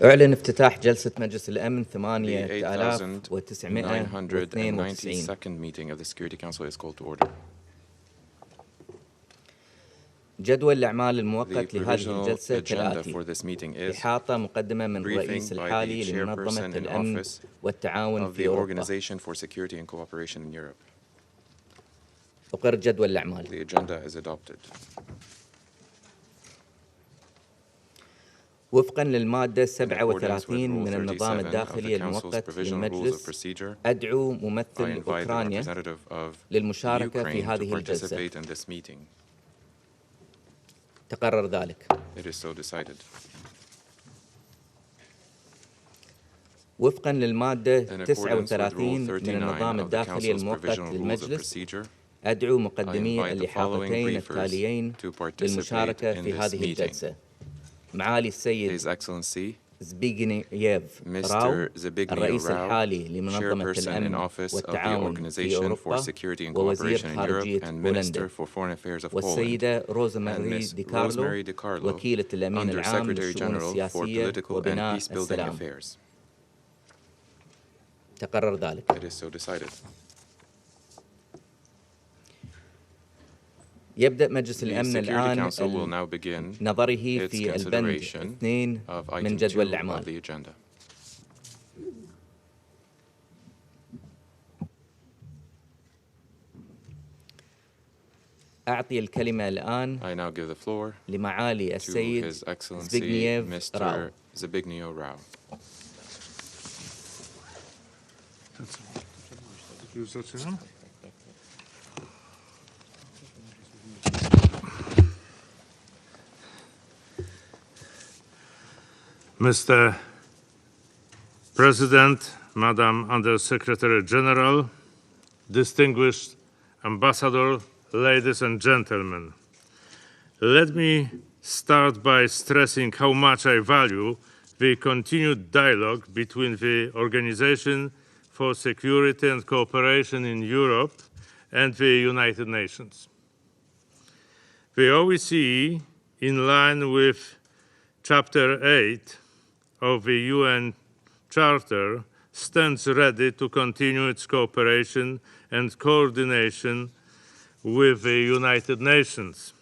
أعلن افتتاح جلسة مجلس الأمن The 8992. 8,992nd meeting of the Security Council is called to order. جدول الأعمال The المؤقت لهذه الجلسة agenda كالآتي: for this meeting is إحاطة مقدمة من الرئيس briefing by the الحالي لمنظمة chairperson in الأمن office والتعاون of في the أوروبا. Organization for Security and Cooperation in Europe. أقر جدول الأعمال. The agenda is adopted. وفقا للمادة In accordance with 37 Rule من النظام 37 of الداخلي the Council's المؤقت provisional rules of للمجلس procedure, أدعو I ممثل invite the أوكرانيا representative of للمشاركة في Ukraine to هذه الجلسة. participate in this meeting. تقرر ذلك. It is so decided. وفقا للمادة In accordance with 39 Rule من 39 النظام of the الداخلي Council's المؤقت provisional rules of للمجلس procedure, أدعو I مقدمي invite the following الإحاطتين briefers التاليين to participate للمشاركة in في this هذه meeting. الجلسة: معالي السيد His Excellency زبيغنييف راو، Mr. Zbigniew الرئيس Rau, الحالي لمنظمة Chairperson in الأمن office of the والتعاون في Organization for أوروبا Security and ووزير Cooperation in Europe خارجية and بولندا، Minister for Foreign Affairs of Poland, والسيدة and روزماري Ms. دي كارلو، Rosemary DiCarlo, وكيلة الأمين العام Undersecretary للشؤون General for السياسية Political and وبناء Peacebuilding السلام. Affairs. تقرر ذلك. It is so decided. يبدأ مجلس The الأمن Security الآن Council will now begin نظره its في البند consideration 2 of من item 2 جدول of الأعمال. the agenda. أعطي الكلمة الآن I now give the floor لمعالي to السيد His Excellency زبيغنييف راو. Mr. Zbigniew Rau. Już zaczynam? Mr. President, Madam Undersecretary General, distinguished Ambassador, ladies and gentlemen, let me start by stressing how much I value the continued dialogue between the Organization for Security and Cooperation in Europe and the United Nations. The OSCE, in line with Chapter 8 of the UN Charter, stands ready to continue its cooperation and coordination with the United Nations.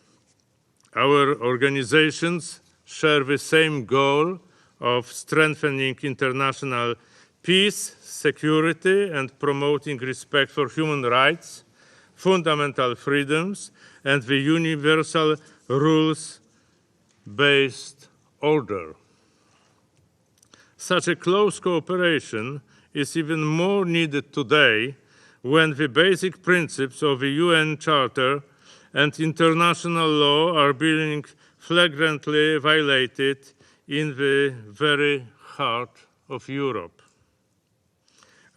Our organizations share the same goal of strengthening international peace, security, and promoting respect for human rights, fundamental freedoms, and the universal rules-based order. Such a close cooperation is even more needed today when the basic principes of the UN Charter and international law are being flagrantly violated in the very heart of Europe.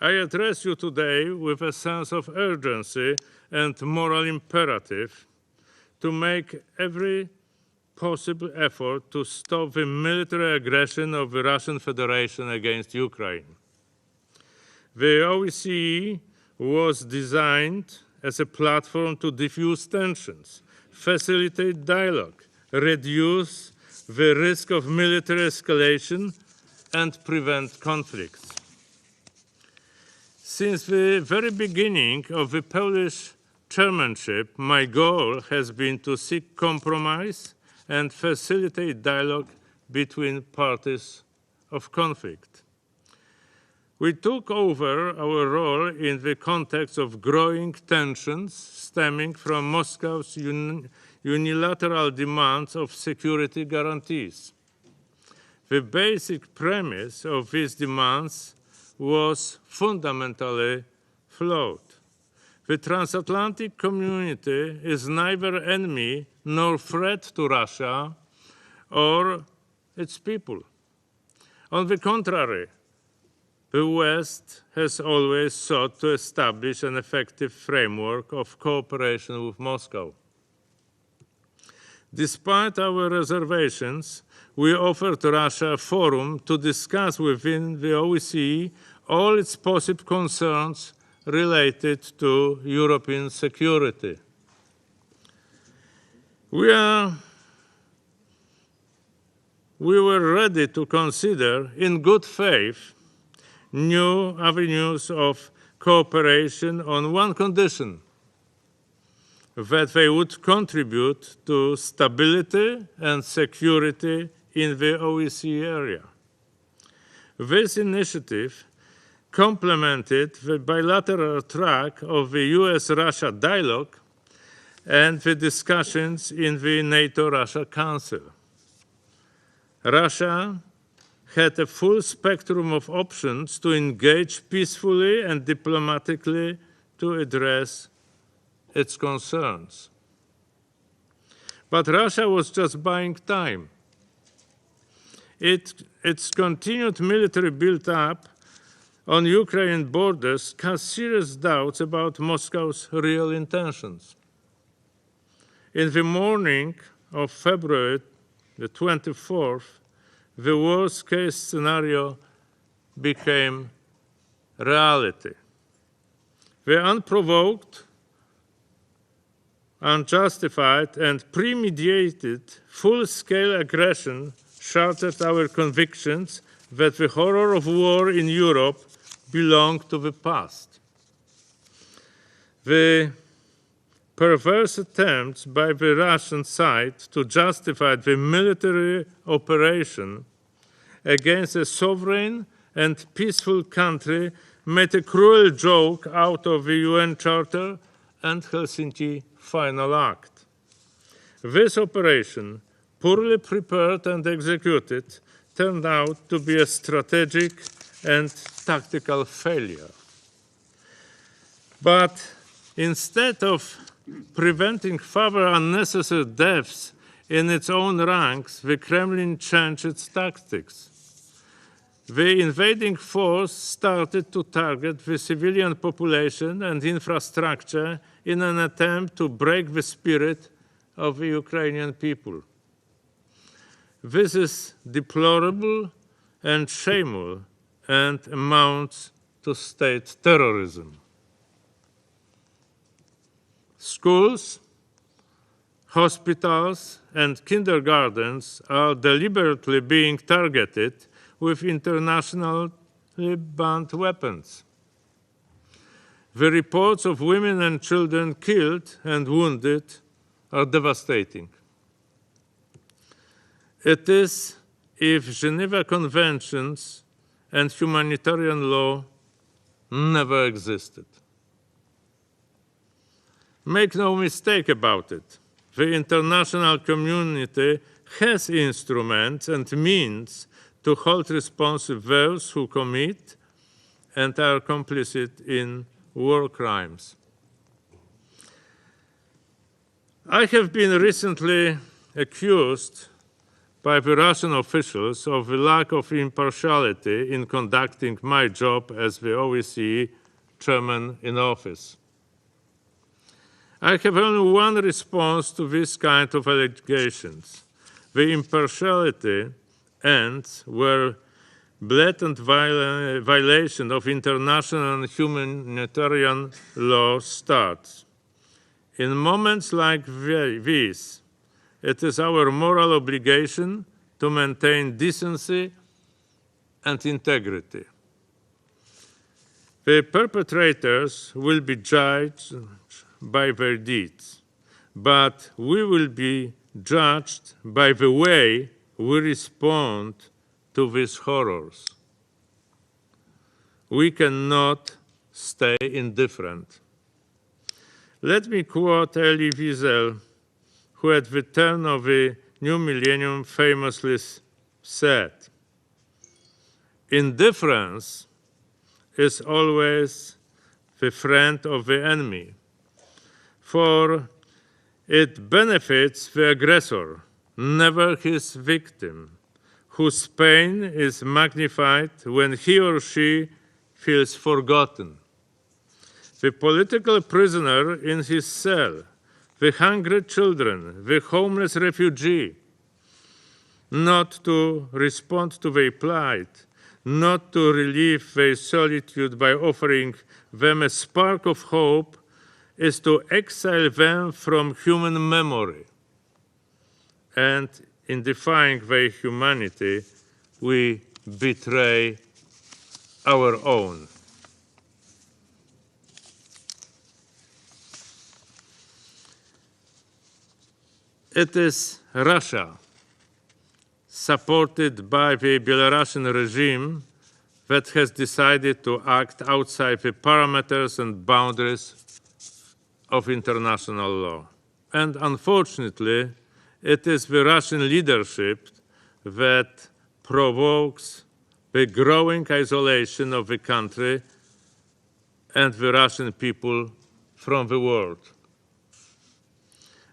I address you today with a sense of urgency and moral imperative to make every possible effort to stop the military aggression of the Russian Federation against Ukraine. The OSCE was designed as a platform to diffuse tensions, facilitate dialogue, reduce the risk of military escalation, and prevent conflicts. Since the very beginning of the Polish chairmanship, my goal has been to seek compromise and facilitate dialogue between parties of conflict. We took over our role in the context of growing tensions stemming from Moscow's unilateral demands of security guarantees. The basic premise of these demands was fundamentally flawed. The transatlantic community is neither enemy nor threat to Russia or its people. On the contrary, the West has always sought to establish an effective framework of cooperation with Moscow. Despite our reservations, we offered Russia a forum to discuss within the OSCE all its possible concerns related to European security. We are we were ready to consider, in good faith, new avenues of cooperation on one condition: that they would contribute to stability and security in the OSCE area. This initiative complemented the bilateral track of the US-Russia dialogue and the discussions in the NATO-Russia Council. Russia had a full spectrum of options to engage peacefully and diplomatically to address its concerns. But Russia was just buying time. Its continued military build-up on Ukrainian borders caused serious doubts about Moscow's real intentions. In the morning of February the 24th, the worst-case scenario became reality. The unprovoked, unjustified, and premeditated full-scale aggression shattered our convictions that the horror of war in Europe belonged to the past. The perverse attempts by the Russian side to justify the military operation against a sovereign and peaceful country made a cruel joke out of the UN Charter and Helsinki Final Act. This operation, poorly prepared and executed, turned out to be a strategic and tactical failure. But instead of preventing further unnecessary deaths in its own ranks, the Kremlin changed its tactics. The invading force started to target the civilian population and infrastructure in an attempt to break the spirit of the Ukrainian people. This is deplorable and shameful and amounts to state terrorism. Schools, hospitals, and kindergartens are deliberately being targeted with internationally banned weapons. The reports of women and children killed and wounded are devastating. It is if Geneva Conventions and humanitarian law never existed. Make no mistake about it, the international community has instruments and means to hold responsible those who commit and are complicit in war crimes. I have been recently accused by the Russian officials of the lack of impartiality in conducting my job as the OSCE chairman in office. I have only one response to this kind of allegations. The impartiality ends where blatant violation of international and humanitarian law starts. In moments like these, it is our moral obligation to maintain decency and integrity. The perpetrators will be judged by their deeds, but we will be judged by the way we respond to these horrors. We cannot stay indifferent. Let me quote Elie Wiesel, who at the turn of the new millennium famously said, "Indifference is always the friend of the enemy, for it benefits the aggressor, never his victim, whose pain is magnified when he or she feels forgotten. The political prisoner in his cell, the hungry children, the homeless refugee, not to respond to their plight, not to relieve their solitude by offering them a spark of hope, is to exile them from human memory. And in defying their humanity, we betray our own. It is Russia, supported by the Belarusian regime, that has decided to act outside the parameters and boundaries of international law. And unfortunately, it is the Russian leadership that provokes the growing isolation of the country and the Russian people from the world.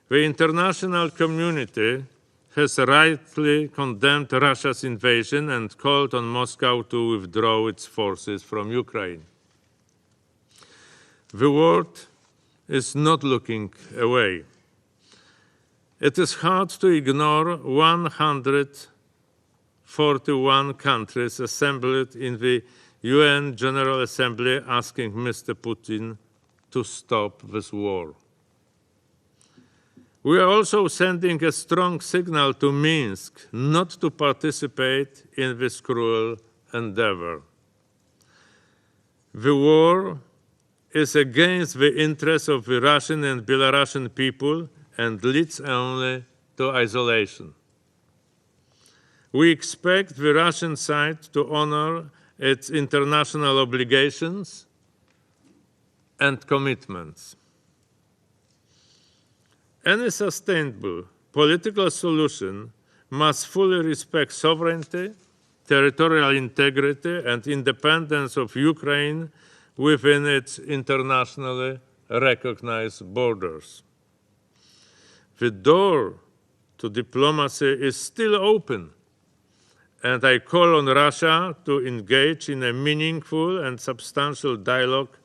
The international community has rightly condemned Russia's invasion and called on Moscow to withdraw its forces from Ukraine. The world is not looking away. It is hard to ignore 141 countries assembled in the UN General Assembly asking Mr. Putin to stop this war. We are also sending a strong signal to Minsk not to participate in this cruel endeavor. The war is against the interests of the Russian and Belarusian people and leads only to isolation. We expect the Russian side to honor its international obligations and commitments. Any sustainable political solution must fully respect sovereignty, territorial integrity, and independence of Ukraine within its internationally recognized borders. The door to diplomacy is still open, and I call on Russia to engage in a meaningful and substantial dialogue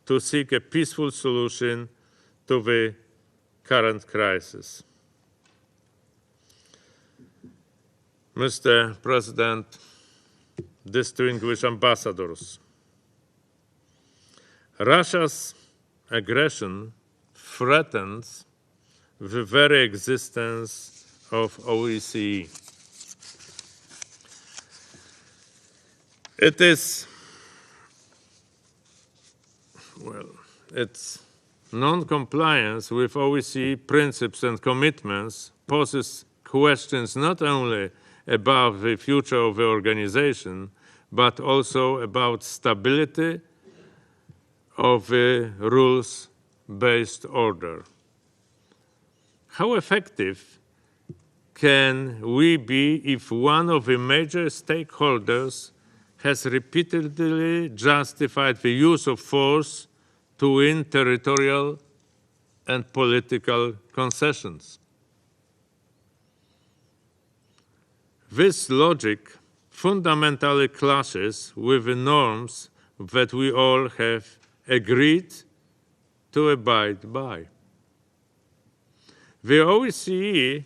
to seek a peaceful solution to the current crisis. Mr. President, distinguished ambassadors, Russia's aggression threatens the very existence of OSCE. Its non-compliance with OSCE principes and commitments poses questions not only about the future of the organization, but also about stability of the rules-based order. How effective can we be if one of the major stakeholders has repeatedly justified the use of force to win territorial and political concessions? This logic fundamentally clashes with the norms that we all have agreed to abide by. The OSCE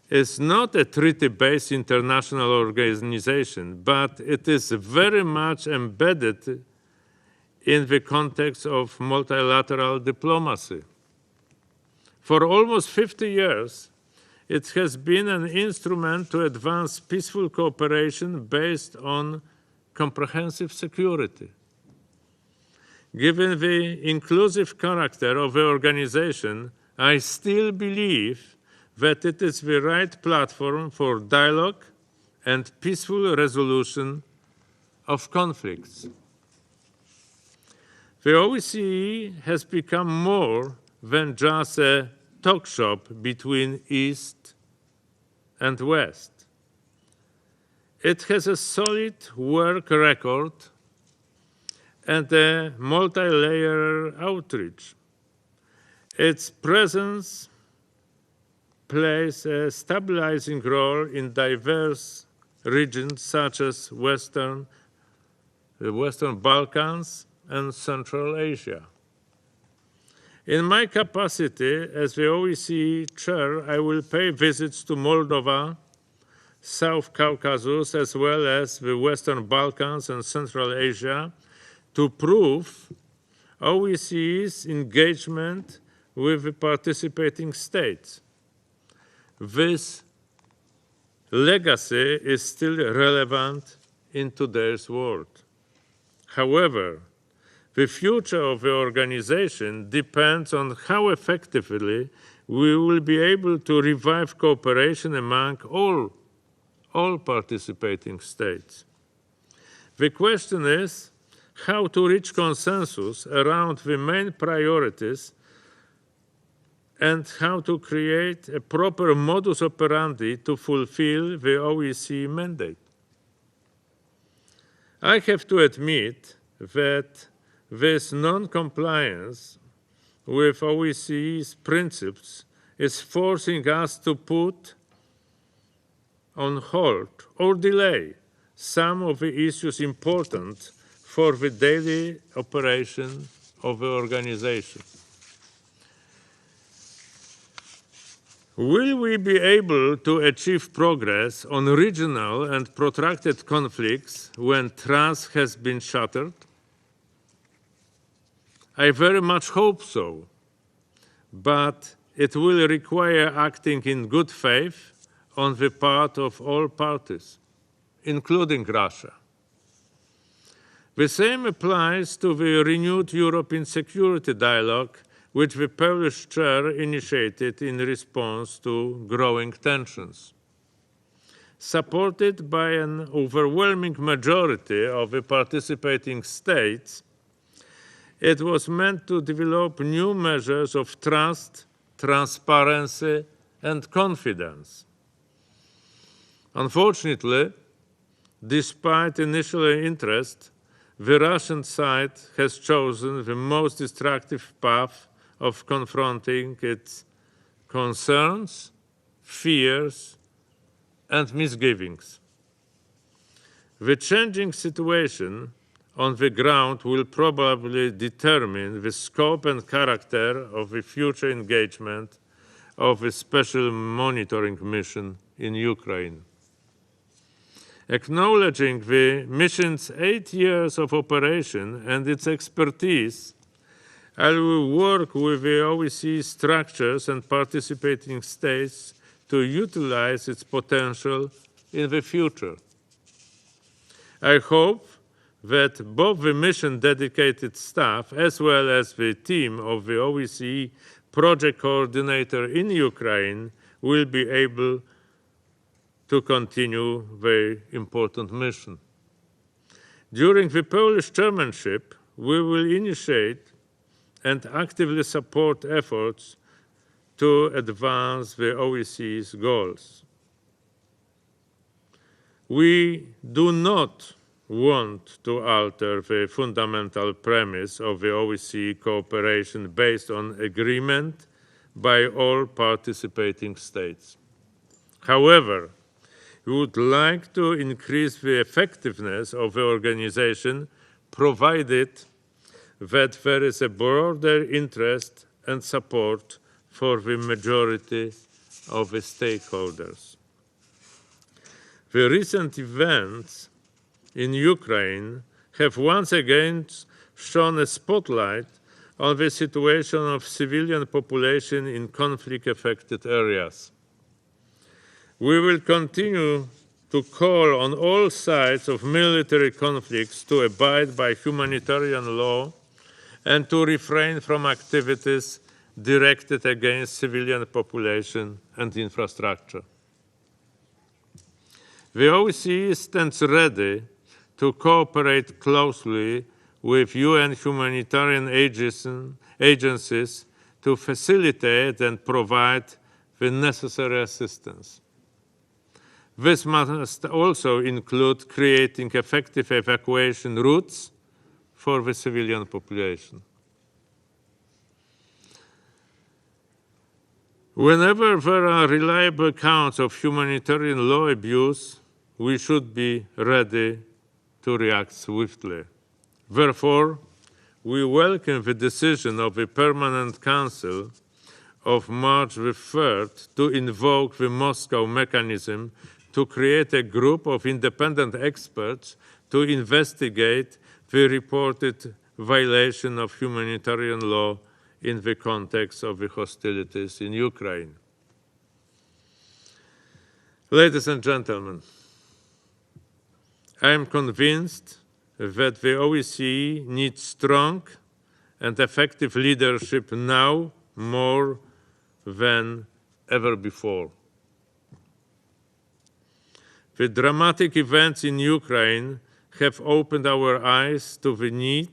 is not a treaty-based international organization, but it is very much embedded in the context of multilateral diplomacy. For almost 50 years, it has been an instrument to advance peaceful cooperation based on comprehensive security. Given the inclusive character of the organization, I still believe that it is the right platform for dialogue and peaceful resolution of conflicts. The OSCE has become more than just a talk shop between East and West. It has a solid work record and a multi-layer outreach. Its presence plays a stabilizing role in diverse regions such as the Western Balkans and Central Asia. In my capacity as the OSCE chair, I will pay visits to Moldova, South Caucasus, as well as the Western Balkans and Central Asia to prove OSCE's engagement with the participating states. This legacy is still relevant in today's world. However, the future of the organization depends on how effectively we will be able to revive cooperation among all participating states. The question is how to reach consensus around the main priorities and how to create a proper modus operandi to fulfill the OSCE mandate. I have to admit that this non-compliance with OSCE's principles is forcing us to put on hold or delay some of the issues important for the daily operation of the organization. Will we be able to achieve progress on regional and protracted conflicts when trust has been shattered? I very much hope so, but it will require acting in good faith on the part of all parties, including Russia. The same applies to the renewed European security dialogue, which the Polish chair initiated in response to growing tensions. Supported by an overwhelming majority of the participating states, it was meant to develop new measures of trust, transparency, and confidence. Unfortunately, despite initial interest, the Russian side has chosen the most destructive path of confronting its concerns, fears, and misgivings. The changing situation on the ground will probably determine the scope and character of the future engagement of a special monitoring mission in Ukraine. Acknowledging the mission's 8 years of operation and its expertise, I will work with the OSCE structures and participating states to utilize its potential in the future. I hope that both the mission-dedicated staff as well as the team of the OSCE project coordinator in Ukraine will be able to continue the important mission. During the Polish chairmanship, we will initiate and actively support efforts to advance the OSCE's goals. We do not want to alter the fundamental premise of the OSCE cooperation based on agreement by all participating states. However, we would like to increase the effectiveness of the organization, provided that there is a broader interest and support for the majority of the stakeholders. The recent events in Ukraine have once again shone a spotlight on the situation of civilian population in conflict-affected areas. We will continue to call on all sides of military conflicts to abide by humanitarian law and to refrain from activities directed against civilian population and infrastructure. The OSCE stands ready to cooperate closely with UN humanitarian agencies to facilitate and provide the necessary assistance. This must also include creating effective evacuation routes for the civilian population. Whenever there are reliable accounts of humanitarian law abuse, we should be ready to react swiftly. Therefore, we welcome the decision of the Permanent Council of March the 3rd to invoke the Moscow mechanism to create a group of independent experts to investigate the reported violation of humanitarian law in the context of the hostilities in Ukraine. Ladies and gentlemen, I am convinced that the OSCE needs strong and effective leadership now more than ever before. The dramatic events in Ukraine have opened our eyes to the need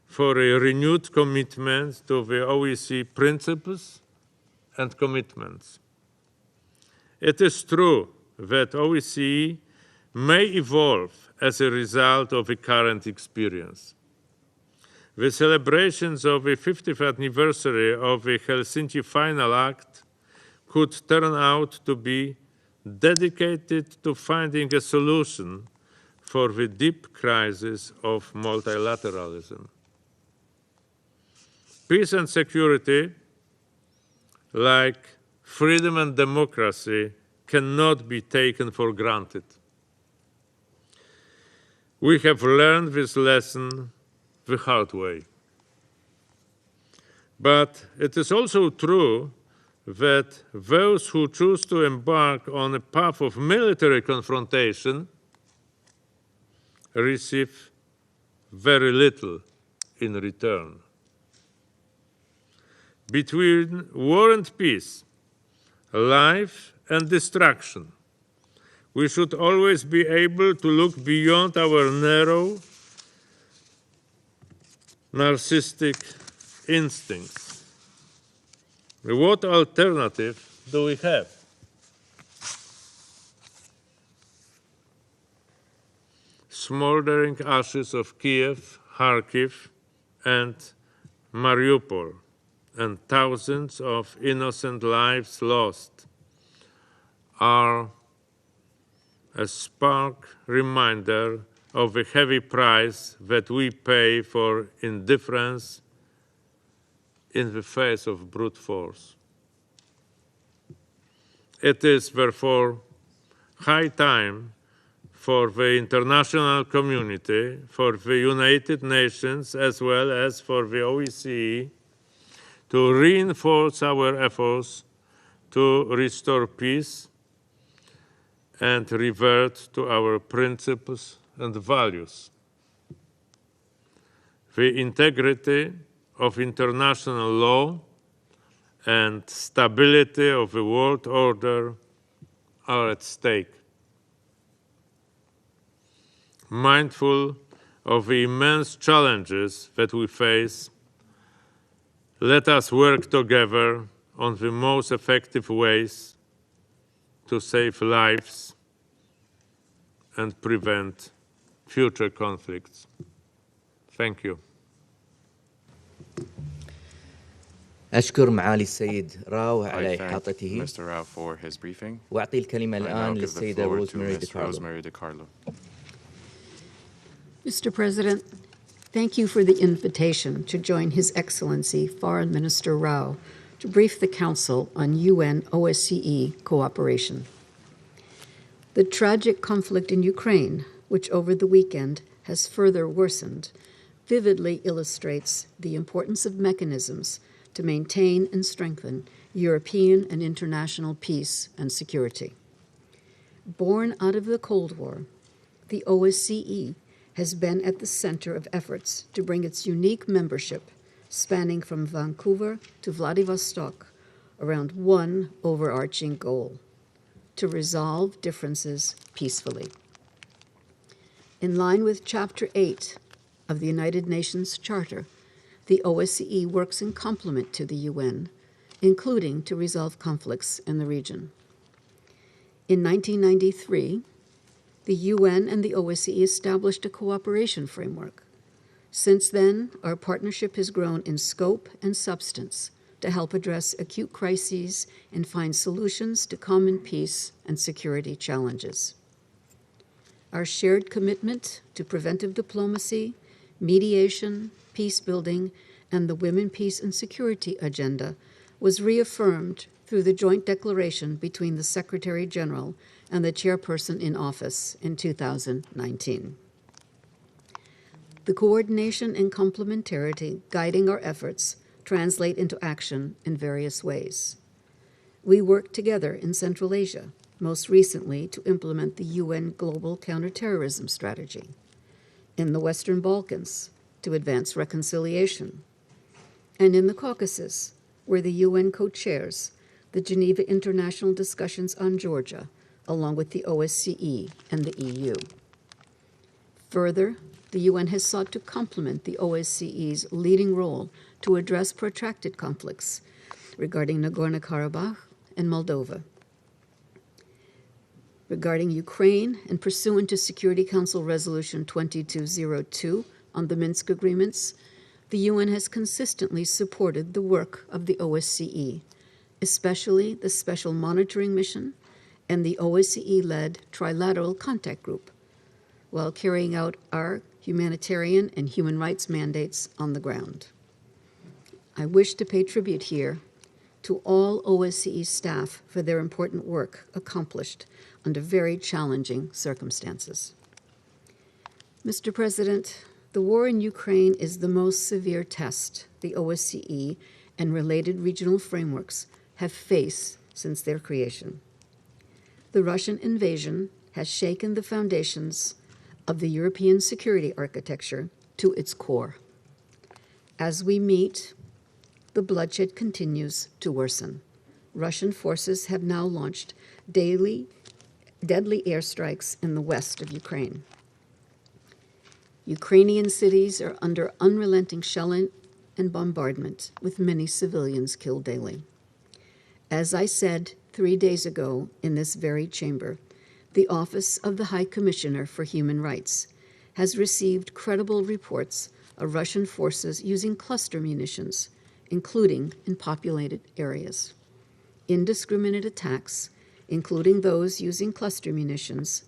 for a renewed commitment to the OSCE principles and commitments. It is true that OSCE may evolve as a result of the current experience. The celebrations of the 50th anniversary of the Helsinki Final Act could turn out to be dedicated to finding a solution for the deep crisis of multilateralism. Peace and security, like freedom and democracy, cannot be taken for granted. We have learned this lesson the hard way. But it is also true that those who choose to embark on a path of military confrontation receive very little in return. Between war and peace, life and destruction, we should always be able to look beyond our narrow, narcissistic instincts. What alternative do we have? Smoldering ashes of Kiev, Kharkiv, and Mariupol, and thousands of innocent lives lost are a stark reminder of the heavy price that we pay for indifference in the face of brute force. It is therefore high time for the international community, for the United Nations, as well as for the OSCE, to reinforce our efforts to restore peace and revert to our principles and values. The integrity of international law and stability of the world order are at stake. Mindful of the immense challenges that we face, let us work together on the most effective ways to save lives and prevent future conflicts. Thank you. أشكر معالي السيد راو I على thank إحاطته Mr. Rau for his briefing. وأعطي الكلمة I now الآن give the للسيدة floor to روزماري Ms. ديكارلو. Rosemary DiCarlo. Mr. President, thank you for the invitation to join His Excellency Foreign Minister Rau to brief the Council on UN OSCE cooperation. The tragic conflict in Ukraine, which over the weekend has further worsened, vividly illustrates the importance of mechanisms to maintain and strengthen European and international peace and security. Born out of the Cold War, the OSCE has been at the center of efforts to bring its unique membership, spanning from Vancouver to Vladivostok, around one overarching goal: to resolve differences peacefully. In line with Chapter 8 of the United Nations Charter, the OSCE works in complement to the UN, including to resolve conflicts in the region. In 1993, the UN and the OSCE established a cooperation framework. Since then, our partnership has grown in scope and substance to help address acute crises and find solutions to common peace and security challenges. Our shared commitment to preventive diplomacy, mediation, peace building, and the Women, Peace and Security agenda was reaffirmed through the joint declaration between the Secretary General and the chairperson in office in 2019. The coordination and complementarity guiding our efforts translate into action in various ways. We work together in Central Asia, most recently to implement the UN Global Counterterrorism Strategy, in the Western Balkans to advance reconciliation, and in the Caucasus, where the UN co-chairs the Geneva International Discussions on Georgia, along with the OSCE and the EU. Further, the UN has sought to complement the OSCE's leading role to address protracted conflicts regarding Nagorno-Karabakh and Moldova. Regarding Ukraine, and pursuant to Security Council Resolution 2202 on the Minsk agreements, the UN has consistently supported the work of the OSCE, especially the Special Monitoring Mission and the OSCE-led Trilateral Contact Group, while carrying out our humanitarian and human rights mandates on the ground. I wish to pay tribute here to all OSCE staff for their important work accomplished under very challenging circumstances. Mr. President, the war in Ukraine is the most severe test the OSCE and related regional frameworks have faced since their creation. The Russian invasion has shaken the foundations of the European security architecture to its core. As we meet, the bloodshed continues to worsen. Russian forces have now launched deadly airstrikes in the west of Ukraine. Ukrainian cities are under unrelenting shelling and bombardment, with many civilians killed daily. As I said 3 days ago in this very chamber, the Office of the High Commissioner for Human Rights has received credible reports of Russian forces using cluster munitions, including in populated areas. Indiscriminate attacks, including those using cluster munitions,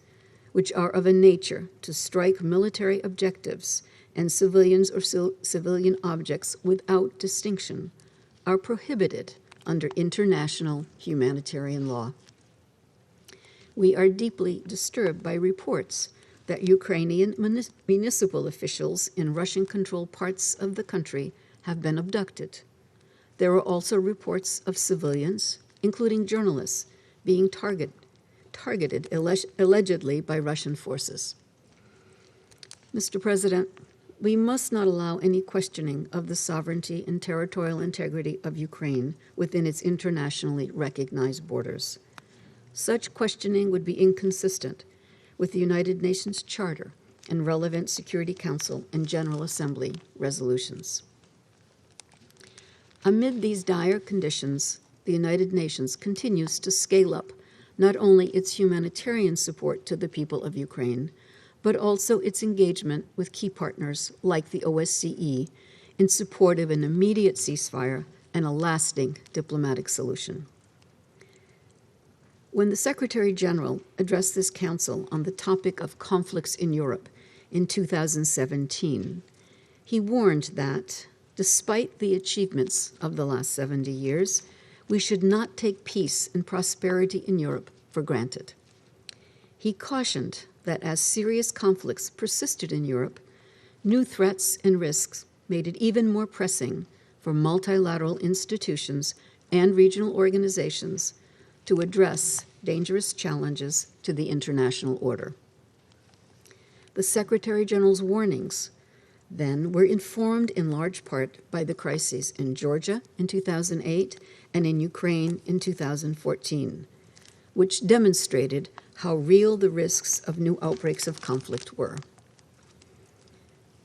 which are of a nature to strike military objectives and civilians or civilian objects without distinction, are prohibited under international humanitarian law. We are deeply disturbed by reports that Ukrainian municipal officials in Russian-controlled parts of the country have been abducted. There are also reports of civilians, including journalists, being targeted allegedly by Russian forces. Mr. President, we must not allow any questioning of the sovereignty and territorial integrity of Ukraine within its internationally recognized borders. Such questioning would be inconsistent with the United Nations Charter and relevant Security Council and General Assembly resolutions. Amid these dire conditions, the United Nations continues to scale up not only its humanitarian support to the people of Ukraine, but also its engagement with key partners like the OSCE in support of an immediate ceasefire and a lasting diplomatic solution. When the Secretary General addressed this Council on the topic of conflicts in Europe in 2017, he warned that, despite the achievements of the last 70 years, we should not take peace and prosperity in Europe for granted. He cautioned that as serious conflicts persisted in Europe, new threats and risks made it even more pressing for multilateral institutions and regional organizations to address dangerous challenges to the international order. The Secretary General's warnings then were informed in large part by the crises in Georgia in 2008 and in Ukraine in 2014, which demonstrated how real the risks of new outbreaks of conflict were.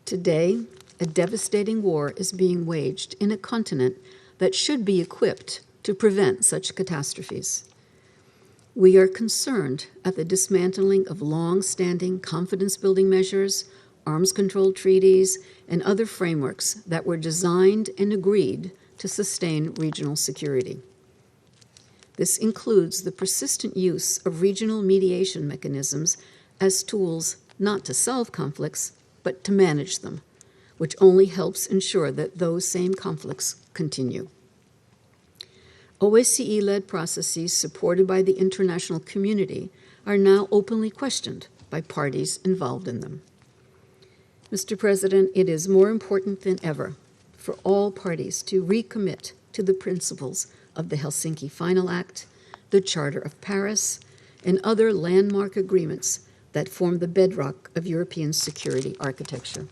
Today, a devastating war is being waged in a continent that should be equipped to prevent such catastrophes. We are concerned at the dismantling of long-standing confidence-building measures, arms control treaties, and other frameworks that were designed and agreed to sustain regional security. This includes the persistent use of regional mediation mechanisms as tools not to solve conflicts, but to manage them, which only helps ensure that those same conflicts continue. OSCE-led processes supported by the international community are now openly questioned by parties involved in them. Mr. President, it is more important than ever for all parties to recommit to the principles of the Helsinki Final Act, the Charter of Paris, and other landmark agreements that form the bedrock of European security architecture.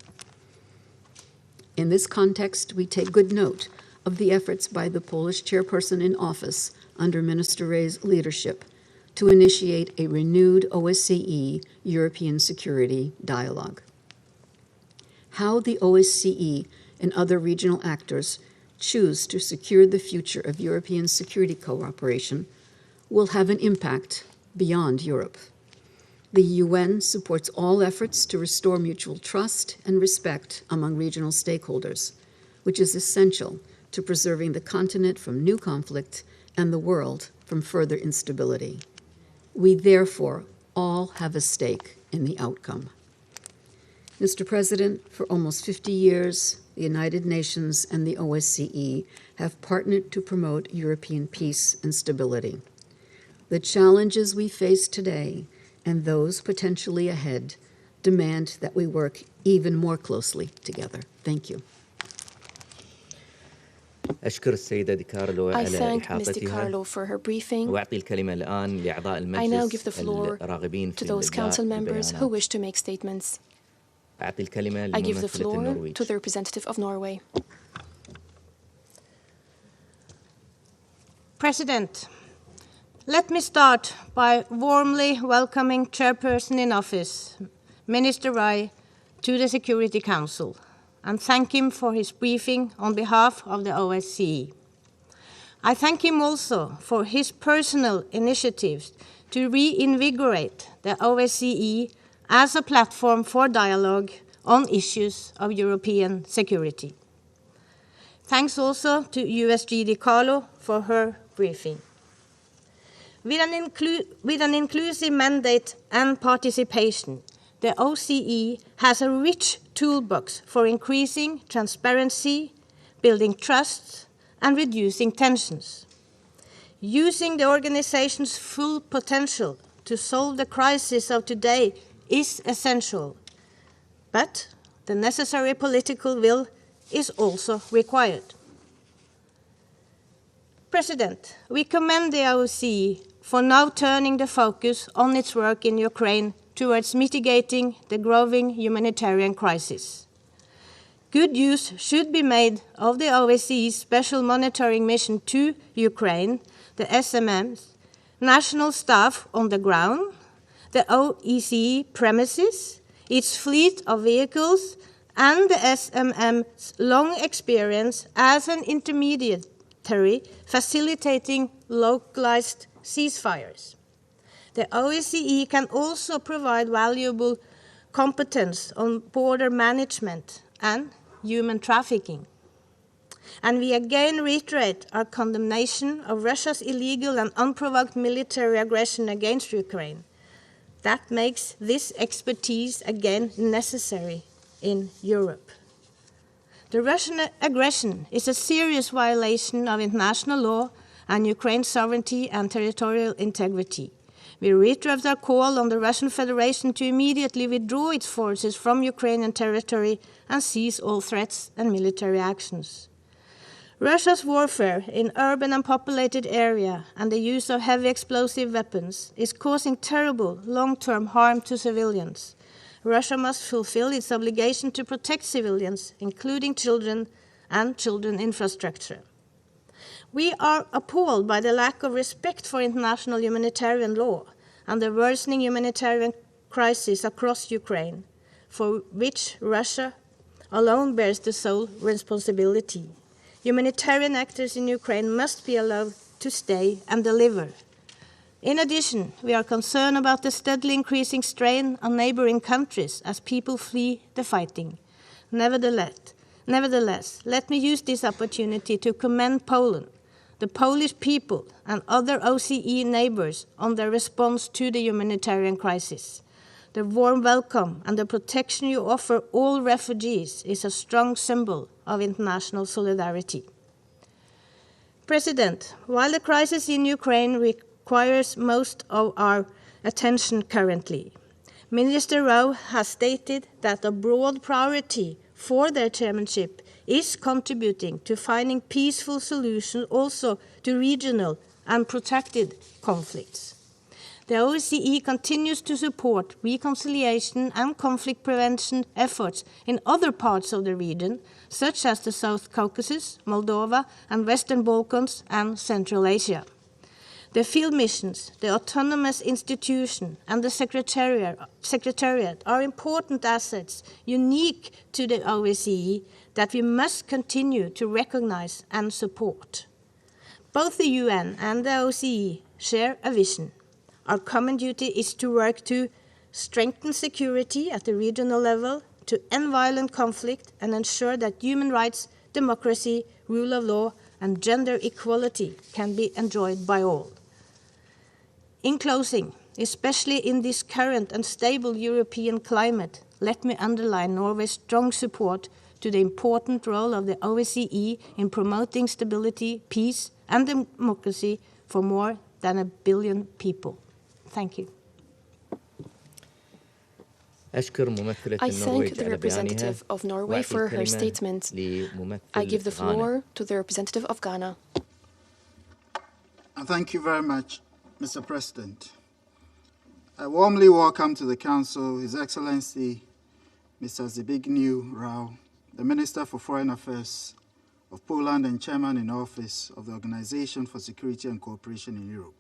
In this context, we take good note of the efforts by the Polish chairperson in office under Minister Rau's leadership to initiate a renewed OSCE European security dialogue. How the OSCE and other regional actors choose to secure the future of European security cooperation will have an impact beyond Europe. The UN supports all efforts to restore mutual trust and respect among regional stakeholders, which is essential to preserving the continent from new conflict and the world from further instability. We therefore all have a stake in the outcome. Mr. President, for almost 50 years, the United Nations and the OSCE have partnered to promote European peace and stability. The challenges we face today and those potentially ahead demand that we work even more closely together. Thank you. أشكر السيدة دي كارلو I على thank Ms. Di إحاطتها Carlo for her briefing. وأعطي الكلمة الآن لأعضاء I now give المجلس the floor الراغبين to في those council الإبداء members who بالبيانات. wish to make statements. أعطي الكلمة I give the لممثلة floor النرويج. to the representative of Norway. President, let me start by warmly welcoming Chairperson in Office, Minister Rau, to the Security Council, and thank him for his briefing on behalf of the OSCE. I thank him also for his personal initiatives to reinvigorate the OSCE as a platform for dialogue on issues of European security. Thanks also to USG Di Carlo for her briefing. With an inclusive mandate and participation, the OSCE has a rich toolbox for increasing transparency, building trust, and reducing tensions. Using the organization's full potential to solve the crisis of today is essential, but the necessary political will is also required. President, we commend the OSCE for now turning the focus on its work in Ukraine towards mitigating the growing humanitarian crisis. Good use should be made of the OSCE's special monitoring mission to Ukraine, the SMM's national staff on the ground, the OSCE premises, its fleet of vehicles, and the SMM's long experience as an intermediary facilitating localized ceasefires. The OSCE can also provide valuable competence on border management and human trafficking. And we again reiterate our condemnation of Russia's illegal and unprovoked military aggression against Ukraine. That makes this expertise again necessary in Europe. The Russian aggression is a serious violation of international law and Ukraine's sovereignty and territorial integrity. We reiterate our call on the Russian Federation to immediately withdraw its forces from Ukrainian territory and cease all threats and military actions. Russia's warfare in urban and populated areas and the use of heavy explosive weapons is causing terrible long-term harm to civilians. Russia must fulfill its obligation to protect civilians, including children and children's infrastructure. We are appalled by the lack of respect for international humanitarian law and the worsening humanitarian crisis across Ukraine, for which Russia alone bears the sole responsibility. Humanitarian actors in Ukraine must be allowed to stay and deliver. In addition, we are concerned about the steadily increasing strain on neighboring countries as people flee the fighting. Nevertheless, let me use this opportunity to commend Poland, the Polish people, and other OSCE neighbors on their response to the humanitarian crisis. The warm welcome and the protection you offer all refugees is a strong symbol of international solidarity. President, while the crisis in Ukraine requires most of our attention currently, Minister Rau has stated that a broad priority for their chairmanship is contributing to finding peaceful solutions also to regional and protracted conflicts. the OSCE continues to support reconciliation and conflict prevention efforts in other parts of the region, such as the South Caucasus, Moldova, and Western Balkans and Central Asia. The field missions, the autonomous institution, and the secretariat are important assets unique to the OSCE that we must continue to recognize and support. Both the UN and the OSCE share a vision. Our common duty is to work to strengthen security at the regional level, to end violent conflict, and ensure that human rights, democracy, rule of law, and gender equality can be enjoyed by all. In closing, especially in this current unstable European climate, let me underline Norway's strong support to the important role of the OSCE in promoting stability, peace, and democracy for more than 1 billion people. Thank you. أشكر ممثلة I النرويج thank the على بيانها. representative of Norway وأعطي for her الكلمة statement. لممثل I give the غانا. floor to the representative of Ghana. Thank you very much, Mr. President. I warmly welcome to the Council His Excellency Mr. Zbigniew Rau, the Minister for Foreign Affairs of Poland and Chairman in Office of the Organization for Security and Cooperation in Europe.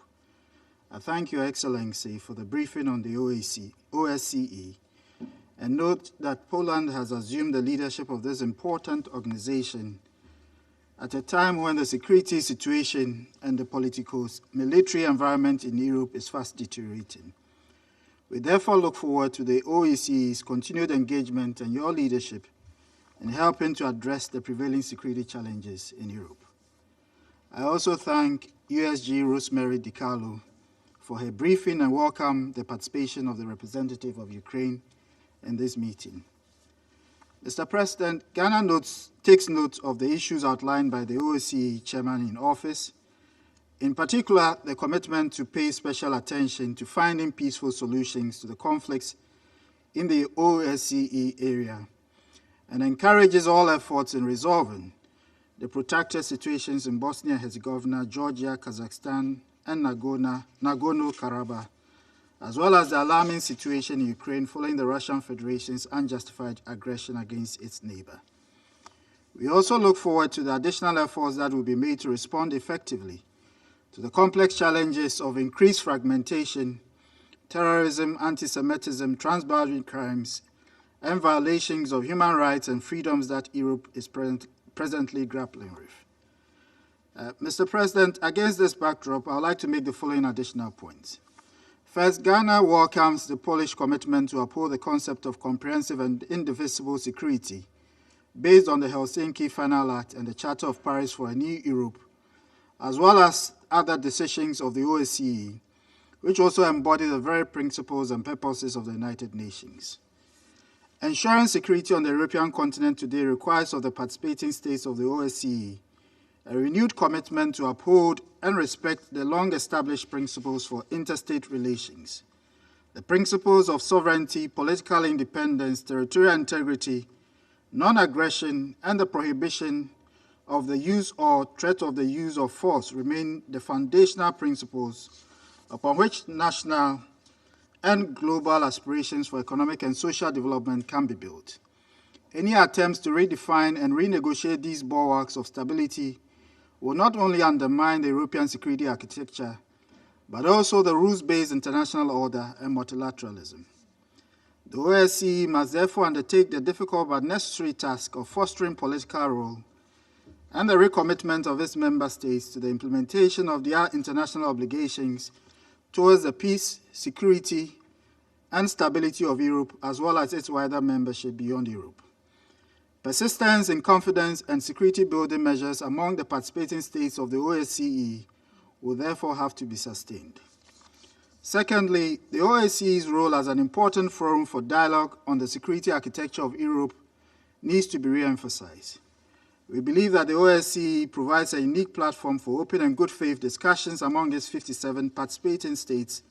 I thank Your Excellency for the briefing on the OSCE and note that Poland has assumed the leadership of this important organization at a time when the security situation and the political military environment in Europe is fast deteriorating. We therefore look forward to the OSCE's continued engagement and your leadership in helping to address the prevailing security challenges in Europe. I also thank USG Rosemary DiCarlo for her briefing and welcome the participation of the representative of Ukraine in this meeting. Mr. President, Ghana takes note of the issues outlined by the OSCE chairman in office, in particular the commitment to pay special attention to finding peaceful solutions to the conflicts in the OSCE area, and encourages all efforts in resolving the protracted situations in Bosnia-Herzegovina, Georgia, Kazakhstan, and Nagorno-Karabakh, as well as the alarming situation in Ukraine following the Russian Federation's unjustified aggression against its neighbor. We also look forward to the additional efforts that will be made to respond effectively to the complex challenges of increased fragmentation, terrorism, anti-Semitism, transboundary crimes, and violations of human rights and freedoms that Europe is presently grappling with. Mr. President, against this backdrop, I would like to make the following additional points. First, Ghana welcomes the Polish commitment to uphold the concept of comprehensive and indivisible security based on the Helsinki Final Act and the Charter of Paris for a New Europe, as well as other decisions of the OSCE, which also embody the very principles and purposes of the United Nations. Ensuring security on the European continent today requires of the participating states of the OSCE a renewed commitment to uphold and respect the long-established principles for interstate relations, the principles of sovereignty, political independence, territorial integrity, non-aggression, and the prohibition of the use or threat of the use of force remain the foundational principles upon which national and global aspirations for economic and social development can be built. Any attempts to redefine and renegotiate these bulwarks of stability will not only undermine the European security architecture, but also the rules-based international order and multilateralism. The OSCE must therefore undertake the difficult but necessary task of fostering political rule and the recommitment of its member states to the implementation of their international obligations towards the peace, security, and stability of Europe, as well as its wider membership beyond Europe. Persistence in confidence and security-building measures among the participating states of the OSCE will therefore have to be sustained. Secondly, the OSCE's role as an important forum for dialogue on the security architecture of Europe needs to be re-emphasized. We believe that the OSCE provides a unique platform for open and good faith discussions among its 57 participating states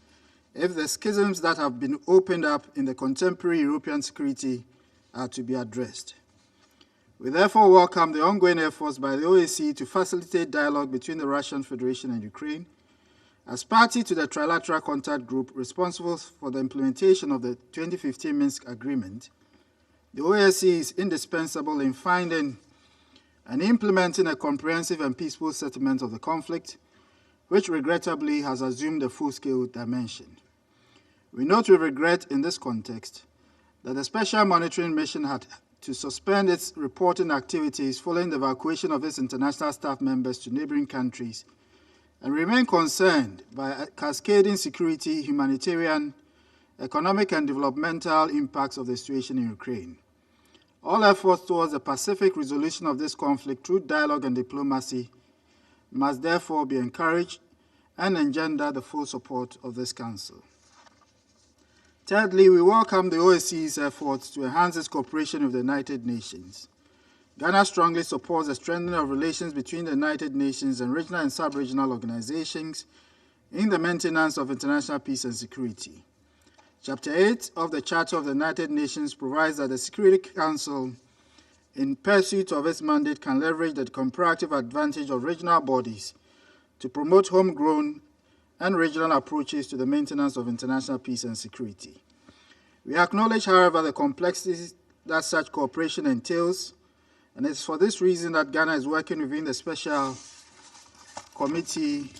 if the schisms that have been opened up in the contemporary European security are to be addressed. We therefore welcome the ongoing efforts by the OSCE to facilitate dialogue between the Russian Federation and Ukraine, As party to the Trilateral Contact Group responsible for the implementation of the 2015 Minsk Agreement, the OSCE is indispensable in finding and implementing a comprehensive and peaceful settlement of the conflict, which regrettably has assumed a full-scale dimension. We note with regret in this context that the Special Monitoring Mission had to suspend its reporting activities following the evacuation of its international staff members to neighboring countries and remain concerned by cascading security, humanitarian, economic, and developmental impacts of the situation in Ukraine. All efforts towards the pacific resolution of this conflict through dialogue and diplomacy must therefore be encouraged and engender the full support of this Council. Thirdly, we welcome the OSCE's efforts to enhance its cooperation with the United Nations. Ghana strongly supports the strengthening of relations between the United Nations and regional and sub-regional organizations in the maintenance of international peace and security. Chapter 8 of the Charter of the United Nations provides that the Security Council, in pursuit of its mandate, can leverage the comparative advantage of regional bodies to promote homegrown and regional approaches to the maintenance of international peace and security. We acknowledge, however, the complexities that such cooperation entails, and it's for this reason that Ghana is working within the Special Committee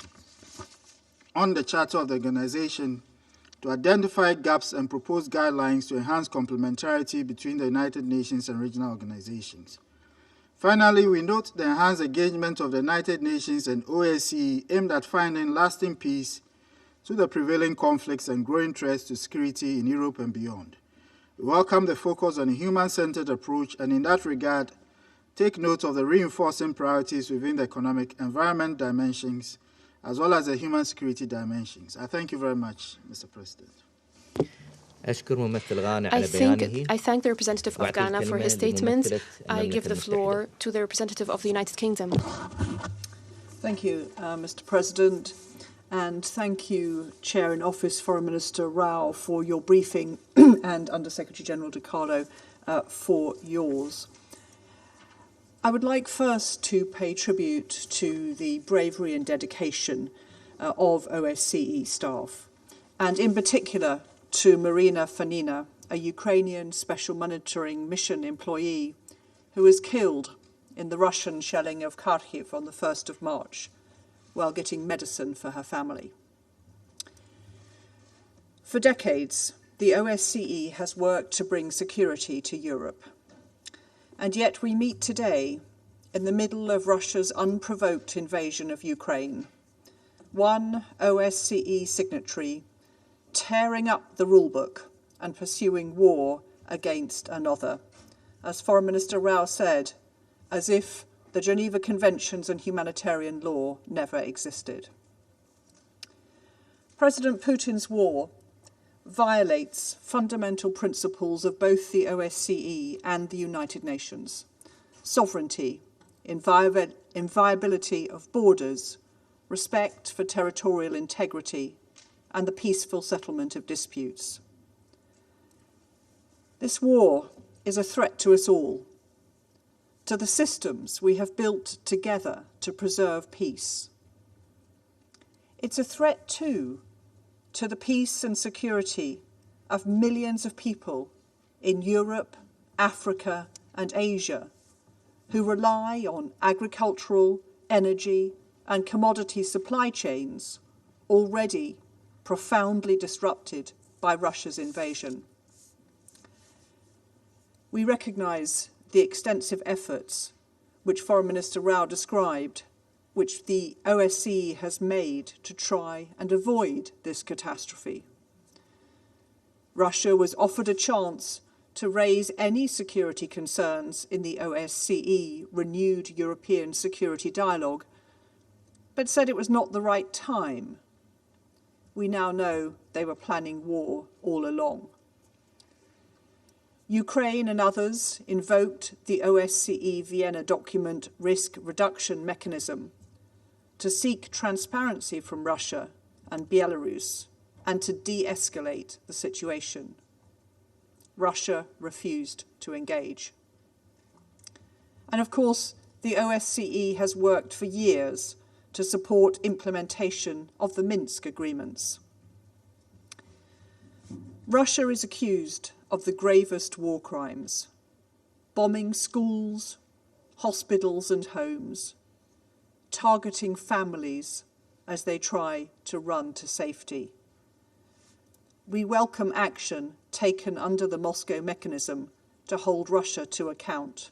on the Charter of the organization to identify gaps and propose guidelines to enhance complementarity between the United Nations and regional organizations. Finally, we note the enhanced engagement of the United Nations and OSCE aimed at finding lasting peace to the prevailing conflicts and growing threats to security in Europe and beyond. We welcome the focus on a human-centered approach, and in that regard, take note of the reinforcing priorities within the economic environment dimensions, as well as the human security dimensions. I thank you very much, Mr. President. أشكر ممثل غانا I على بيانه. thank the representative of Ghana for his statement. I give the floor to the representative of the United Kingdom. Thank you, Mr. President, and thank you, Chair in Office Foreign Minister Rau, for your briefing and Under Secretary General De Carlo for yours. I would like first to pay tribute to the bravery and dedication of OSCE staff, and in particular to Marina Fanina, a Ukrainian Special Monitoring Mission employee who was killed in the Russian shelling of Kharkiv on the 1st of March while getting medicine for her family. For decades, the OSCE has worked to bring security to Europe. And yet we meet today in the middle of Russia's unprovoked invasion of Ukraine, one OSCE signatory tearing up the rulebook and pursuing war against another. As Foreign Minister Rau said, as if the Geneva Conventions and humanitarian law never existed. President Putin's war violates fundamental principles of both the OSCE and the United Nations: sovereignty, inviolability of borders, respect for territorial integrity, and the peaceful settlement of disputes. This war is a threat to us all, to the systems we have built together to preserve peace. It's a threat, too, to the peace and security of millions of people in Europe, Africa, and Asia who rely on agricultural, energy, and commodity supply chains already profoundly disrupted by Russia's invasion. We recognise the extensive efforts which Foreign Minister Rau described, which the OSCE has made to try and avoid this catastrophe. Russia was offered a chance to raise any security concerns in the OSCE renewed European security dialogue, but said it was not the right time. We now know they were planning war all along. Ukraine and others invoked the OSCE Vienna document risk reduction mechanism to seek transparency from Russia and Belarus and to de-escalate the situation. Russia refused to engage. And of course, the OSCE has worked for years to support implementation of the Minsk agreements. Russia is accused of the gravest war crimes, bombing schools, hospitals and homes, targeting families as they try to run to safety. We welcome action taken under the Moscow mechanism to hold Russia to account.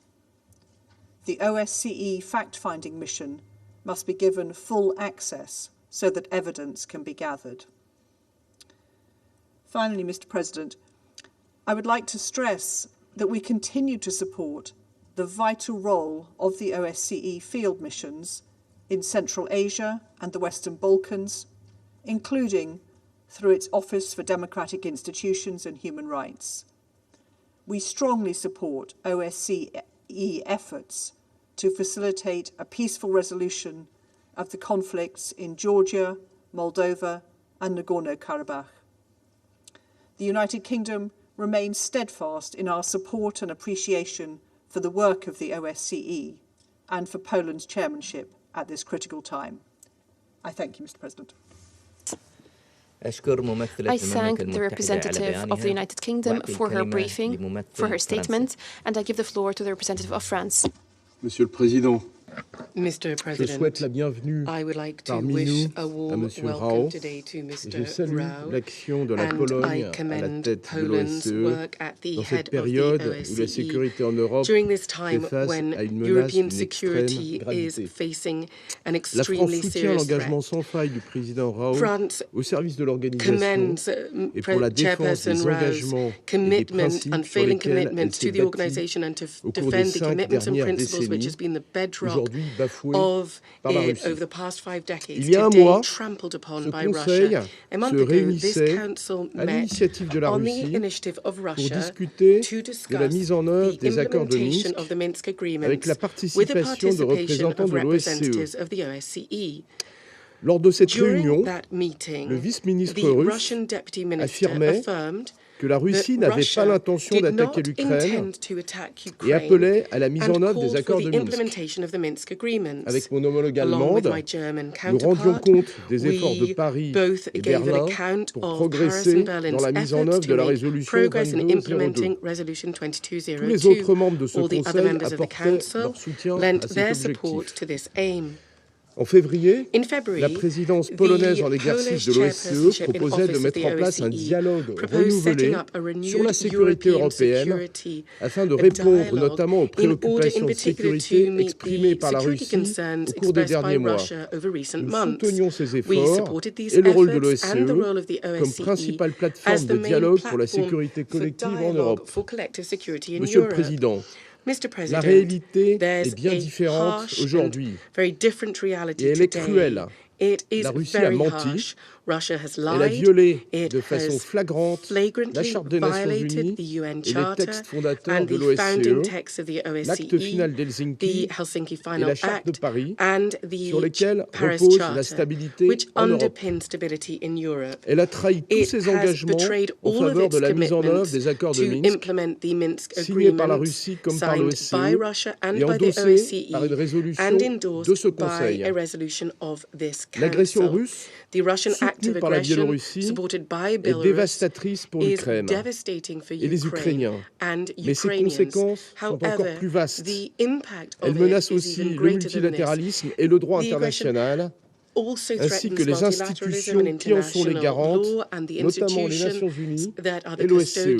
The OSCE fact-finding mission must be given full access so that evidence can be gathered. Finally, Mr. President, I would like to stress that we continue to support the vital role of the OSCE field missions in Central Asia and the Western Balkans, including through its Office for Democratic Institutions and Human Rights. We strongly support OSCE efforts to facilitate a peaceful resolution of the conflicts in Georgia, Moldova, and Nagorno-Karabakh. The United Kingdom remains steadfast in our support and appreciation for the work of the OSCE and for Poland's chairmanship at this critical time. I thank you, Mr. President. I thank the representative of the United Kingdom for her briefing, for her statement, and I give the floor to the representative of France. Monsieur le Président, Mr. President, I would like to wish a warm welcome today to Mr. Rau, and I commend Poland's work at the head of the OSCE during this time when European security is facing an extremely serious threat. France commends Chairperson Rau's commitment, unfailing commitment to the organization and to defend the commitments and principles which has been the bedrock of it over the past 5 decades, today trampled upon by Russia. A month ago, this council met on the initiative of Russia to discuss the implementation of the Minsk agreements with the participation of representatives of the OSCE. During that meeting, the Russian deputy minister affirmed que la Russie n'avait pas l'intention d'attaquer l'Ukraine et appelait à la mise en œuvre des accords de Minsk. Avec mon homologue allemande, nous rendions compte des efforts de Paris et Berlin pour progresser dans la mise en œuvre de la résolution 2202. Tous les autres membres de ce Conseil apportaient leur soutien à cet objectif. En février, la présidence polonaise en exercice de l'OSCE proposait de mettre en place un dialogue renouvelé sur la sécurité européenne afin de répondre notamment aux préoccupations de sécurité exprimées par la Russie au cours des derniers mois. Nous soutenions ces efforts et le rôle de l'OSCE comme principale plateforme de dialogue pour la sécurité collective en Europe. Monsieur le Président, la réalité est bien différente aujourd'hui et elle est cruelle. La Russie a menti, elle a violé de façon flagrante la Charte des Nations Unies et les textes fondateurs de l'OSCE, l'acte final d'Helsinki et la Charte de Paris, sur lesquels repose la stabilité en Europe. Elle a trahi tous ses engagements en faveur de la mise en œuvre des accords de Minsk, signés par la Russie comme par l'OSCE et endossés par une résolution de ce Conseil. L'agression russe, soutenue par la Biélorussie, est dévastatrice pour l'Ukraine et les Ukrainiens. Mais ses conséquences sont encore plus vastes. Elle menace aussi le multilatéralisme et le droit international, ainsi que les institutions qui en sont les garantes, notamment les Nations Unies et l'OSCE.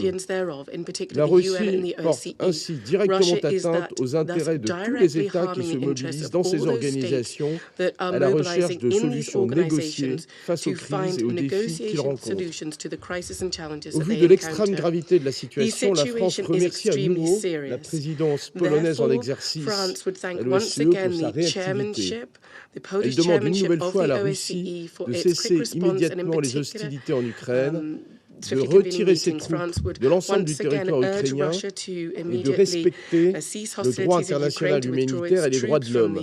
La Russie porte ainsi directement atteinte aux intérêts de tous les États qui se mobilisent dans ces organisations à la recherche de solutions négociées face aux crises et aux défis qu'ils rencontrent. Au vu de l'extrême gravité de la situation, la France remercie à nouveau la présidence polonaise en exercice à l'OSCE pour sa réactivité. Elle demande une nouvelle fois à la Russie de cesser immédiatement les hostilités en Ukraine, de retirer ses troupes de l'ensemble du territoire ukrainien et de respecter le droit international humanitaire et les droits de l'homme.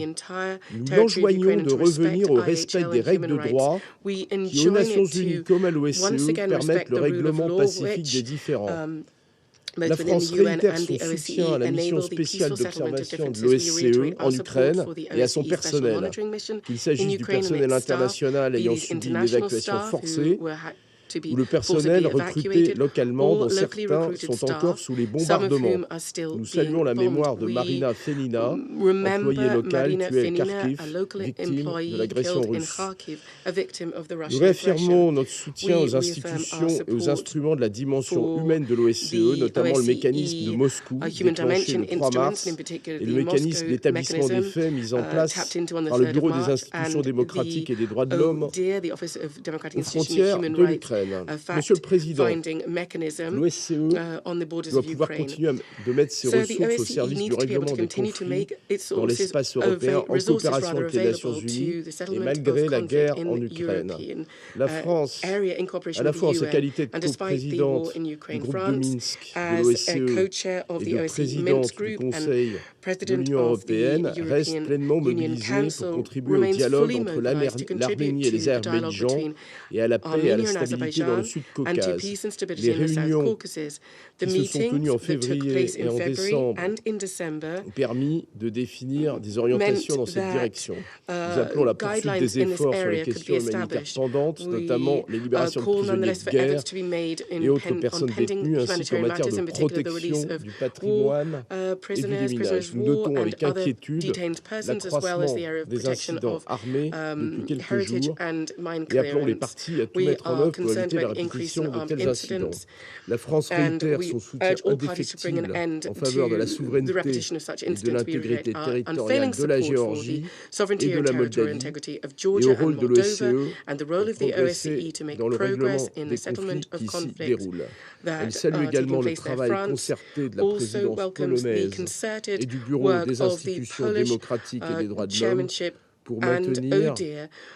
Nous l'enjoignons de revenir au respect des règles de droit qui, aux Nations Unies comme à l'OSCE, permettent le règlement pacifique des différends. La France réitère son soutien à la mission spéciale d'observation de l'OSCE en Ukraine et à son personnel, qu'il s'agisse du personnel international ayant subi une évacuation forcée ou le personnel recruté localement, dont certains sont encore sous les bombardements. Nous saluons la mémoire de Marina Fenina, employée locale tuée à Kharkiv, victime de l'agression russe. Nous réaffirmons notre soutien aux institutions et aux instruments de la dimension humaine de l'OSCE, notamment le mécanisme de Moscou, déclenché le 3 mars, et le mécanisme d'établissement des faits mis en place par le Bureau des institutions démocratiques et des droits de l'homme aux frontières de l'Ukraine. Monsieur le Président, l'OSCE doit pouvoir continuer de mettre ses ressources au service du règlement des conflits dans l'espace européen en coopération avec les Nations Unies et malgré la guerre en Ukraine. La France, à la fois en sa qualité de coprésidente du groupe de Minsk de l'OSCE et de présidente du Conseil de l'Union européenne, reste pleinement mobilisée pour contribuer au dialogue entre l'Arménie et l'Azerbaïdjan et à la paix et à la stabilité dans le Sud-Caucase. Les réunions qui se sont tenues en février et en décembre ont permis de définir des orientations dans cette direction. Nous appelons la poursuite des efforts sur les questions humanitaires pendantes, notamment les libérations de prisonniers de guerre et autres personnes détenues, ainsi qu'en matière de protection du patrimoine et du déminage. Nous notons avec inquiétude l'accroissement des incidents armés depuis quelques jours et appelons les parties à tout mettre en œuvre pour éviter la répétition de tels incidents. La France réitère son soutien indéfectible en faveur de la souveraineté et de l'intégrité territoriale de la Géorgie et de la Moldavie et au rôle de l'OSCE pour progresser dans le règlement des conflits qui s'y déroulent. Elle salue également le travail concerté de la présidence polonaise et du Bureau des institutions démocratiques et des droits de l'homme pour maintenir,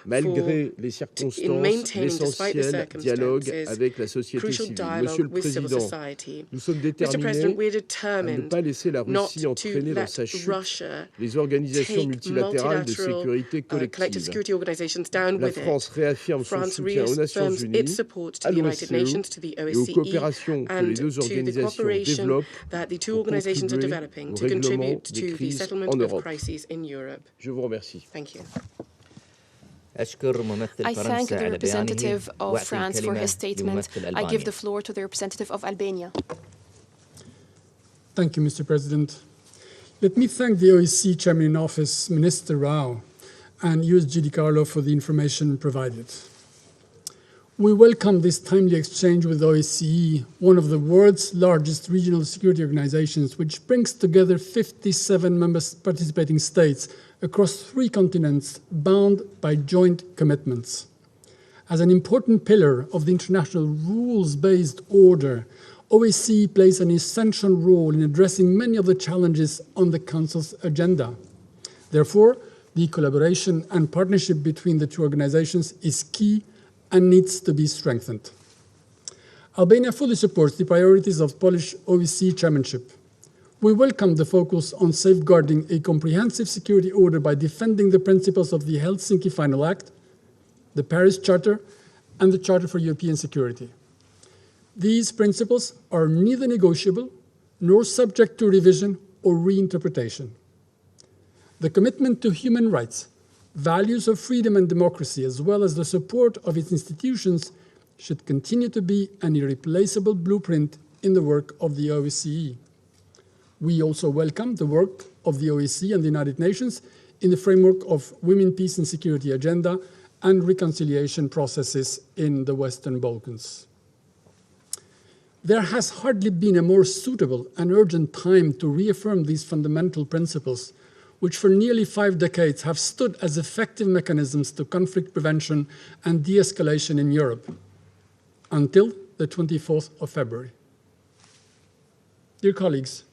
malgré les circonstances, l'essentiel dialogue avec la société civile. Monsieur le Président, nous sommes déterminés à ne pas laisser la Russie entraîner dans sa chute les organisations multilatérales de sécurité collective. La France réaffirme son soutien aux Nations Unies, à l'OSCE et aux coopérations que les deux organisations développent pour contribuer au règlement des crises en Europe. Je vous remercie. I thank the representative of France for his statement. I give the floor to the representative of Albania. Thank you, Mr. President. Let me thank the OSCE Chairman in Office, Minister Rau, and USG DiCarlo for the information provided. We welcome this timely exchange with OSCE, one of the world's largest regional security organizations, which brings together 57 participating states across 3 continents bound by joint commitments. As an important pillar of the international rules-based order, OSCE plays an essential role in addressing many of the challenges on the Council's agenda. Therefore, the collaboration and partnership between the 2 organizations is key and needs to be strengthened. Albania fully supports the priorities of Polish OSCE chairmanship. We welcome the focus on safeguarding a comprehensive security order by defending the principles of the Helsinki Final Act, the Paris Charter, and the Charter for European Security. These principles are neither negotiable nor subject to revision or reinterpretation. The commitment to human rights, values of freedom and democracy, as well as the support of its institutions, should continue to be an irreplaceable blueprint in the work of the OSCE. We also welcome the work of the OSCE and the United Nations in the framework of Women, Peace and Security Agenda and reconciliation processes in the Western Balkans. There has hardly been a more suitable and urgent time to reaffirm these fundamental principles, which for nearly 5 decades have stood as effective mechanisms to conflict prevention and de-escalation in Europe, until the 24th of February. Dear colleagues,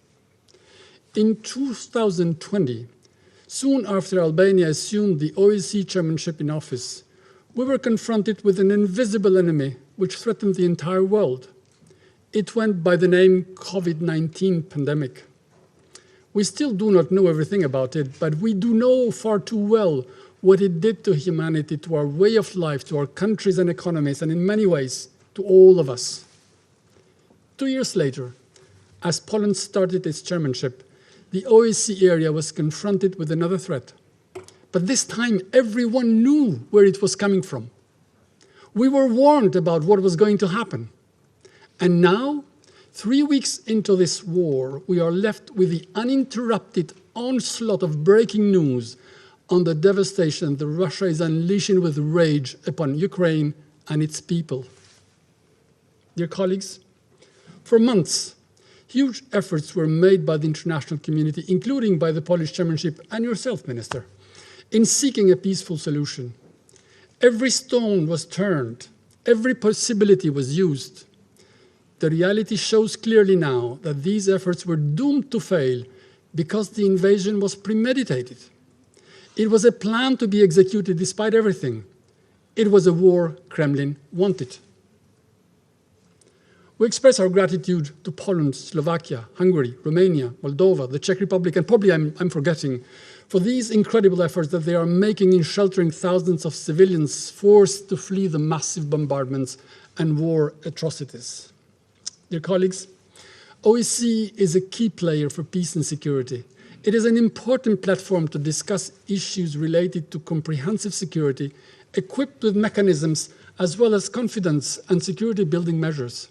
in 2020, soon after Albania assumed the OSCE chairmanship in office, we were confronted with an invisible enemy which threatened the entire world. It went by the name COVID-19 pandemic. We still do not know everything about it, but we do know far too well what it did to humanity, to our way of life, to our countries and economies, and in many ways, to all of us. 2 years later, as Poland started its chairmanship, the OSCE area was confronted with another threat. But this time, everyone knew where it was coming from. We were warned about what was going to happen. And now, 3 weeks into this war, we are left with the uninterrupted onslaught of breaking news on the devastation that Russia is unleashing with rage upon Ukraine and its people. Dear colleagues, for months, huge efforts were made by the international community, including by the Polish chairmanship and yourself, Minister, in seeking a peaceful solution. Every stone was turned, every possibility was used. The reality shows clearly now that these efforts were doomed to fail because the invasion was premeditated. It was a plan to be executed despite everything. It was a war Kremlin wanted. We express our gratitude to Poland, Slovakia, Hungary, Romania, Moldova, the Czech Republic, and probably I'm forgetting, for these incredible efforts that they are making in sheltering thousands of civilians forced to flee the massive bombardments and war atrocities. Dear colleagues, OSCE is a key player for peace and security. It is an important platform to discuss issues related to comprehensive security, equipped with mechanisms as well as confidence and security building measures.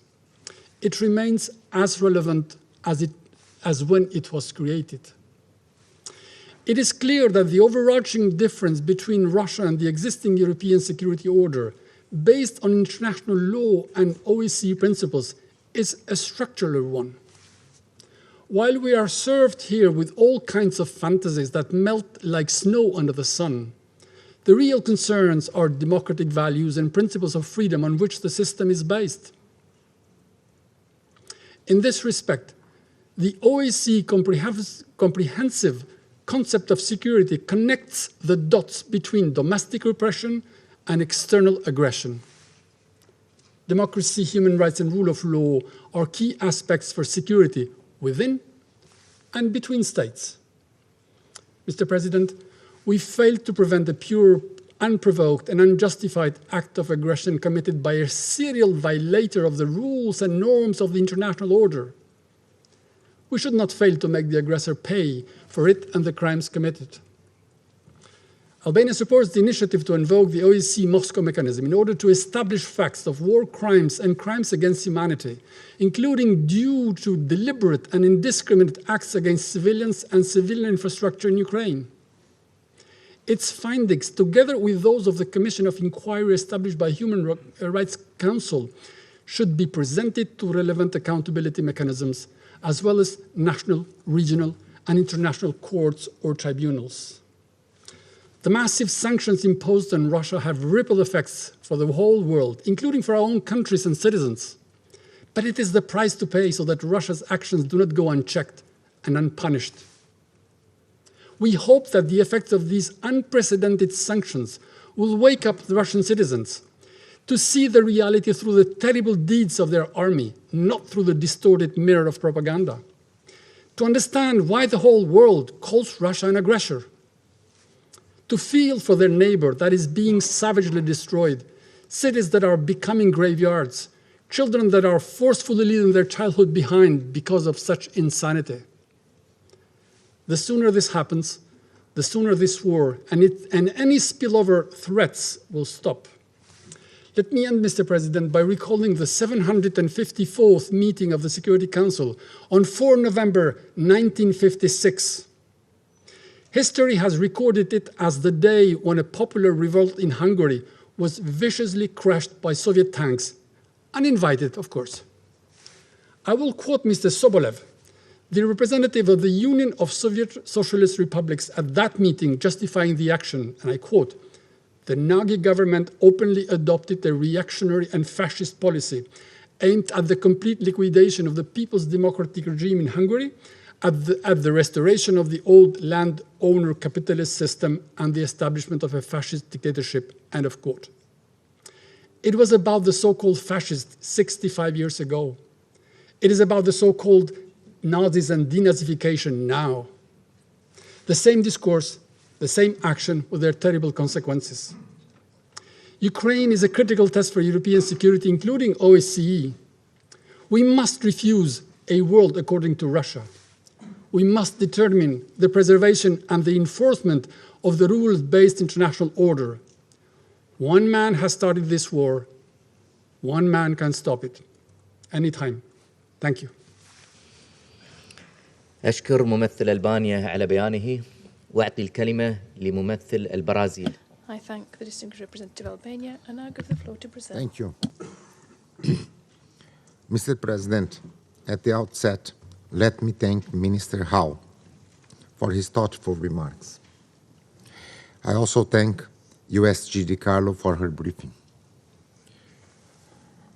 It remains as relevant as when it was created. It is clear that the overarching difference between Russia and the existing European security order, based on international law and OSCE principles, is a structural one. While we are served here with all kinds of fantasies that melt like snow under the sun, the real concerns are democratic values and principles of freedom on which the system is based. In this respect, the OSCE comprehensive concept of security connects the dots between domestic repression and external aggression. Democracy, human rights, and rule of law are key aspects for security within and between states. Mr. President, we failed to prevent a pure, unprovoked, and unjustified act of aggression committed by a serial violator of the rules and norms of the international order. We should not fail to make the aggressor pay for it and the crimes committed. Albania supports the initiative to invoke the OSCE Moscow mechanism in order to establish facts of war crimes and crimes against humanity, including due to deliberate and indiscriminate acts against civilians and civilian infrastructure in Ukraine. Its findings, together with those of the Commission of Inquiry established by Human Rights Council, should be presented to relevant accountability mechanisms, as well as national, regional, and international courts or tribunals. The massive sanctions imposed on Russia have ripple effects for the whole world, including for our own countries and citizens. But it is the price to pay so that Russia's actions do not go unchecked and unpunished. We hope that the effects of these unprecedented sanctions will wake up the Russian citizens to see the reality through the terrible deeds of their army, not through the distorted mirror of propaganda. To understand why the whole world calls Russia an aggressor. To feel for their neighbor that is being savagely destroyed, cities that are becoming graveyards, children that are forcefully leaving their childhood behind because of such insanity. The sooner this happens, the sooner this war and any spillover threats will stop. Let me end, Mr. President, by recalling the 754th meeting of the Security Council on 4 November 1956. History has recorded it as the day when a popular revolt in Hungary was viciously crushed by Soviet tanks, uninvited, of course. I will quote Mr. Sobolev, the representative of the Union of Soviet Socialist Republics at that meeting, justifying the action, and I quote, "The Nagy government openly adopted a reactionary and fascist policy aimed at the complete liquidation of the People's Democratic regime in Hungary, at the restoration of the old landowner capitalist system and the establishment of a fascist dictatorship," end of quote. It was about the so-called fascists 65 years ago. It is about the so-called Nazis and denazification now. The same discourse, the same action with their terrible consequences. Ukraine is a critical test for European security, including OSCE. We must refuse a world according to Russia. We must determine the preservation and the enforcement of the rules-based international order. One man has started this war. One man can stop it. Anytime. Thank you. أشكر ممثل ألبانيا على بيانه وأعطي الكلمة لممثل البرازيل. I thank the distinguished representative of Albania and now give the floor to Brazil. Thank you. Mr. President, at the outset, let me thank Minister Rau for his thoughtful remarks. I also thank USG DiCarlo for her briefing.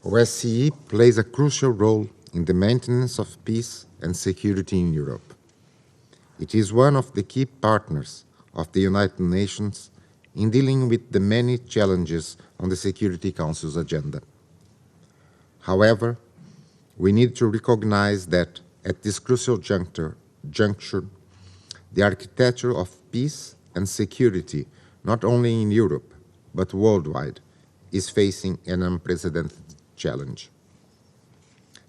OSCE plays a crucial role in the maintenance of peace and security in Europe. It is one of the key partners of the United Nations in dealing with the many challenges on the Security Council's agenda. However, we need to recognize that at this crucial juncture, the architecture of peace and security, not only in Europe, but worldwide, is facing an unprecedented challenge.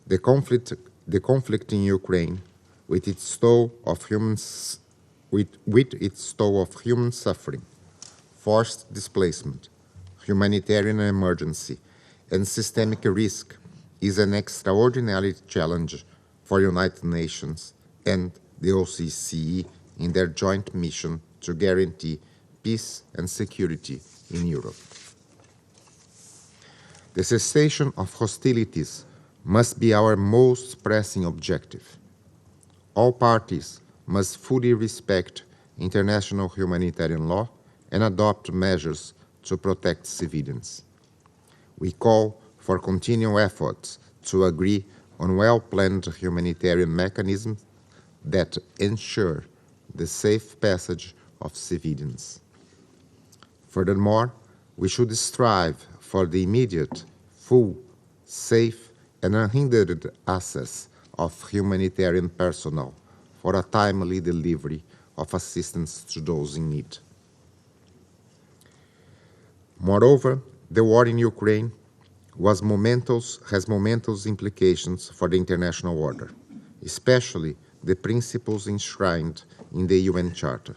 The conflict in Ukraine, with its toll of human suffering, forced displacement, humanitarian emergency, and systemic risk, is an extraordinary challenge for United Nations and the OSCE in their joint mission to guarantee peace and security in Europe. The cessation of hostilities must be our most pressing objective. All parties must fully respect international humanitarian law and adopt measures to protect civilians. We call for continual efforts to agree on well-planned humanitarian mechanisms that ensure the safe passage of civilians. Furthermore, we should strive for the immediate, full, safe, and unhindered access of humanitarian personnel for a timely delivery of assistance to those in need. Moreover, the war in Ukraine has momentous implications for the international order, especially the principles enshrined in the UN Charter.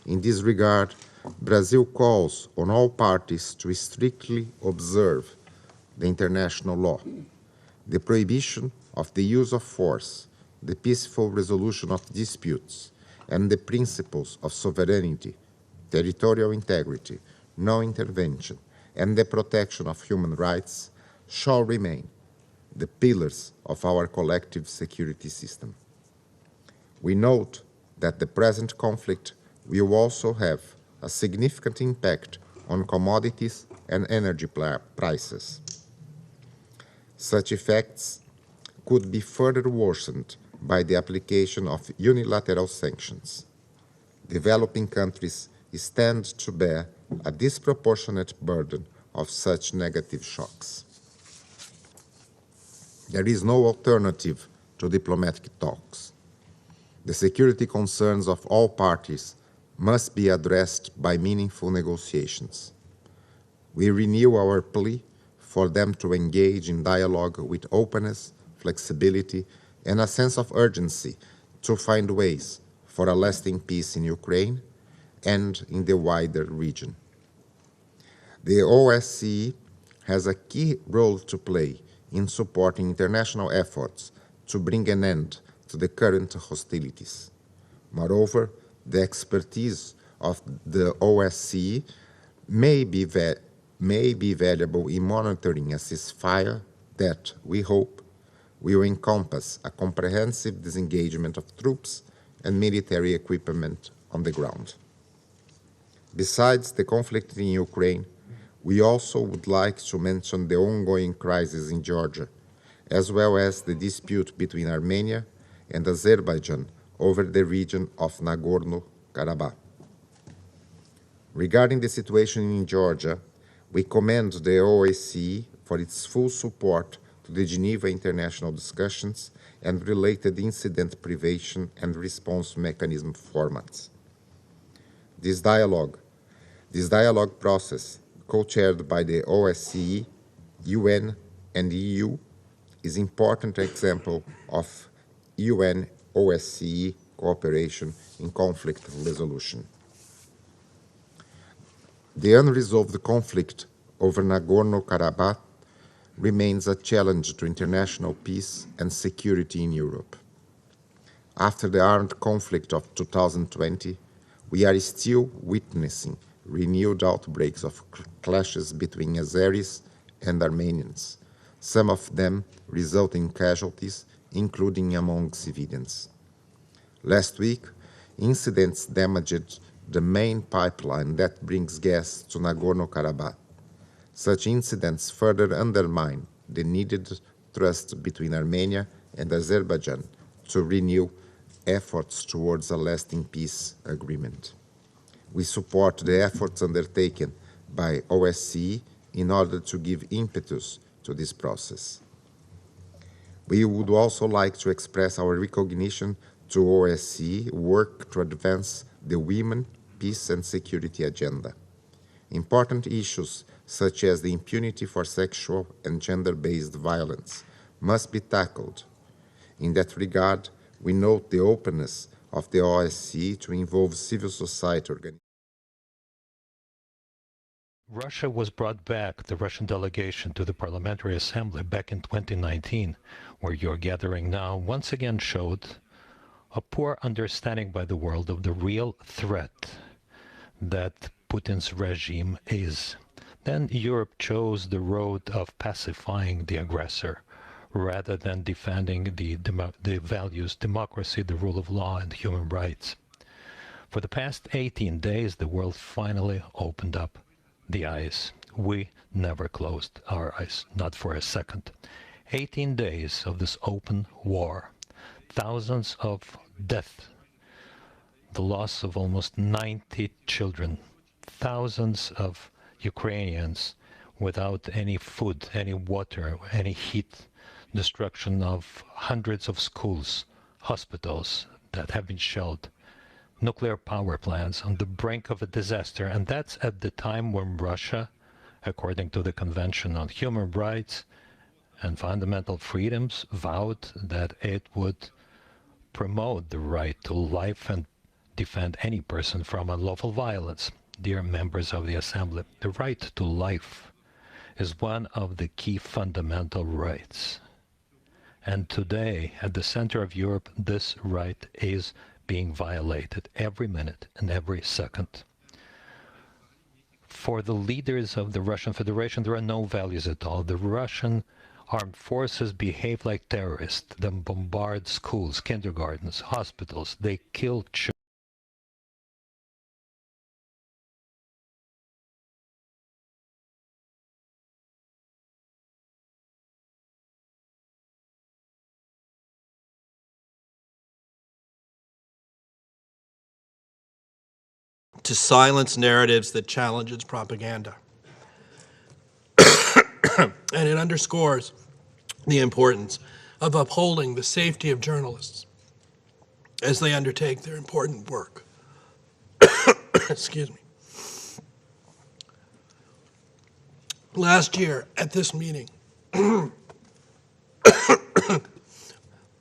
In this regard, Brazil calls on all parties to strictly observe the international law, the prohibition of the use of force, the peaceful resolution of disputes, and the principles of sovereignty, territorial integrity, no intervention, and the protection of human rights shall remain the pillars of our collective security system. We note that the present conflict will also have a significant impact on commodities and energy prices. Such effects could be further worsened by the application of unilateral sanctions. Developing countries stand to bear a disproportionate burden of such negative shocks. There is no alternative to diplomatic talks. The security concerns of all parties must be addressed by meaningful negotiations. We renew our plea for them to engage in dialogue with openness, flexibility, and a sense of urgency to find ways for a lasting peace in Ukraine and in the wider region. The OSCE has a key role to play in supporting international efforts to bring an end to the current hostilities. Moreover, the expertise of the OSCE may be valuable in monitoring a ceasefire that, we hope, will encompass a comprehensive disengagement of troops and military equipment on the ground. Besides the conflict in Ukraine, we also would like to mention the ongoing crisis in Georgia, as well as the dispute between Armenia and Azerbaijan over the region of Nagorno-Karabakh. Regarding the situation in Georgia, we commend the OSCE for its full support to the Geneva International discussions and related incident prevention and response mechanism formats. This dialogue process, co-chaired by the OSCE, UN, and EU, is an important example of UN OSCE cooperation in conflict resolution. The unresolved conflict over Nagorno-Karabakh remains a challenge to international peace and security in Europe. After the armed conflict of 2020, we are still witnessing renewed outbreaks of clashes between Azeris and Armenians, some of them resulting in casualties, including among civilians. Last week, incidents damaged the main pipeline that brings gas to Nagorno-Karabakh. Such incidents further undermine the needed trust between Armenia and Azerbaijan to renew efforts towards a lasting peace agreement. We support the efforts undertaken by OSCE in order to give impetus to this process. We would also like to express our recognition to OSCE work to advance the women, peace and security agenda. Important issues such as the impunity for sexual and gender-based violence must be tackled. In that regard, we note the openness of the OSCE to involve civil society organizations. Russia was brought back, the Russian delegation, to the Parliamentary Assembly back in 2019, where your gathering now once again showed a poor understanding by the world of the real threat that Putin's regime is. Then Europe chose the road of pacifying the aggressor rather than defending the values, democracy, the rule of law, and human rights. For the past 18 days, the world finally opened up the eyes. We never closed our eyes, not for a second. 18 days of this open war, thousands of deaths, the loss of almost 90 children, thousands of Ukrainians without any food, any water, any heat, destruction of hundreds of schools, hospitals that have been shelled, nuclear power plants on the brink of a disaster. And that's at the time when Russia, according to the Convention on Human Rights and Fundamental Freedoms, vowed that it would promote the right to life and defend any person from unlawful violence. Dear members of the Assembly, the right to life is one of the key fundamental rights. And today, at the center of Europe, this right is being violated every minute and every second. For the leaders of the Russian Federation, there are no values at all. The Russian armed forces behave like terrorists. They bombard schools, kindergartens, hospitals. They kill children. To silence narratives that challenge its propaganda. And it underscores the importance of upholding the safety of journalists as they undertake their important work. Excuse me. Last year at this meeting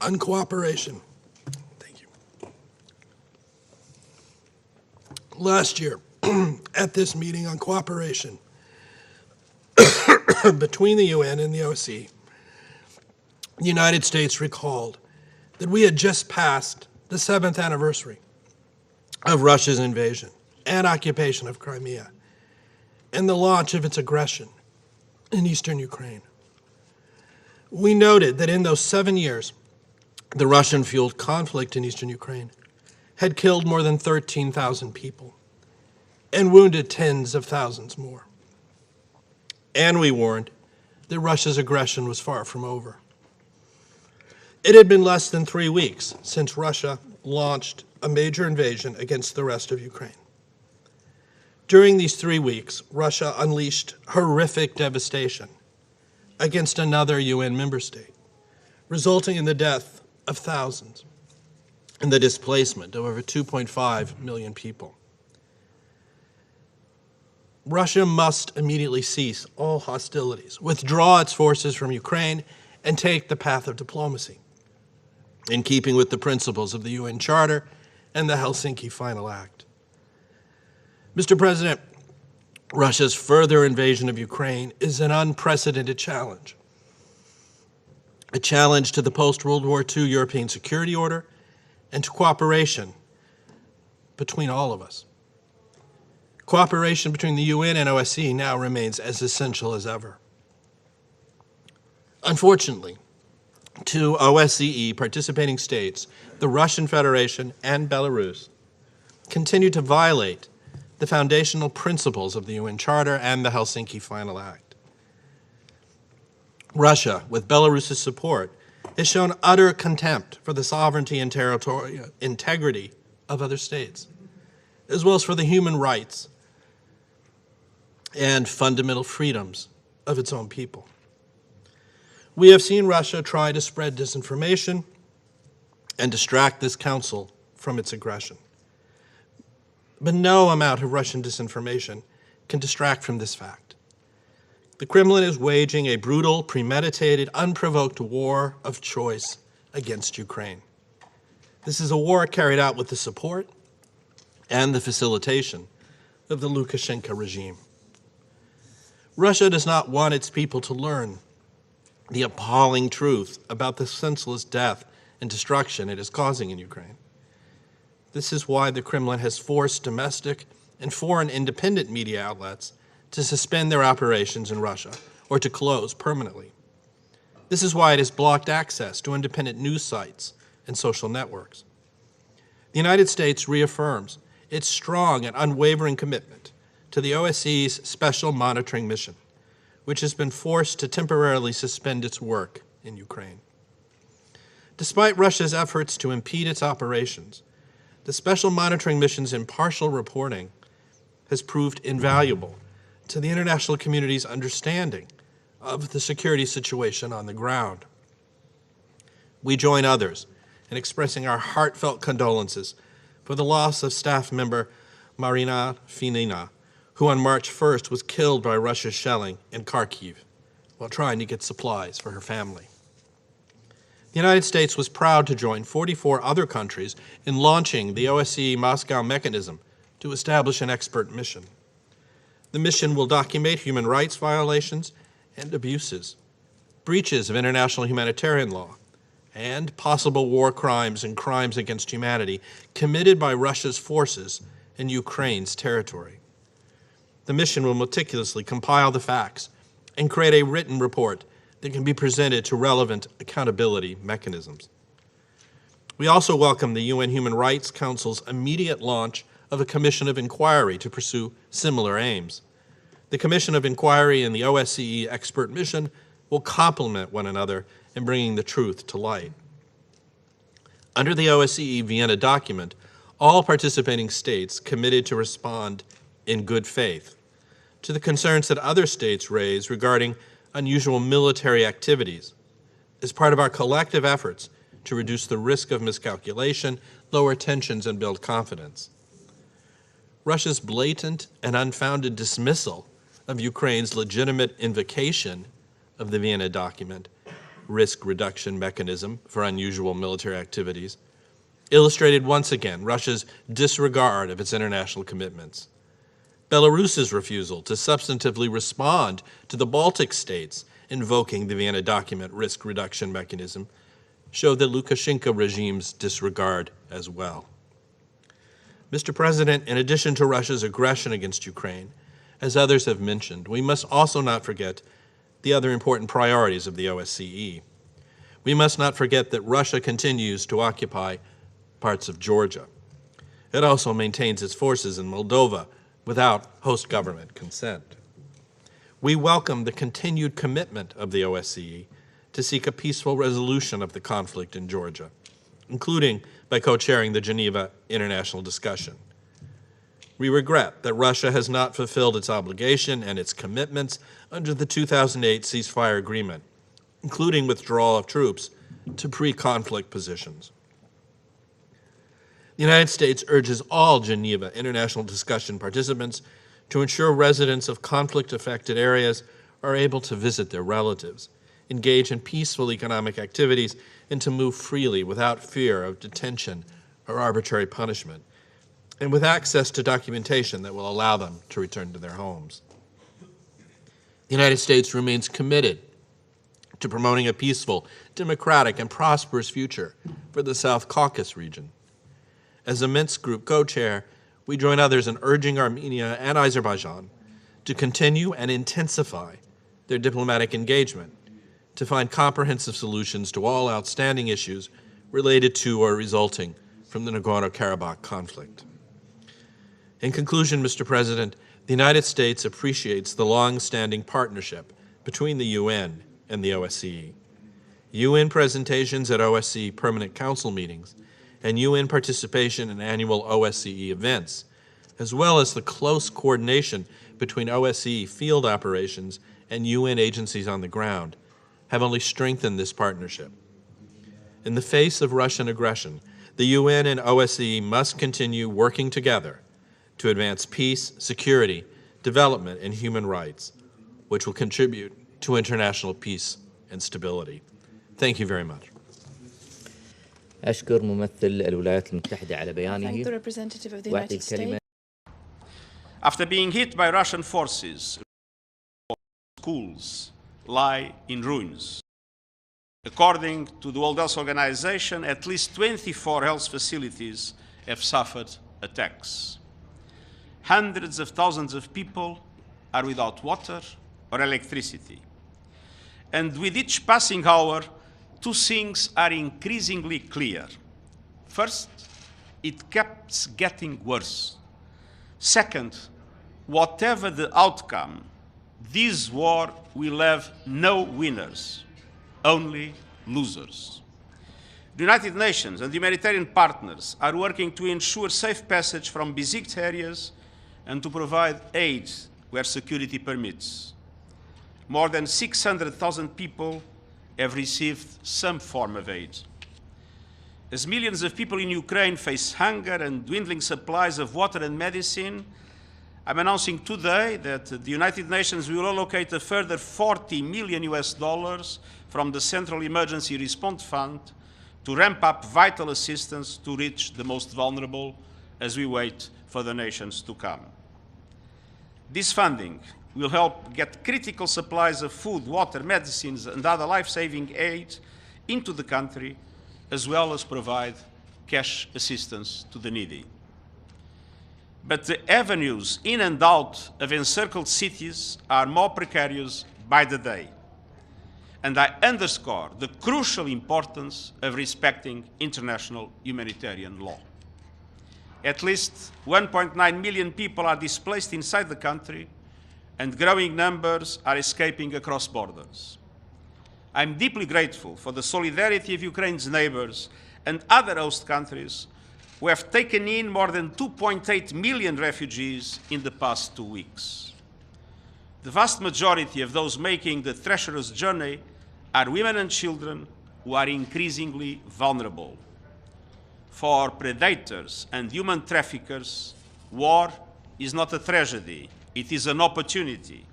on cooperation, last year, at this meeting on cooperation between the UN and the OSCE, the United States recalled that we had just passed the 7th anniversary of Russia's invasion and occupation of Crimea and the launch of its aggression in eastern Ukraine. We noted that in those 7 years, the Russian-fueled conflict in eastern Ukraine had killed more than 13,000 people and wounded tens of thousands more. And we warned that Russia's aggression was far from over. It had been less than 3 weeks since Russia launched a major invasion against the rest of Ukraine. During these 3 weeks, Russia unleashed horrific devastation against another UN member state, resulting in the death of thousands and the displacement of over 2.5 million people. Russia must immediately cease all hostilities, withdraw its forces from Ukraine, and take the path of diplomacy, in keeping with the principles of the UN Charter and the Helsinki Final Act. Mr. President, Russia's further invasion of Ukraine is an unprecedented challenge, a challenge to the post-World War II European security order and to cooperation between all of us. Cooperation between the UN and OSCE now remains as essential as ever. Unfortunately, two OSCE participating states, the Russian Federation and Belarus, continue to violate the foundational principles of the UN Charter and the Helsinki Final Act. Russia, with Belarus's support, has shown utter contempt for the sovereignty and territorial integrity of other states, as well as for the human rights and fundamental freedoms of its own people. We have seen Russia try to spread disinformation and distract this council from its aggression. But no amount of Russian disinformation can distract from this fact. The Kremlin is waging a brutal, premeditated, unprovoked war of choice against Ukraine. This is a war carried out with the support and the facilitation of the Lukashenko regime. Russia does not want its people to learn the appalling truth about the senseless death and destruction it is causing in Ukraine. This is why the Kremlin has forced domestic and foreign independent media outlets to suspend their operations in Russia or to close permanently. This is why it has blocked access to independent news sites and social networks. The United States reaffirms its strong and unwavering commitment to the OSCE's Special Monitoring Mission, which has been forced to temporarily suspend its work in Ukraine. Despite Russia's efforts to impede its operations, the Special Monitoring Mission's impartial reporting has proved invaluable to the international community's understanding of the security situation on the ground. We join others in expressing our heartfelt condolences for the loss of staff member Marina Finina, who on March 1st was killed by Russia's shelling in Kharkiv while trying to get supplies for her family. The United States was proud to join 44 other countries in launching the OSCE Moscow mechanism to establish an expert mission. The mission will document human rights violations and abuses, breaches of international humanitarian law, and possible war crimes and crimes against humanity committed by Russia's forces in Ukraine's territory. The mission will meticulously compile the facts and create a written report that can be presented to relevant accountability mechanisms. We also welcome the UN Human Rights Council's immediate launch of a commission of inquiry to pursue similar aims. The Commission of Inquiry and the OSCE expert mission will complement one another in bringing the truth to light. Under the OSCE Vienna document, all participating states committed to respond in good faith to the concerns that other states raise regarding unusual military activities as part of our collective efforts to reduce the risk of miscalculation, lower tensions, and build confidence. Russia's blatant and unfounded dismissal of Ukraine's legitimate invocation of the Vienna document, risk reduction mechanism for unusual military activities, illustrated once again Russia's disregard of its international commitments. Belarus's refusal to substantively respond to the Baltic states invoking the Vienna document risk reduction mechanism showed the Lukashenko regime's disregard as well. Mr. President, in addition to Russia's aggression against Ukraine, as others have mentioned, we must also not forget the other important priorities of the OSCE. We must not forget that Russia continues to occupy parts of Georgia. It also maintains its forces in Moldova without host government consent. We welcome the continued commitment of the OSCE to seek a peaceful resolution of the conflict in Georgia, including by co-chairing the Geneva International Discussion. We regret that Russia has not fulfilled its obligation and its commitments under the 2008 ceasefire agreement, including withdrawal of troops to pre-conflict positions. The United States urges all Geneva International Discussion participants to ensure residents of conflict-affected areas are able to visit their relatives engage in peaceful economic activities, and to move freely without fear of detention or arbitrary punishment, and with access to documentation that will allow them to return to their homes. The United States remains committed to promoting a peaceful, democratic, and prosperous future for the South Caucasus region. As a Minsk Group co-chair, we join others in urging Armenia and Azerbaijan to continue and intensify their diplomatic engagement to find comprehensive solutions to all outstanding issues related to or resulting from the Nagorno-Karabakh conflict. In conclusion, Mr. President, the United States appreciates the long-standing partnership between the UN and the OSCE. UN presentations at OSCE Permanent Council meetings and UN participation in annual OSCE events, as well as the close coordination between OSCE field operations and UN agencies on the ground, have only strengthened this partnership. In the face of Russian aggression, the UN and OSCE must continue working together to advance peace, security, development, and human rights, which will contribute to international peace and stability. Thank you very much. أشكر ممثل الولايات المتحدة على Thank بيانه. the representative of the وأعطي United الكلمة. States. After being hit by Russian forces, schools lie in ruins. According to the World Health Organization, at least 24 health facilities have suffered attacks. Hundreds of thousands of people are without water or electricity. And with each passing hour, two things are increasingly clear. First, it keeps getting worse. Second, whatever the outcome, this war will have no winners, only losers. The United Nations and humanitarian partners are working to ensure safe passage from besieged areas and to provide aid where security permits. More than 600,000 people have received some form of aid. As millions of people in Ukraine face hunger and dwindling supplies of water and medicine, I'm announcing today that the United Nations will allocate a further $40 million from the Central Emergency Response Fund to ramp up vital assistance to reach the most vulnerable as we wait for the nations to come. This funding will help get critical supplies of food, water, medicines, and other life-saving aid into the country, as well as provide cash assistance to the needy. But the avenues in and out of encircled cities are more precarious by the day. And I underscore the crucial importance of respecting international humanitarian law. At least 1.9 million people are displaced inside the country, and growing numbers are escaping across borders. I'm deeply grateful for the solidarity of Ukraine's neighbors and other host countries who have taken in more than 2.8 million refugees in the past 2 weeks. The vast majority of those making the treacherous journey are women and children who are increasingly vulnerable. For predators and human traffickers, war is not a tragedy, it is an opportunity.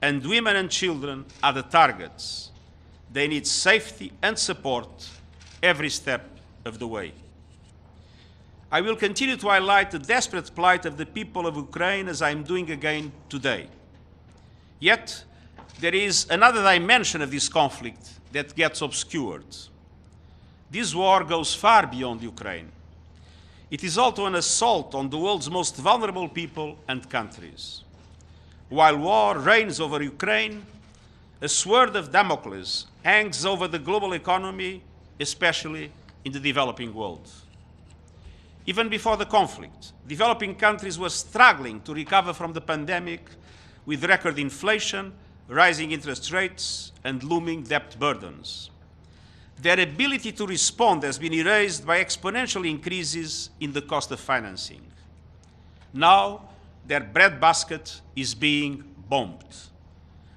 And women and children are the targets. They need safety and support every step of the way. I will continue to highlight the desperate plight of the people of Ukraine as I am doing again today. Yet, there is another dimension of this conflict that gets obscured. This war goes far beyond Ukraine. It is also an assault on the world's most vulnerable people and countries. While war reigns over Ukraine, a sword of Damocles hangs over the global economy, especially in the developing world. Even before the conflict, developing countries were struggling to recover from the pandemic with record inflation, rising interest rates, and looming debt burdens. Their ability to respond has been erased by exponential increases in the cost of financing. Now, their breadbasket is being bombed.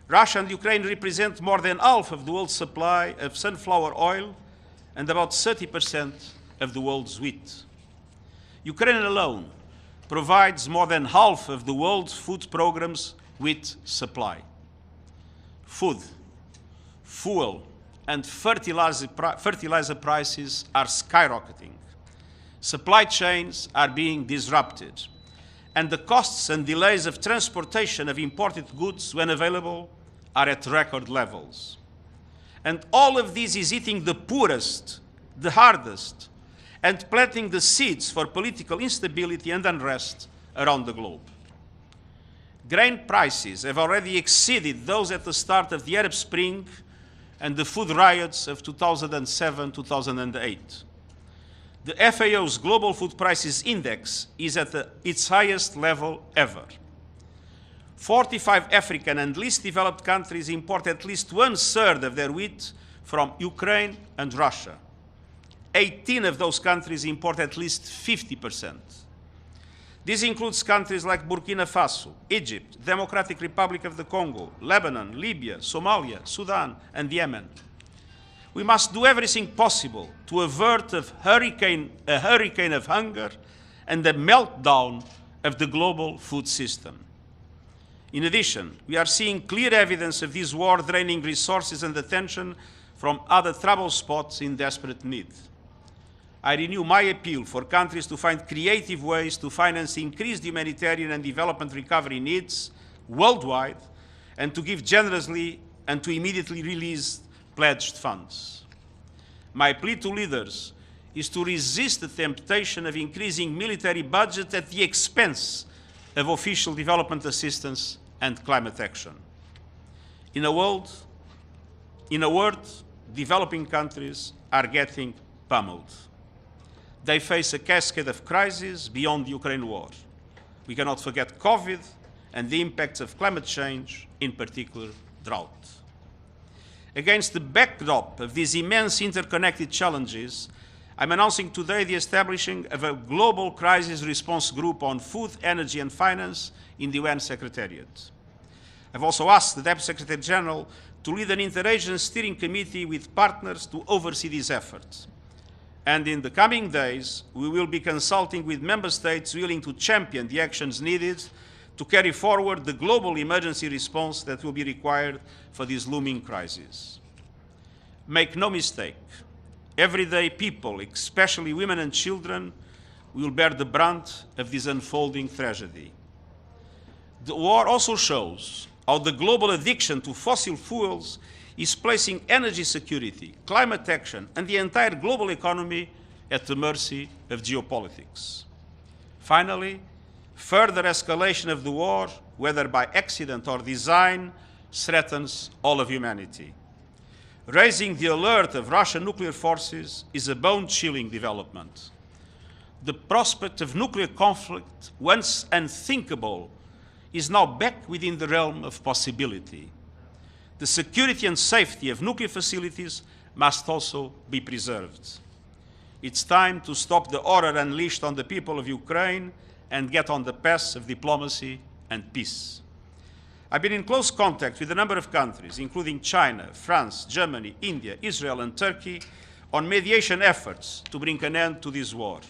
Russia and Ukraine represent more than half of the world's supply of sunflower oil and about 30% of the world's wheat. Ukraine alone provides more than half of the world's food programs with supply. Food fuel, and fertilizer prices are skyrocketing. Supply chains are being disrupted, and the costs and delays of transportation of imported goods, when available, are at record levels. And all of this is hitting the poorest, the hardest, and planting the seeds for political instability and unrest around the globe. Grain prices have already exceeded those at the start of the Arab Spring and the food riots of 2007-2008. The FAO's Global Food Prices Index is at its highest level ever. 45 African and least developed countries import at least 1/3 of their wheat from Ukraine and Russia. 18 of those countries import at least 50%. This includes countries like Burkina Faso, Egypt, Democratic Republic of the Congo, Lebanon, Libya, Somalia, Sudan, and Yemen. We must do everything possible to avert a hurricane of hunger and the meltdown of the global food system. In addition, we are seeing clear evidence of this war draining resources and attention from other trouble spots in desperate need. I renew my appeal for countries to find creative ways to finance increased humanitarian and development recovery needs worldwide, and to give generously and to immediately release pledged funds. My plea to leaders is to resist the temptation of increasing military budget at the expense of official development assistance and climate action. In a word, developing countries are getting pummeled. They face a cascade of crises beyond the Ukraine war. We cannot forget COVID and the impacts of climate change, in particular drought. Against the backdrop of these immense interconnected challenges, I'm announcing today the establishing of a global crisis response group on food, energy and finance in the UN Secretariat. I've also asked the Deputy Secretary General to lead an interagency steering committee with partners to oversee these efforts. And in the coming days, we will be consulting with member states willing to champion the actions needed to carry forward the global emergency response that will be required for this looming crisis. Make no mistake, everyday people, especially women and children, will bear the brunt of this unfolding tragedy. The war also shows how the global addiction to fossil fuels is placing energy security, climate action, and the entire global economy at the mercy of geopolitics. Finally, further escalation of the war, whether by accident or design, threatens all of humanity. Raising the alert of Russian nuclear forces is a bone-chilling development. The prospect of nuclear conflict, once unthinkable, is now back within the realm of possibility. The security and safety of nuclear facilities must also be preserved. It's time to stop the horror unleashed on the people of Ukraine and get on the path of diplomacy and peace. I've been in close contact with a number of countries, including China, France, Germany, India, Israel, and Turkey, on mediation efforts to bring an end to this war.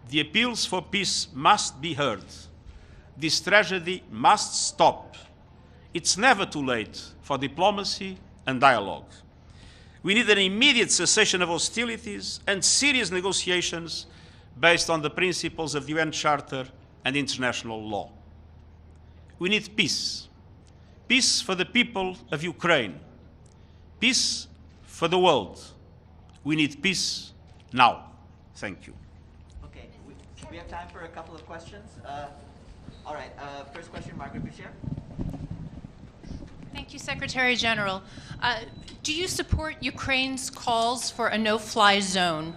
The appeals for peace must be heard. This tragedy must stop. It's never too late for diplomacy and dialogue. We need an immediate cessation of hostilities and serious negotiations based on the principles of the UN Charter and international law. We need peace. Peace for the people of Ukraine. Peace for the world. We need peace now. Thank you. Okay, we have time for a couple of questions. All right, first question, Margaret Boucher. Thank you, Secretary General. Do you support Ukraine's calls for a no-fly zone?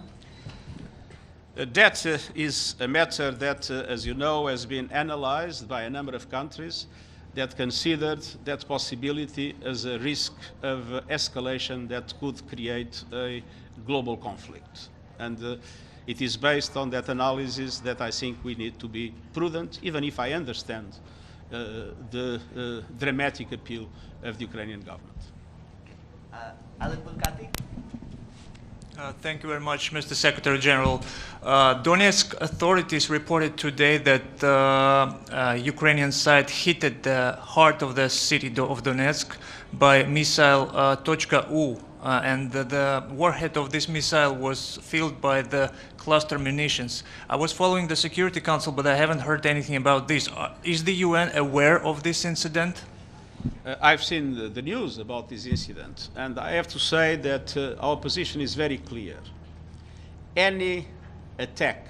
That is a matter that, as you know, has been analyzed by a number of countries that considered that possibility as a risk of escalation that could create a global conflict. And it is based on that analysis that I think we need to be prudent, even if I understand the dramatic appeal of the Ukrainian government. Alan Bulkati. Thank you very much, Mr. Secretary General. Donetsk authorities reported today that Ukrainian side hit at the heart of the city of Donetsk, by missile .U, and the warhead of this missile was filled by the cluster munitions. I was following the Security Council, but I haven't heard anything about this. Is the UN aware of this incident? I've seen the news about this incident, and I have to say that our position is very clear. Any attack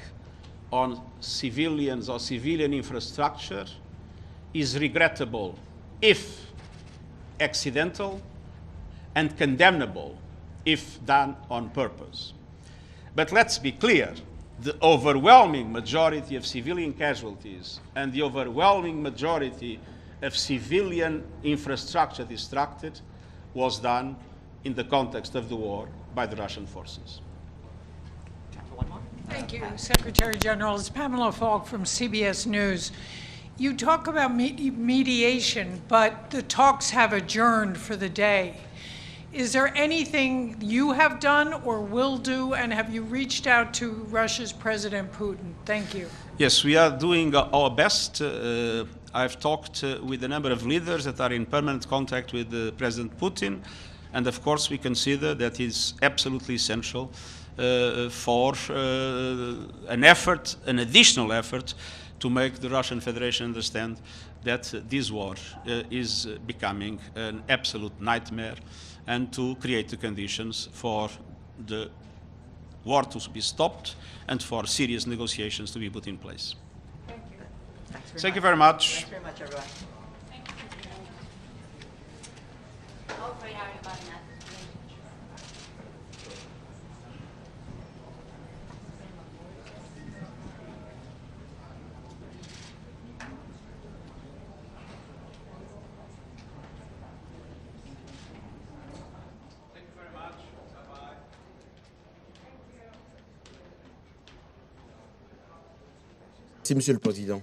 on civilians or civilian infrastructure is regrettable if accidental and condemnable if done on purpose. But let's be clear, the overwhelming majority of civilian casualties and the overwhelming majority of civilian infrastructure destructed was done in the context of the war by the Russian forces. Thank you, Secretary General. It's Pamela Falk from CBS News. You talk about mediation, but the talks have adjourned for the day. Is there anything you have done or will do, and have you reached out to Russia's President Putin? Thank you. Yes, we are doing our best. I've talked with a number of leaders that are in permanent contact with President Putin, and of course we consider that it's absolutely essential for an additional effort, to make the Russian Federation understand that this war is becoming an absolute nightmare, and to create the conditions for the war to be stopped and for serious negotiations to be put in place. Thank you very much. Thanks very much, everyone. Merci, Monsieur le Président.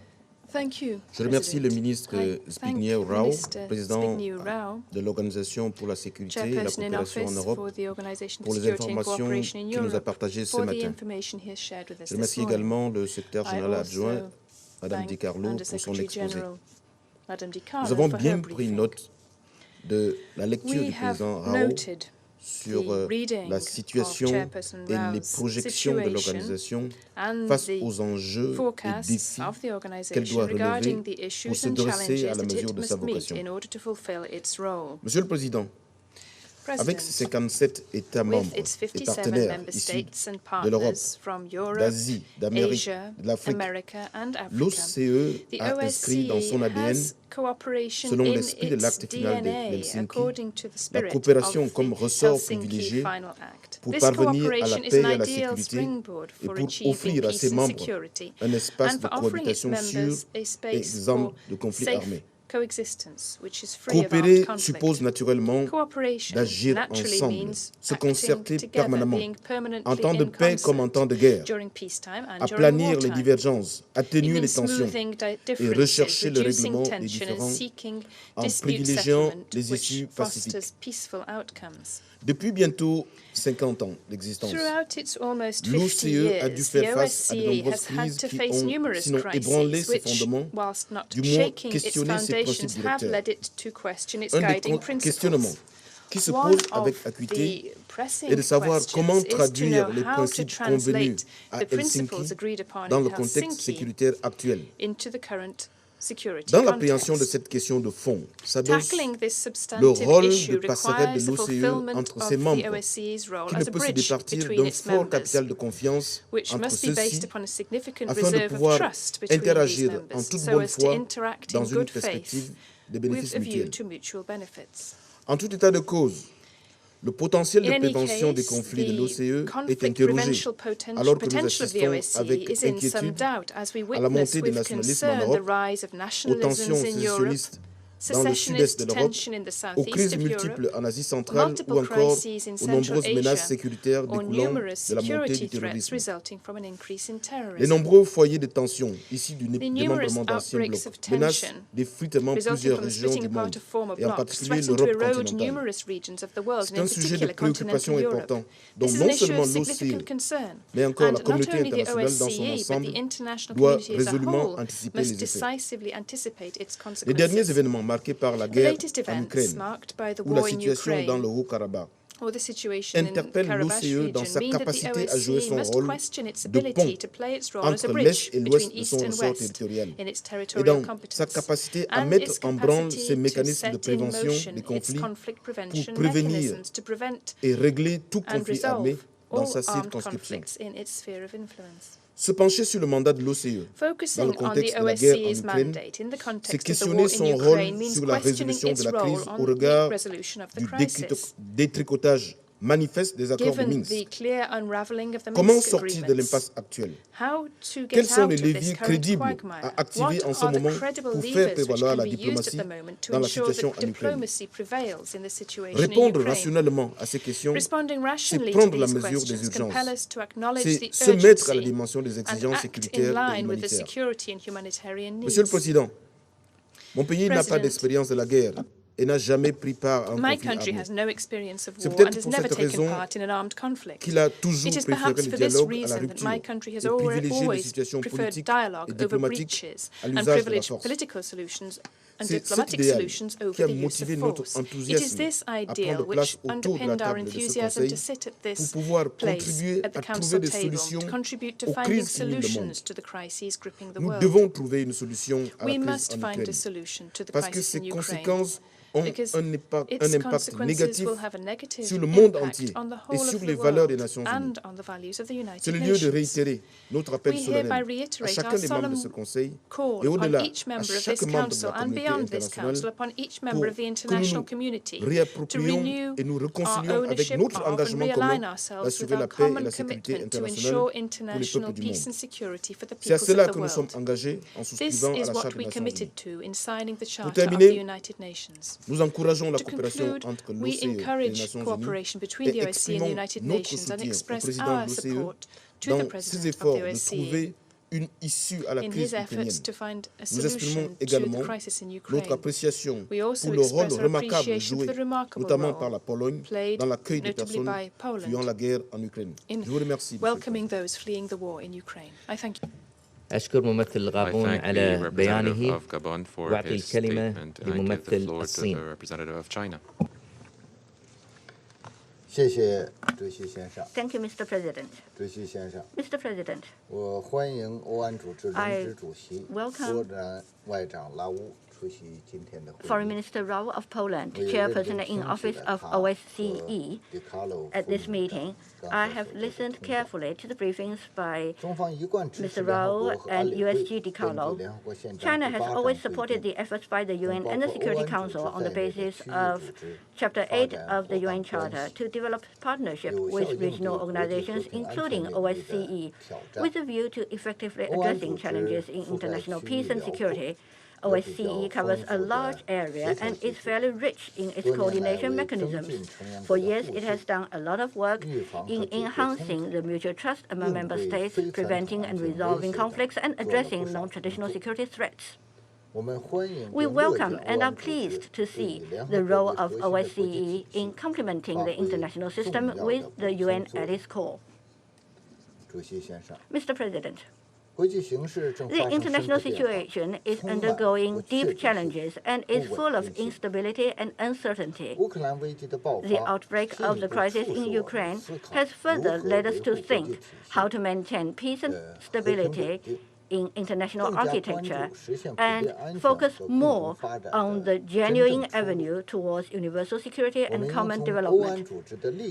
Thank you, Je remercie le ministre Zbigniew Rau, Minister président Zbigniew Rau, de l'Organisation pour la sécurité et la Chairperson in coopération en Office Europe, for the Organisation pour for les Security and informations Cooperation in qu'il nous a Europe, partagées ce for the matin. information he has shared with us Je this remercie morning. également le secrétaire général I adjoint, also Madame thank Di Carlo, pour son Undersecretary exposé. General Madame Di Carlo Nous avons for bien her pris briefing. note de la lecture We du have président Rau noted sur the reading la of situation Chairperson et les Rau's projections de situation l'organisation and face the aux enjeux et forecasts défis of the qu'elle organisation doit regarding relever the pour issues se and dresser challenges à la that mesure it de sa must meet vocation. in order to fulfill its role. Monsieur le Président, avec ses 57 États membres With its et 57 partenaires member issus states and de l'Europe, partners from Europe, d'Asie, d'Amérique, Asia, de l'Afrique, America and Africa, l'OSCE the a inscrit dans son ADN, has cooperation selon in l'esprit de its l'acte final de DNA Helsinki, according to the la spirit coopération of comme the ressort Helsinki privilégié Final Act. pour This parvenir à la cooperation is paix an et à la ideal sécurité springboard et for pour achieving offrir à peace ses and membres security, un espace and de for offering its cohabitation sûr members a et space exempt for de conflits safe armés. coexistence, which is free of Coopérer armed conflict. suppose naturellement Cooperation d'agir naturally ensemble, means se acting concerter together, permanemment, being permanently en temps de in paix comme en concert temps de guerre, during peacetime and à during planir les wartime, divergences, atténuer in les tensions smoothing et differences, rechercher le reducing règlement des tension and différends seeking en dispute privilégiant settlement, les which issues pacifiques. fosters peaceful outcomes. Depuis bientôt 50 ans d'existence, Throughout its almost 50 l'OSCE a dû years, the faire face à de OSCE nombreuses has had crises to qui face ont, numerous sinon ébranlé crises, ses which, fondements, whilst not du moins shaking its questionné ses foundations, principes have directeurs. led it to question its Un des guiding questionnements principles. qui se One pose avec of acuité the pressing est de savoir questions comment is to traduire know les how to principes convenus translate à the principles Helsinki agreed upon dans in le contexte Helsinki sécuritaire actuel. into the current security Dans l'appréhension de context. cette question de fond s'adosse Tackling this le substantive rôle issue de passerelle de requires the l'OSCE fulfillment entre of ses the membres, OSCE's role qui as ne a peut se bridge départir between d'un its fort members, capital de confiance which entre must be based ceux-ci upon a significant afin de reserve of pouvoir trust between these interagir en members, toute so bonne as to foi interact dans in une good perspective faith de with bénéfices a view mutuels. to mutual benefits. En tout état de cause, le potentiel de In any prévention des case, conflits de the l'OSCE est conflict interrogé, prevention alors que nous potential of the assistons OSCE avec is in some inquiétude doubt as we à la witness montée des with nationalismes en concern the Europe, rise of aux tensions nationalisms in Europe, sécessionnistes dans le sud-est de secessionist l'Europe, tension in the aux southeast crises of multiples Europe, en Asie centrale multiple ou encore crises in aux Central nombreuses menaces Asia, sécuritaires or découlant numerous de la montée du security threats terrorisme. resulting from an increase in Les terrorism. nombreux foyers de tension issus du The numerous démembrement d'anciens blocs outbreaks of menacent tension d'effritement resulting plusieurs from the régions splitting du apart monde, of former et en blocs particulier threaten to l'Europe erode continentale. numerous regions of the world, C'est and un in sujet de particular préoccupation continental Europe. important, dont This is non an issue seulement of significant l'OSCE, concern, mais encore la and not communauté only the internationale dans son OSCE, but ensemble the international doit community as a résolument whole anticiper must les effets. decisively anticipate its Les derniers consequences. événements marquées par la guerre en Ukraine ou la situation dans le Haut-Karabakh interpelle l'OCE dans sa capacité à jouer son rôle de pont entre l'Est et l'Ouest de son ressort territorial et dans sa capacité à mettre en branle ses mécanismes de prévention des conflits pour prévenir et régler tout conflit armé dans sa circonscription. Se pencher sur le mandat de l'OCE dans le contexte de la guerre en Ukraine, c'est questionner son rôle sur la résolution de la crise au regard du détricotage manifeste des accords de Minsk. Comment sortir de l'impasse actuelle? Quels sont les leviers crédibles à activer en ce moment pour faire prévaloir la diplomatie dans la situation en Ukraine? Répondre rationnellement à ces questions, c'est prendre la mesure des urgences, c'est se mettre à la dimension des exigences sécuritaires et humanitaires. Monsieur le Président, mon pays n'a pas d'expérience de la guerre et n'a jamais pris part à un conflit armé. C'est peut-être pour cette raison qu'il a toujours préféré le dialogue à la rupture et privilégié les situations politiques et diplomatiques à l'usage de la force. C'est cet idéal qui a motivé notre enthousiasme à prendre place autour de la table de ce Conseil pour pouvoir contribuer à trouver des solutions aux crises qui minent le monde. Nous devons trouver une solution à la crise en Ukraine parce que ses conséquences ont un impact négatif sur le monde entier et sur les valeurs des Nations Unies. C'est le lieu de réitérer notre appel solennel à chacun des membres de ce Conseil et au-delà à chaque membre de la communauté internationale pour que nous nous réapproprions et nous réconcilions avec notre engagement commun d'assurer la paix et la sécurité internationale pour les peuples du monde. C'est à cela que nous sommes engagés en souscrivant à la Charte des Nations Unies. Pour terminer, nous encourageons la coopération entre l'OCE et les Nations Unies et exprimons notre soutien au président de l'OCE dans ses efforts de trouver une issue à la crise ukrainienne. Nous exprimons également notre appréciation pour le rôle remarquable joué, notamment par la Pologne, dans l'accueil des personnes fuyant la guerre en Ukraine. Je vous remercie. أشكر ممثل الغابون على بيانه وأعطي الكلمة لممثل الصين. Thank you, Mr. President. Mr. President, I welcome Foreign Minister Rau of Poland, chairperson in office of OSCE, at this meeting. I have listened carefully to the briefings by Mr. Rau and USG DiCarlo. China has always supported the efforts by the UN and the Security Council on the basis of Chapter 8 of the UN Charter to develop partnership with regional organizations, including OSCE, with a view to effectively addressing challenges in international peace and security. OSCE covers a large area and is fairly rich in its coordination mechanisms. For years, it has done a lot of work in enhancing the mutual trust among member states, preventing and resolving conflicts, and addressing non-traditional security threats. We welcome and are pleased to see the role of OSCE in complementing the international system with the UN at its core. Mr. President, the international situation is undergoing deep challenges and is full of instability and uncertainty. The outbreak of the crisis in Ukraine has further led us to think how to maintain peace and stability in international architecture and focus more on the genuine avenue towards universal security and common development.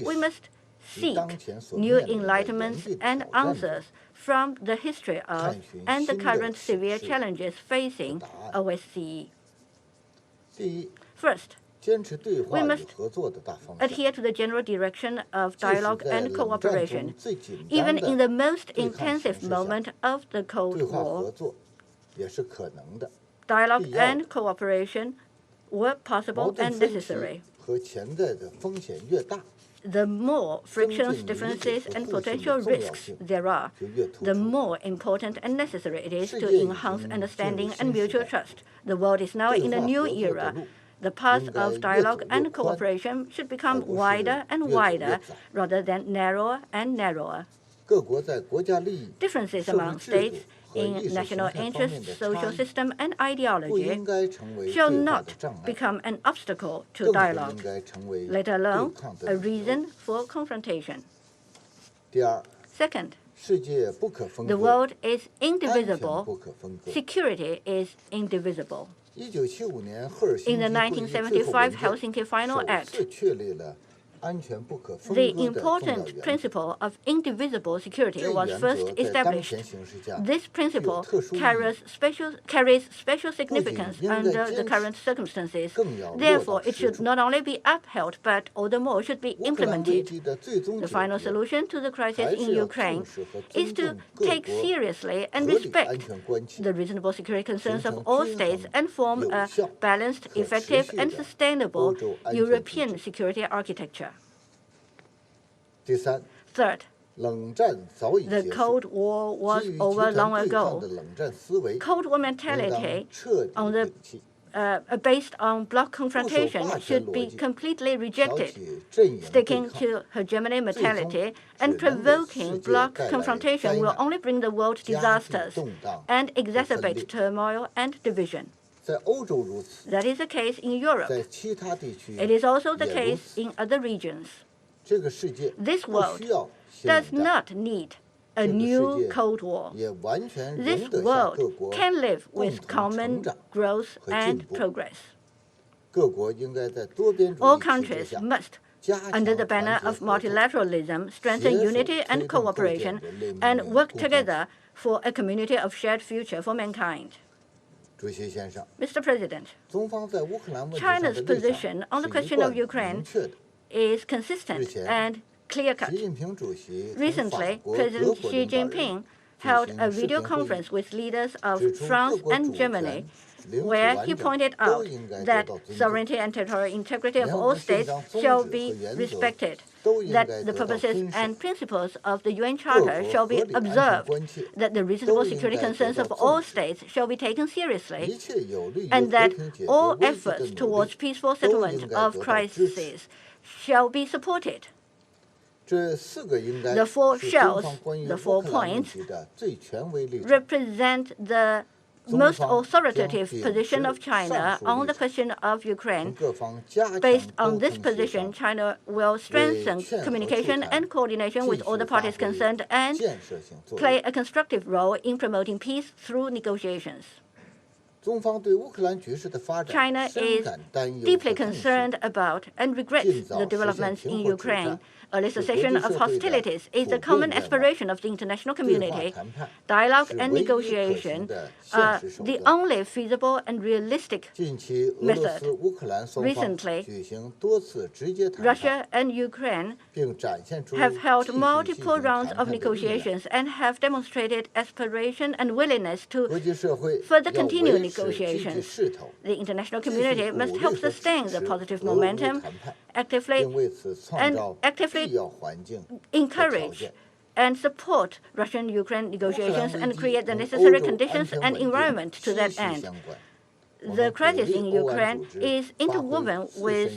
We must seek new enlightenments and answers from the history of and the current severe challenges facing OSCE. First, we must adhere to the general direction of dialogue and cooperation. Even in the most intensive moment of the Cold War, dialogue and cooperation were possible and necessary. The more frictions, differences, and potential risks there are, the more important and necessary it is to enhance understanding and mutual trust. The world is now in a new era. The path of dialogue and cooperation should become wider and wider rather than narrower and narrower. Differences among states in national interests, social system, and ideology shall not become an obstacle to dialogue, let alone a reason for confrontation. Second, the world is indivisible, security is indivisible. In the 1975 Helsinki Final Act, the important principle of indivisible security was first established. This principle carries special significance under the current circumstances. Therefore, it should not only be upheld, but all the more should be implemented. The final solution to the crisis in Ukraine is to take seriously and respect the reasonable security concerns of all states and form a balanced, effective, and sustainable European security architecture. Third, the Cold War was over long ago. Cold War mentality based on bloc confrontation should be completely rejected. Sticking to hegemony mentality and provoking bloc confrontation will only bring the world disasters and exacerbate turmoil and division. That is the case in Europe. It is also the case in other regions. This world does not need a new Cold War. This world can live with common growth and progress. All countries must, under the banner of multilateralism, strengthen unity and cooperation and work together for a community of shared future for mankind. Mr. President, China's position on the question of Ukraine is consistent and clear-cut. Recently, President Xi Jinping held a video conference with leaders of France and Germany, where he pointed out that sovereignty and territorial integrity of all states shall be respected, that the purposes and principles of the UN Charter shall be observed, that the reasonable security concerns of all states shall be taken seriously, and that all efforts towards peaceful settlement of crises shall be supported. The four shells, the 4 points, represent the most authoritative position of China on the question of Ukraine. Based on this position, China will strengthen communication and coordination with all the parties concerned and play a constructive role in promoting peace through negotiations. China is deeply concerned about and regrets the developments in Ukraine. Early cessation of hostilities is the common aspiration of the international community. Dialogue and negotiation are the only feasible and realistic method. Recently, Russia and Ukraine have held multiple rounds of negotiations and have demonstrated aspiration and willingness to further continue negotiations. The international community must help sustain the positive momentum, actively encourage and support Russian-Ukraine negotiations and create the necessary conditions and environment to that end. The crisis in Ukraine is interwoven with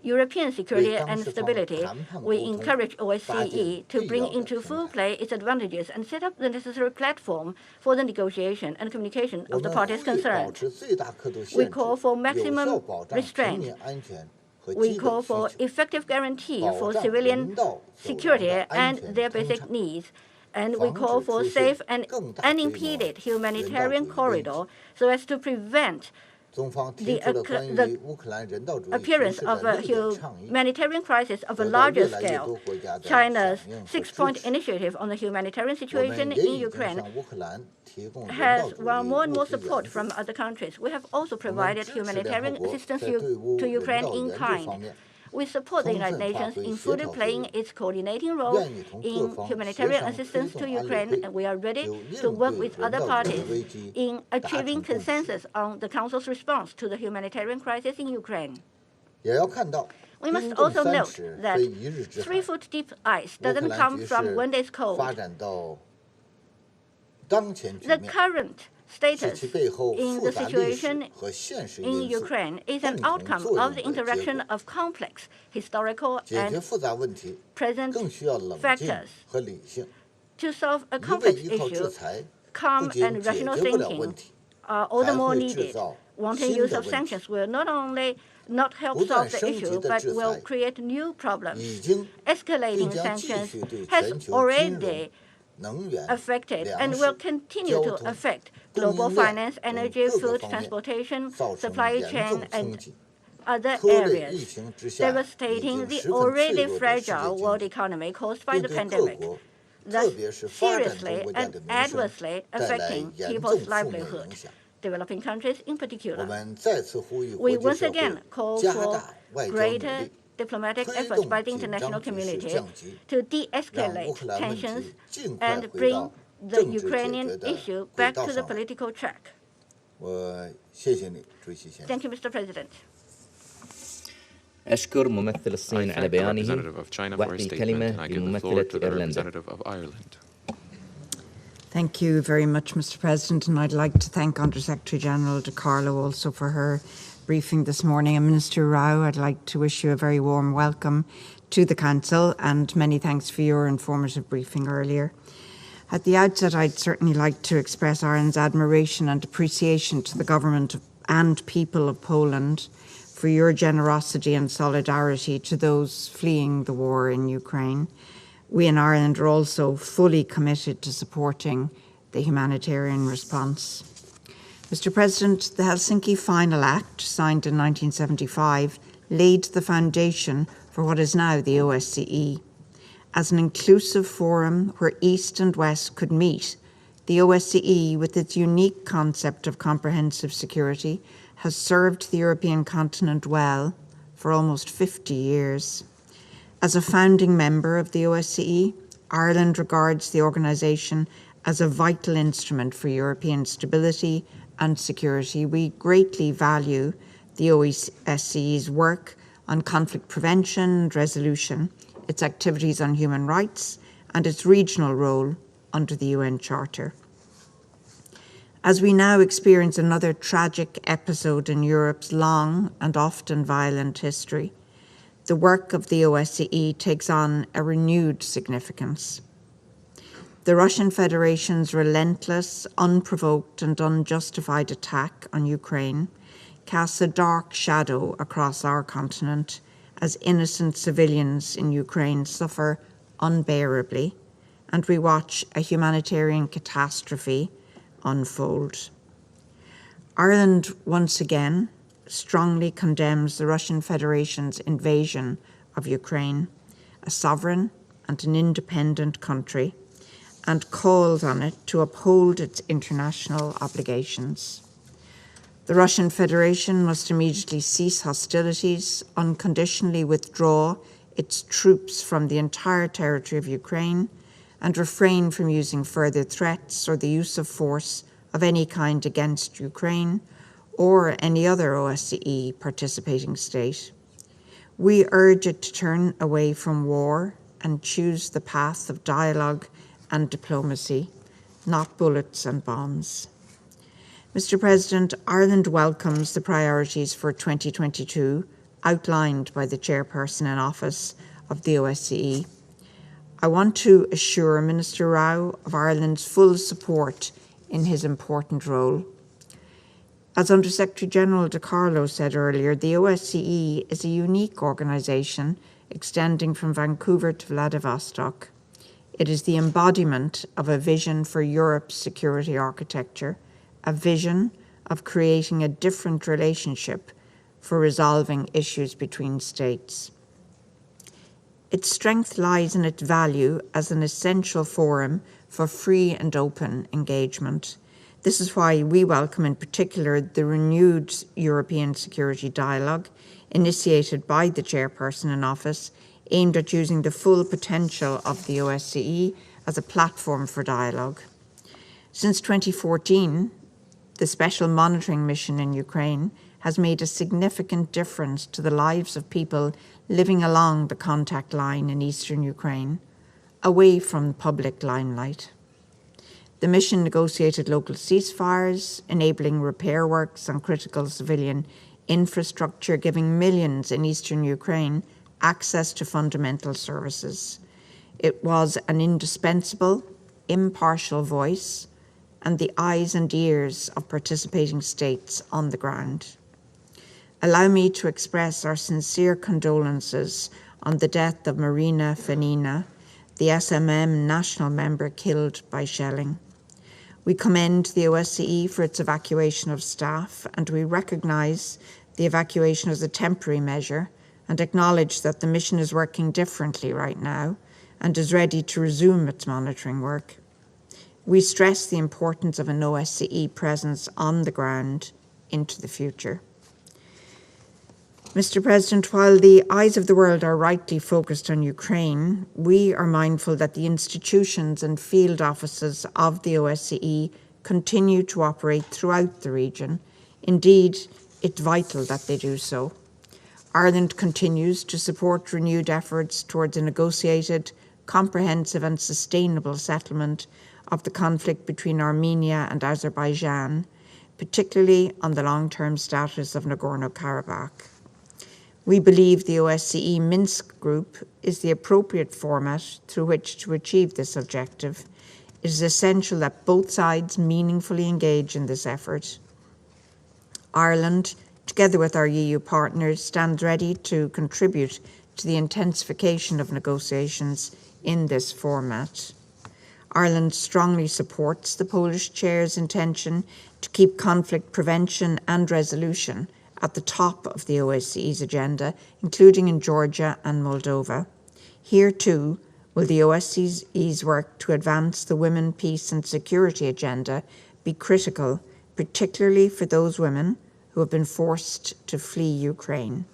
European security and stability. We encourage OSCE to bring into full play its advantages and set up the necessary platform for the negotiation and communication of the parties concerned. We call for maximum restraint. We call for effective guarantee for civilian security and their basic needs. And we call for safe and unimpeded humanitarian corridor so as to prevent the appearance of a humanitarian crisis of a larger scale. China's 6-point initiative on the humanitarian situation in Ukraine has won more and more support from other countries. We have also provided humanitarian assistance to Ukraine in kind. We support the United Nations in fully playing its coordinating role in humanitarian assistance to Ukraine, and we are ready to work with other parties in achieving consensus on the Council's response to the humanitarian crisis in Ukraine. We must also note that 3-foot-deep ice doesn't come from one day's cold. The current status in the situation in Ukraine is an outcome of the interaction of complex historical and present factors. To solve a complex issue, calm and rational thinking are all the more needed. Wanton use of sanctions will not only not help solve the issue, but will create new problems. Escalating sanctions has already affected and will continue to affect global finance, energy, food, transportation, supply chain, and other areas, devastating the already fragile world economy caused by the pandemic, thus seriously and adversely affecting people's livelihood, developing countries in particular. We once again call for greater diplomatic efforts by the international community to de-escalate tensions and bring the Ukrainian issue back to the political track. Thank you, Mr. President. أشكر ممثل الصين على بيانه وأعطي الكلمة لممثلة إيرلندا. Thank you very much, Mr. President, and I'd like to thank Under-Secretary General De Carlo also for her briefing this morning. And Minister Rau, I'd like to wish you a very warm welcome to the Council and many thanks for your informative briefing earlier. At the outset, I'd certainly like to express Ireland's admiration and appreciation to the government and people of Poland for your generosity and solidarity to those fleeing the war in Ukraine. We in Ireland are also fully committed to supporting the humanitarian response. Mr. President, the Helsinki Final Act, signed in 1975, laid the foundation for what is now the OSCE. As an inclusive forum where East and West could meet, the OSCE, with its unique concept of comprehensive security, has served the European continent well for almost 50 years. As a founding member of the OSCE, Ireland regards the organisation as a vital instrument for European stability and security. We greatly value the OSCE's work on conflict prevention and resolution, its activities on human rights, and its regional role under the UN Charter. As we now experience another tragic episode in Europe's long and often violent history, the work of the OSCE takes on a renewed significance. The Russian Federation's relentless, unprovoked and unjustified attack on Ukraine casts a dark shadow across our continent as innocent civilians in Ukraine suffer unbearably, and we watch a humanitarian catastrophe unfold. Ireland once again strongly condemns the Russian Federation's invasion of Ukraine, a sovereign and an independent country, and calls on it to uphold its international obligations. The Russian Federation must immediately cease hostilities, unconditionally withdraw its troops from the entire territory of Ukraine, and refrain from using further threats or the use of force of any kind against Ukraine or any other OSCE participating state. We urge it to turn away from war and choose the path of dialogue and diplomacy, not bullets and bombs. Mr. President, Ireland welcomes the priorities for 2022 outlined by the chairperson in office of the OSCE. I want to assure Minister Rau of Ireland's full support in his important role. As Under-Secretary General De Carlo said earlier, the OSCE is a unique organisation extending from Vancouver to Vladivostok. It is the embodiment of a vision for Europe's security architecture, a vision of creating a different relationship for resolving issues between states. Its strength lies in its value as an essential forum for free and open engagement. This is why we welcome in particular the renewed European security dialogue initiated by the chairperson in office, aimed at using the full potential of the OSCE as a platform for dialogue. Since 2014, the Special Monitoring Mission in Ukraine has made a significant difference to the lives of people living along the contact line in eastern Ukraine, away from public limelight. The mission negotiated local ceasefires, enabling repair works on critical civilian infrastructure, giving millions in eastern Ukraine access to fundamental services. It was an indispensable impartial voice and the eyes and ears of participating states on the ground. Allow me to express our sincere condolences on the death of Marina Fanina, the SMM national member killed by shelling. We commend the OSCE for its evacuation of staff, and we recognise the evacuation as a temporary measure and acknowledge that the mission is working differently right now and is ready to resume its monitoring work. We stress the importance of an OSCE presence on the ground into the future. Mr. President, while the eyes of the world are rightly focused on Ukraine, we are mindful that the institutions and field offices of the OSCE continue to operate throughout the region. Indeed, it's vital that they do so. Ireland continues to support renewed efforts towards a negotiated, comprehensive and sustainable settlement of the conflict between Armenia and Azerbaijan, particularly on the long-term status of Nagorno-Karabakh. We believe the OSCE Minsk Group is the appropriate format through which to achieve this objective. It is essential that both sides meaningfully engage in this effort. Ireland, together with our EU partners, stands ready to contribute to the intensification of negotiations in this format. Ireland strongly supports the Polish Chair's intention to keep conflict prevention and resolution at the top of the OSCE's agenda, including in Georgia and Moldova. Here too will the OSCE's work to advance the women, peace and security agenda be critical, particularly for those women who have been forced to flee Ukraine.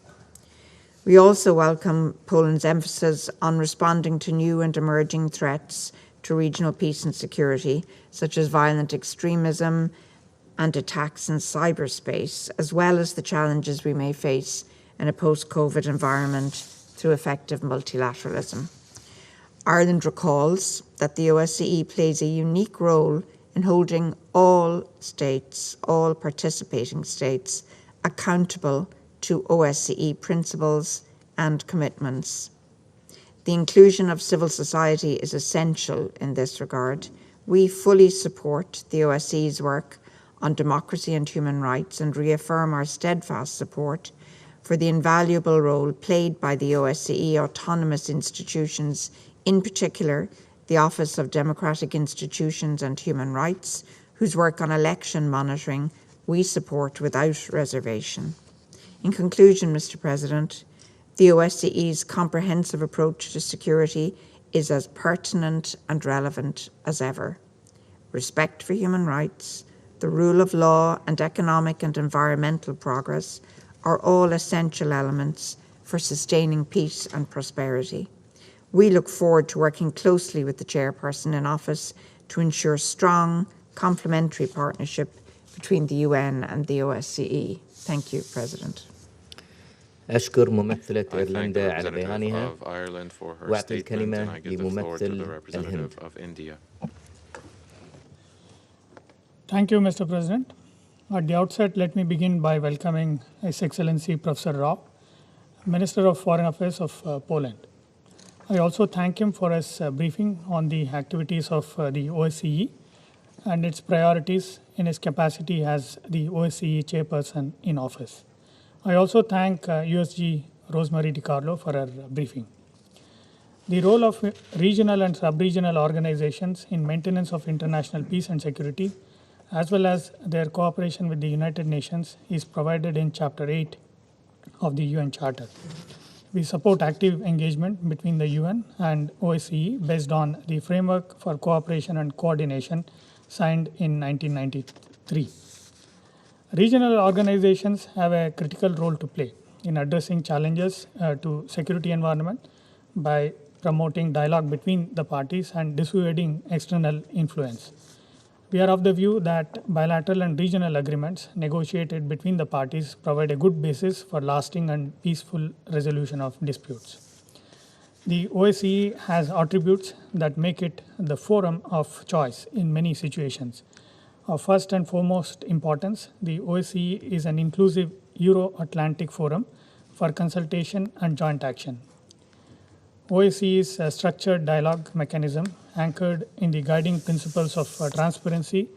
We also welcome Poland's emphasis on responding to new and emerging threats to regional peace and security, such as violent extremism and attacks in cyberspace, as well as the challenges we may face in a post-COVID environment through effective multilateralism. Ireland recalls that the OSCE plays a unique role in holding all states, all participating states, accountable to OSCE principles and commitments. The inclusion of civil society is essential in this regard. We fully support the OSCE's work on democracy and human rights and reaffirm our steadfast support for the invaluable role played by the OSCE autonomous institutions, in particular the Office of Democratic Institutions and Human Rights, whose work on election monitoring we support without reservation. In conclusion, Mr. President, the OSCE's comprehensive approach to security is as pertinent and relevant as ever. Respect for human rights, the rule of law, and economic and environmental progress are all essential elements for sustaining peace and prosperity. We look forward to working closely with the chairperson in office to ensure strong, complementary partnership between the UN and the OSCE. Thank you, President. أشكر ممثلة إيرلندا على بيانها وأعطي الكلمة لممثل الهند. Thank you, Mr. President. At the outset, let me begin by welcoming His Excellency Professor Rau, Minister of Foreign Affairs of Poland. I also thank him for his briefing on the activities of the OSCE and its priorities in his capacity as the OSCE chairperson in office. I also thank USG Rosemary DiCarlo for her briefing. The role of regional and sub-regional organizations in maintenance of international peace and security, as well as their cooperation with the United Nations, is provided in Chapter 8 of the UN Charter. We support active engagement between the UN and OSCE based on the Framework for Cooperation and Coordination signed in 1993. Regional organizations have a critical role to play in addressing challenges to security environment by promoting dialogue between the parties and dissuading external influence. We are of the view that bilateral and regional agreements negotiated between the parties provide a good basis for lasting and peaceful resolution of disputes. The OSCE has attributes that make it the forum of choice in many situations. Of first and foremost importance, the OSCE is an inclusive Euro-Atlantic forum for consultation and joint action. OSCE is a structured dialogue mechanism anchored in the guiding principles of transparency,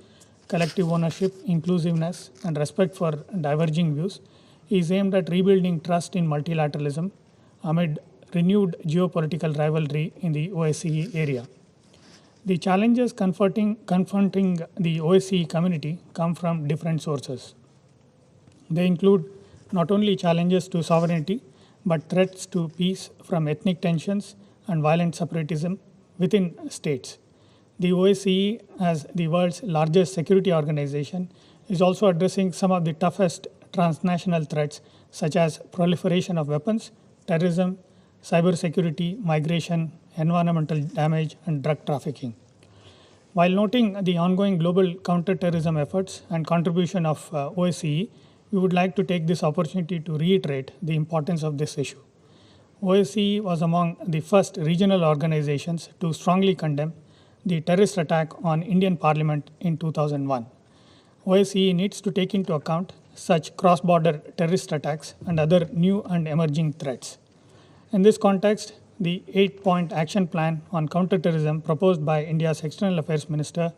collective ownership, inclusiveness, and respect for diverging views, is aimed at rebuilding trust in multilateralism amid renewed geopolitical rivalry in the OSCE area. The challenges confronting the OSCE community come from different sources. They include not only challenges to sovereignty, but threats to peace from ethnic tensions and violent separatism within states. The OSCE, as the world's largest security organization, is also addressing some of the toughest transnational threats, such as proliferation of weapons, terrorism, cybersecurity, migration, environmental damage, and drug trafficking. While noting the ongoing global counterterrorism efforts and contribution of OSCE, we would like to take this opportunity to reiterate the importance of this issue. OSCE was among the first regional organizations to strongly condemn the terrorist attack on Indian Parliament in 2001. OSCE needs to take into account such cross-border terrorist attacks and other new and emerging threats. In this context, the 8-point action plan on counterterrorism proposed by India's External Affairs Minister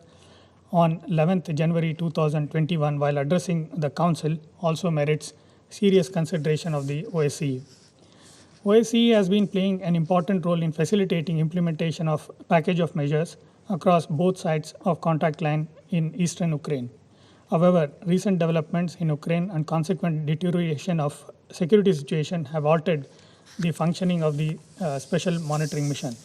on 11th January 2021 while addressing the Council also merits serious consideration of the OSCE. OSCE has been playing an important role in facilitating implementation of package of measures across both sides of contact line in eastern Ukraine. However, recent developments in Ukraine and consequent deterioration of security situation have altered the functioning of the special monitoring mission.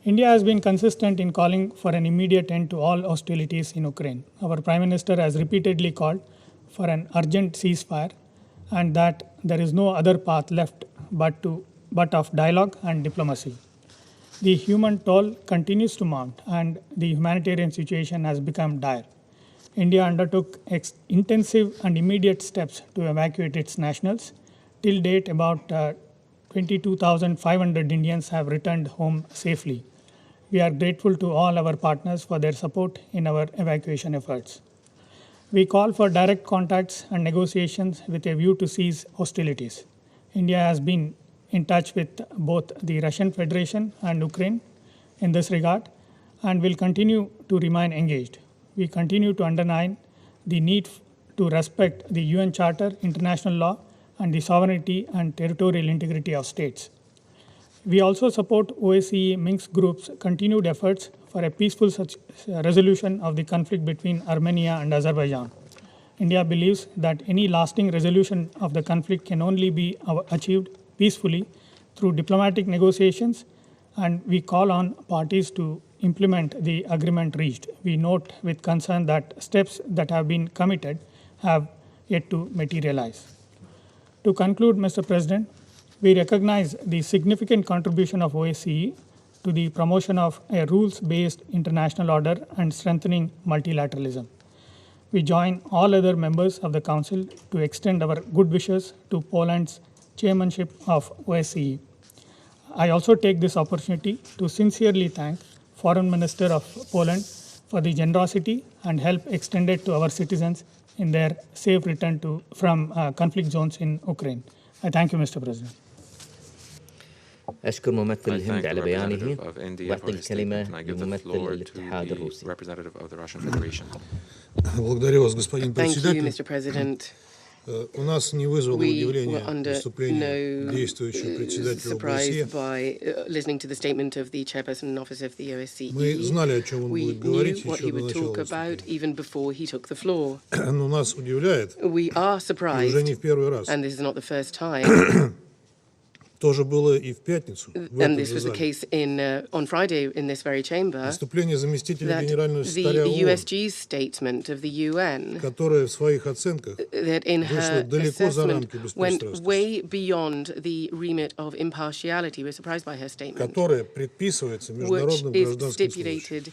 India has been consistent in calling for an immediate end to all hostilities in Ukraine. Our Prime Minister has repeatedly called for an urgent ceasefire and that there is no other path left but of dialogue and diplomacy. The human toll continues to mount and the humanitarian situation has become dire. India undertook intensive and immediate steps to evacuate its nationals. Till date, about 22,500 Indians have returned home safely. We are grateful to all our partners for their support in our evacuation efforts. We call for direct contacts and negotiations with a view to cease hostilities. India has been in touch with both the Russian Federation and Ukraine in this regard and will continue to remain engaged. We continue to underline the need to respect the UN Charter, international law, and the sovereignty and territorial integrity of states. We also support OSCE Minsk Group's continued efforts for a peaceful resolution of the conflict between Armenia and Azerbaijan. India believes that any lasting resolution of the conflict can only be achieved peacefully through diplomatic negotiations, and we call on parties to implement the agreement reached. We note with concern that steps that have been committed have yet to materialize. To conclude, Mr. President, we recognize the significant contribution of OSCE to the promotion of a rules-based international order and strengthening multilateralism. We join all other members of the Council to extend our good wishes to Poland's chairmanship of OSCE. I also take this opportunity to sincerely thank Foreign Minister of Poland for the generosity and help extended to our citizens in their safe return from conflict zones in Ukraine. I thank you, Mr. President. أشكر ممثل الهند على بيانه وأعطي الكلمة لممثل الاتحاد الروسي. Благодарю вас, господин председатель. Mr. President. У нас не вызвало удивления выступление действующего председателя ОБСЕ. Listening to the statement of the chairperson in office of the OSCE. Мы знали, о чем он будет говорить еще до начала выступления. Even before he took the floor. Но нас удивляет, we are surprised, уже не в первый раз. And this is not the first time. Тоже было и в пятницу. And this was the case on Friday in this very chamber. Выступление заместителя генерального секретаря ООН, the USG's statement of the UN, которая в своих оценках вышла далеко за рамки беспристрастности, went way beyond the remit of impartiality. We're surprised by her statement, которая предписывается международным гражданским случаем.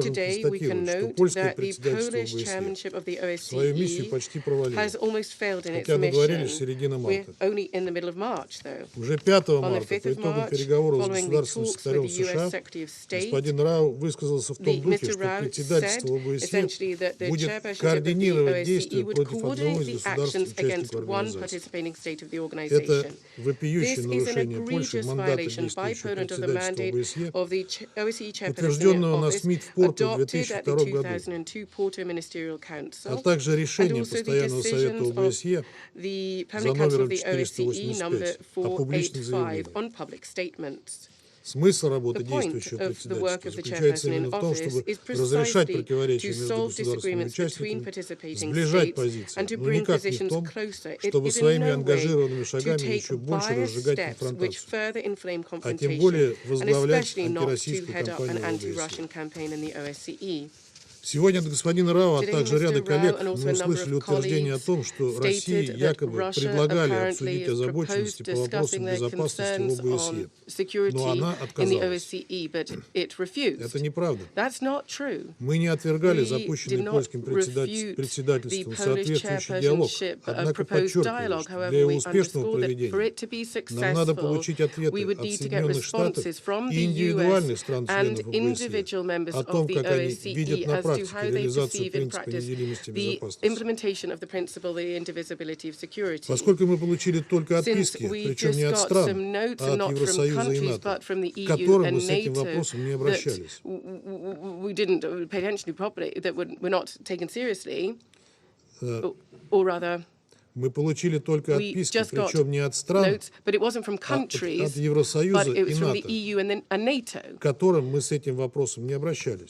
today we can note that the Polish chairmanship of the OSCE has almost failed in its mission. We're only in the middle of March, though. On the 5th of March, following the talks with the US Secretary of State, Mr. Rau said essentially that the chairperson of the OSCE would coordinate the actions against one participating state of the organization. This is an egregious violation by Poland of the mandate of the OSCE chairperson office adopted at the 2002 Porto Ministerial Council, and also the decisions of the Permanent Council of the OSCE number 485 on public statements. The point of the work of the chairperson in office is precisely to solve disagreements between participating states and to bring positions closer. It is in no way to take biased steps which further inflame confrontation, and especially not to head up an anti-Russian campaign in the OSCE. Сегодня от господина Рау, а также ряда коллег мы услышали утверждение о том, что Россия якобы предлагали обсудить озабоченности по вопросам безопасности в ОБСЕ, но она отказалась. Это неправда. Мы не отвергали запущенный польским председательством соответствующий диалог, однако подчеркиваю, что для его успешного проведения нам надо получить ответы от Соединенных Штатов и индивидуальных стран-членов ОБСЕ о том, как они видят на практике реализацию принципа неделимости безопасности. Поскольку мы получили только отписки, причем не от стран, а от Евросоюза и НАТО, к которым мы с этим вопросом не обращались. Мы получили только отписки, причем не от стран, а от Евросоюза и НАТО, к которым мы с этим вопросом не обращались.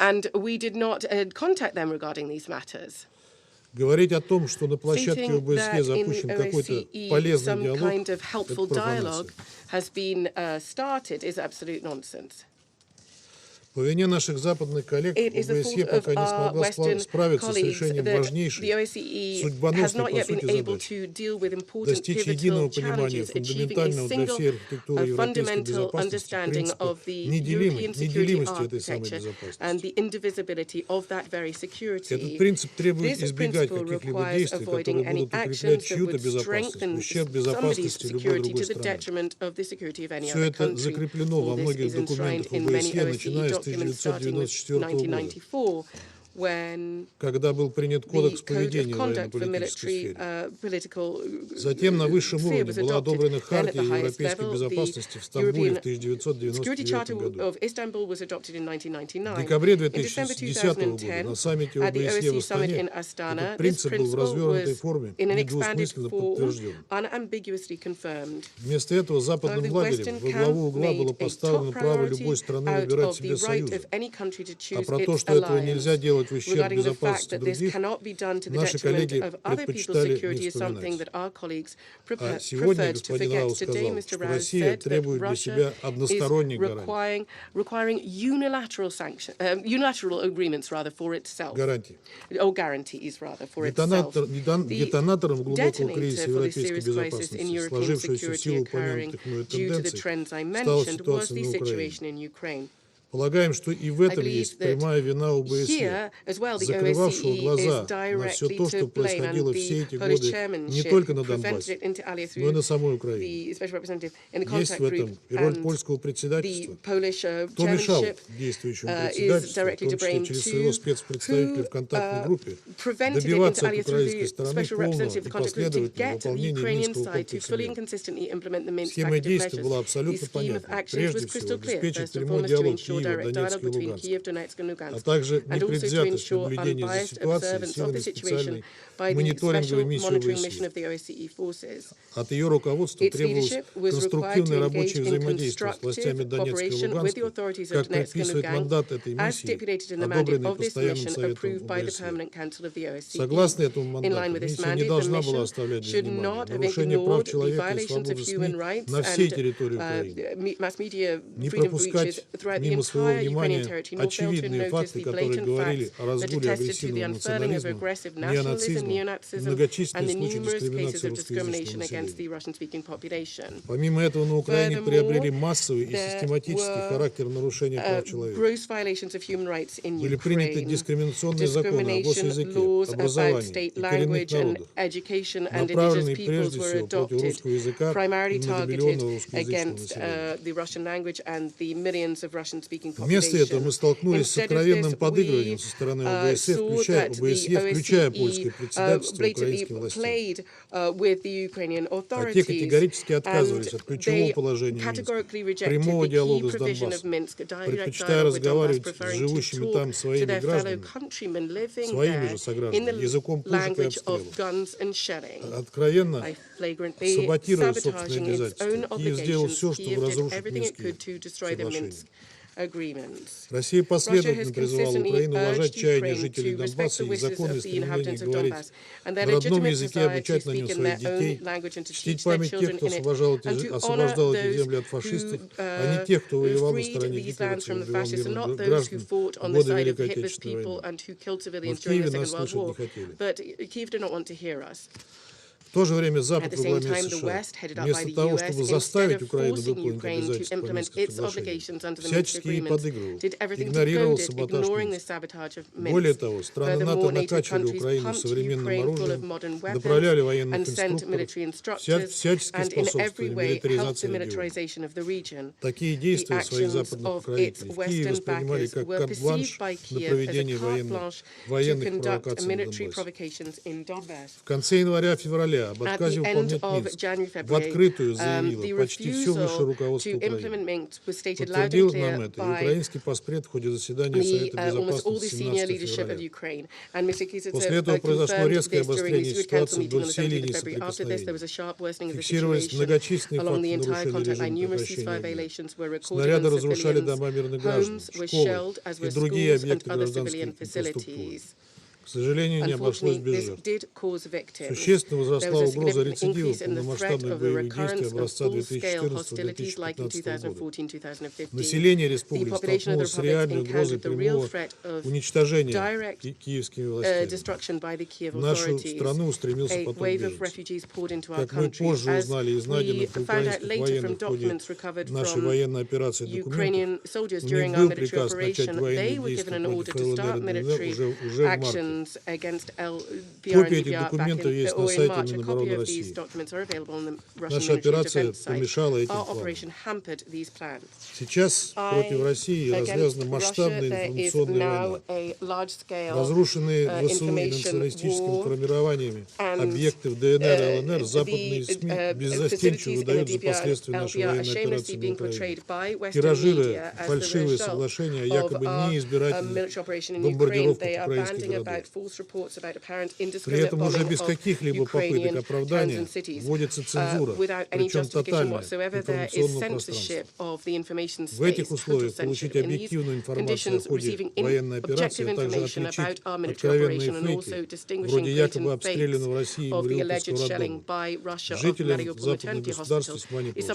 Говорить о том, что на площадке ОБСЕ запущен какой-то полезный диалог, это профанация. По вине наших западных коллег ОБСЕ пока не смогла справиться с решением важнейшей, судьбоносной по сути задачи – достичь единого понимания фундаментального для всей архитектуры европейской безопасности принципа неделимости этой самой безопасности. Этот принцип требует избегать каких-либо действий, которые будут укреплять чью-то безопасность в ущерб безопасности любой другой страны. Все это закреплено во многих документах ОБСЕ, начиная с 1994 года, когда был принят Кодекс поведения в военно-политической сфере. Затем на высшем уровне была одобрена Хартия европейской безопасности в Стамбуле в 1999 году. В декабре 2010 года на саммите ОБСЕ в Астане этот принцип был в развернутой форме недвусмысленно подтвержден. Вместо этого западным лагерем во главу угла было поставлено право любой страны выбирать себе союзы, а про то, что этого нельзя делать в ущерб безопасности других, наши коллеги предпочитали не вспоминать. А сегодня господин Рау сказал, что Россия требует для себя односторонних гарантий. Детонатором глубокого кризиса европейской безопасности, сложившегося в силу упомянутых мной тенденций, стала ситуация на Украине. Полагаем, что и в этом есть прямая вина ОБСЕ, закрывавшего глаза на все то, что происходило все эти годы не только на Донбассе, но и на самой Украине. Есть в этом и роль польского председательства. Кто мешал действующему председательству, в том числе через своего спецпредставителя в контактной группе, добиваться от украинской стороны полного и последовательного выполнения Минского комплекса мер? Схема действий была абсолютно понятна. Прежде всего, обеспечить прямой диалог Донецк и Луганск, а также непредвзятость наблюдения за ситуацией силами специальной мониторинговой миссии ОБСЕ. От ее руководства требовалось конструктивное рабочее взаимодействие с властями Донецка и Луганска, как предписывает мандат этой миссии, одобренный Постоянным Советом ОБСЕ. Согласно этому мандату, миссия не должна была оставлять без внимания нарушение прав человека и свободы СМИ на всей территории Украины, не пропускать мимо своего внимания очевидные факты, которые говорили о разгуле агрессивного национализма, неонацизма и многочисленные случаи дискриминации русскоязычного населения. Помимо этого, на Украине приобрели массовый и систематический характер нарушения прав человека. Были приняты дискриминационные законы об госязыке, образовании и коренных народах, направленные прежде всего против русского языка и многомиллионного русскоязычного населения. Вместо этого мы столкнулись с откровенным подыгрыванием со стороны ОБСЕ, включая польское председательство украинским властям. А те категорически отказывались от ключевого положения Минска, прямого диалога с Донбассом, предпочитая разговаривать с живущими там своими гражданами, своими же согражданами, языком пушек и обстрелов. Откровенно саботируя собственные обязательства, Киев сделал все, чтобы разрушить Минские соглашения. Россия последовательно призывала Украину уважать чаяния жителей Донбасса и законные стремления говорить на родном языке, обучать на нем своих детей, чтить память тех, кто освобождал эти земли от фашистов, а не тех, кто воевал на стороне гитлеровцев и убивал мирных граждан в годы Великой Отечественной войны. Но в Киеве нас слышать не хотели. В то же время Запад во главе США, вместо того, чтобы заставить Украину выполнить обязательства по Минским соглашениям, всячески ей подыгрывал, игнорировал саботаж Минска. Более того, страны НАТО накачивали Украину современным оружием, направляли военных инструкторов, всячески способствовали милитаризации региона. Такие действия своих западных покровителей в Киеве воспринимали как карт-бланш на проведение военных провокаций на Донбассе. В конце января-февраля об отказе выполнять Минск в открытую заявило почти все высшее руководство Украины. Подтвердил нам это и украинский поспред в ходе заседания Совета Безопасности 17 февраля. После этого произошло резкое обострение ситуации вдоль всей линии соприкосновения. Фиксировались многочисленные факты нарушения режима прекращения огня. Снаряды разрушали дома мирных граждан, школы и другие объекты гражданской инфраструктуры. К сожалению, не обошлось без жертв. Существенно возросла угроза рецидива полномасштабных боевых действий образца 2014-2015 года. Население республики столкнулось с реальной угрозой прямого уничтожения киевскими властями. В нашу страну устремился поток беженцев. Как мы позже узнали из найденных украинских военных в ходе нашей военной операции документов, у них был приказ начать военные действия против ЛНР и ДНР уже в марте. Копии этих документов есть на сайте Минобороны России. Наша операция помешала этим планам. Сейчас против России развязана масштабная информационная война. Разрушенные ВСУ и националистическими формированиями объекты в ДНР и ЛНР западные СМИ беззастенчиво выдают за последствия нашей военной операции на Украине, тиражируя фальшивые соглашения о якобы неизбирательной бомбардировке украинских городов. При этом уже без каких-либо попыток оправдания вводится цензура, причем тотальная, информационного пространства. В этих условиях получить объективную информацию о ходе военной операции, а также отличить откровенные фейки, вроде якобы обстрелянного Россией Мариупольского роддома, жителям западных государств весьма непросто.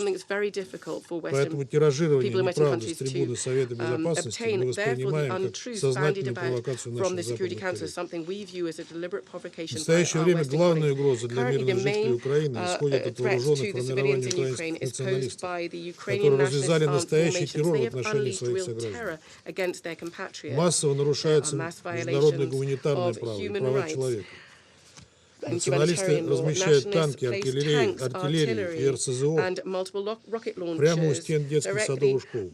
Поэтому тиражирование неправды с трибуны Совета Безопасности мы воспринимаем как сознательную провокацию наших западных коллег. В настоящее время главная угроза для мирных жителей Украины исходит от вооруженных формирований украинских националистов, которые развязали настоящий террор в отношении своих сограждан. Массово нарушается международное гуманитарное право и права человека. Националисты размещают танки, артиллерию и РСЗО прямо у стен детских садов и школ,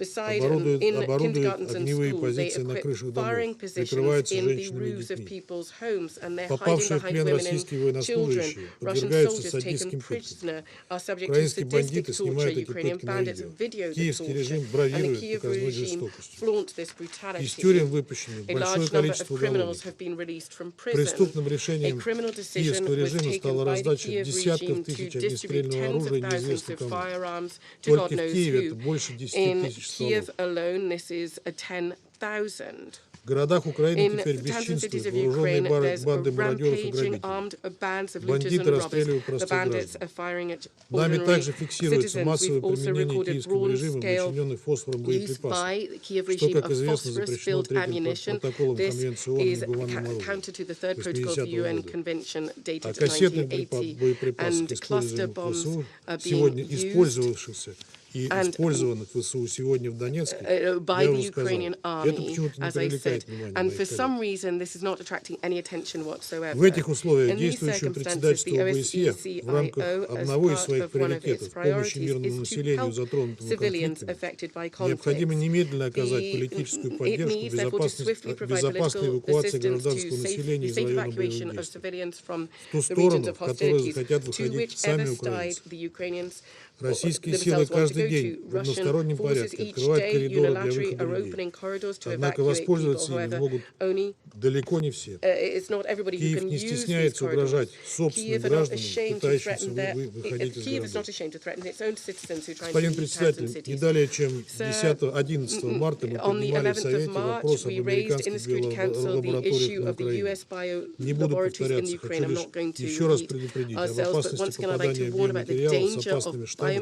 оборудуют огневые позиции на крышах домов, прикрываются женщинами и детьми. Попавшие в плен российские военнослужащие подвергаются садистским пыткам. Украинские бандиты снимают эти пытки на видео. Киевский режим бравирует показной жестокостью. Из тюрем выпущено большое количество уголовников. Преступным решением киевского режима стала раздача десятков тысяч огнестрельного оружия неизвестно кому. Только в Киеве это больше 10 тысяч стволов. В городах Украины теперь бесчинствуют вооруженные банды мародеров и грабителей. Бандиты расстреливают простых граждан. Нами также фиксируется массовое применение киевского режима начиненных фосфором боеприпасов, что, как известно, запрещено третьим протоколом Конвенции ООН о негуманном оружии 80-го года. А кассетный боеприпас, используемый в ВСУ, сегодня использовавшихся и использованных в ВСУ сегодня в Донецке, я уже сказал, это почему-то не привлекает внимания. В этих условиях действующее председательство ОБСЕ в рамках одного из своих приоритетов помощи мирному населению, затронутому конфликтами, необходимо немедленно оказать политическую поддержку безопасной эвакуации гражданского населения из района боевых действий в ту сторону, в которую захотят выходить сами украинцы. Российские силы каждый день в одностороннем порядке открывают коридоры для выхода людей. Однако воспользоваться ими могут далеко не все. Киев не стесняется угрожать собственным гражданам, пытающимся выходить из городов. Господин председатель, не далее, чем 10-11 марта мы поднимали в Совете вопрос об американских биолабораториях на Украине. Не буду повторяться, хочу лишь еще раз предупредить об опасности попадания биоматериалов с опасными штаммами в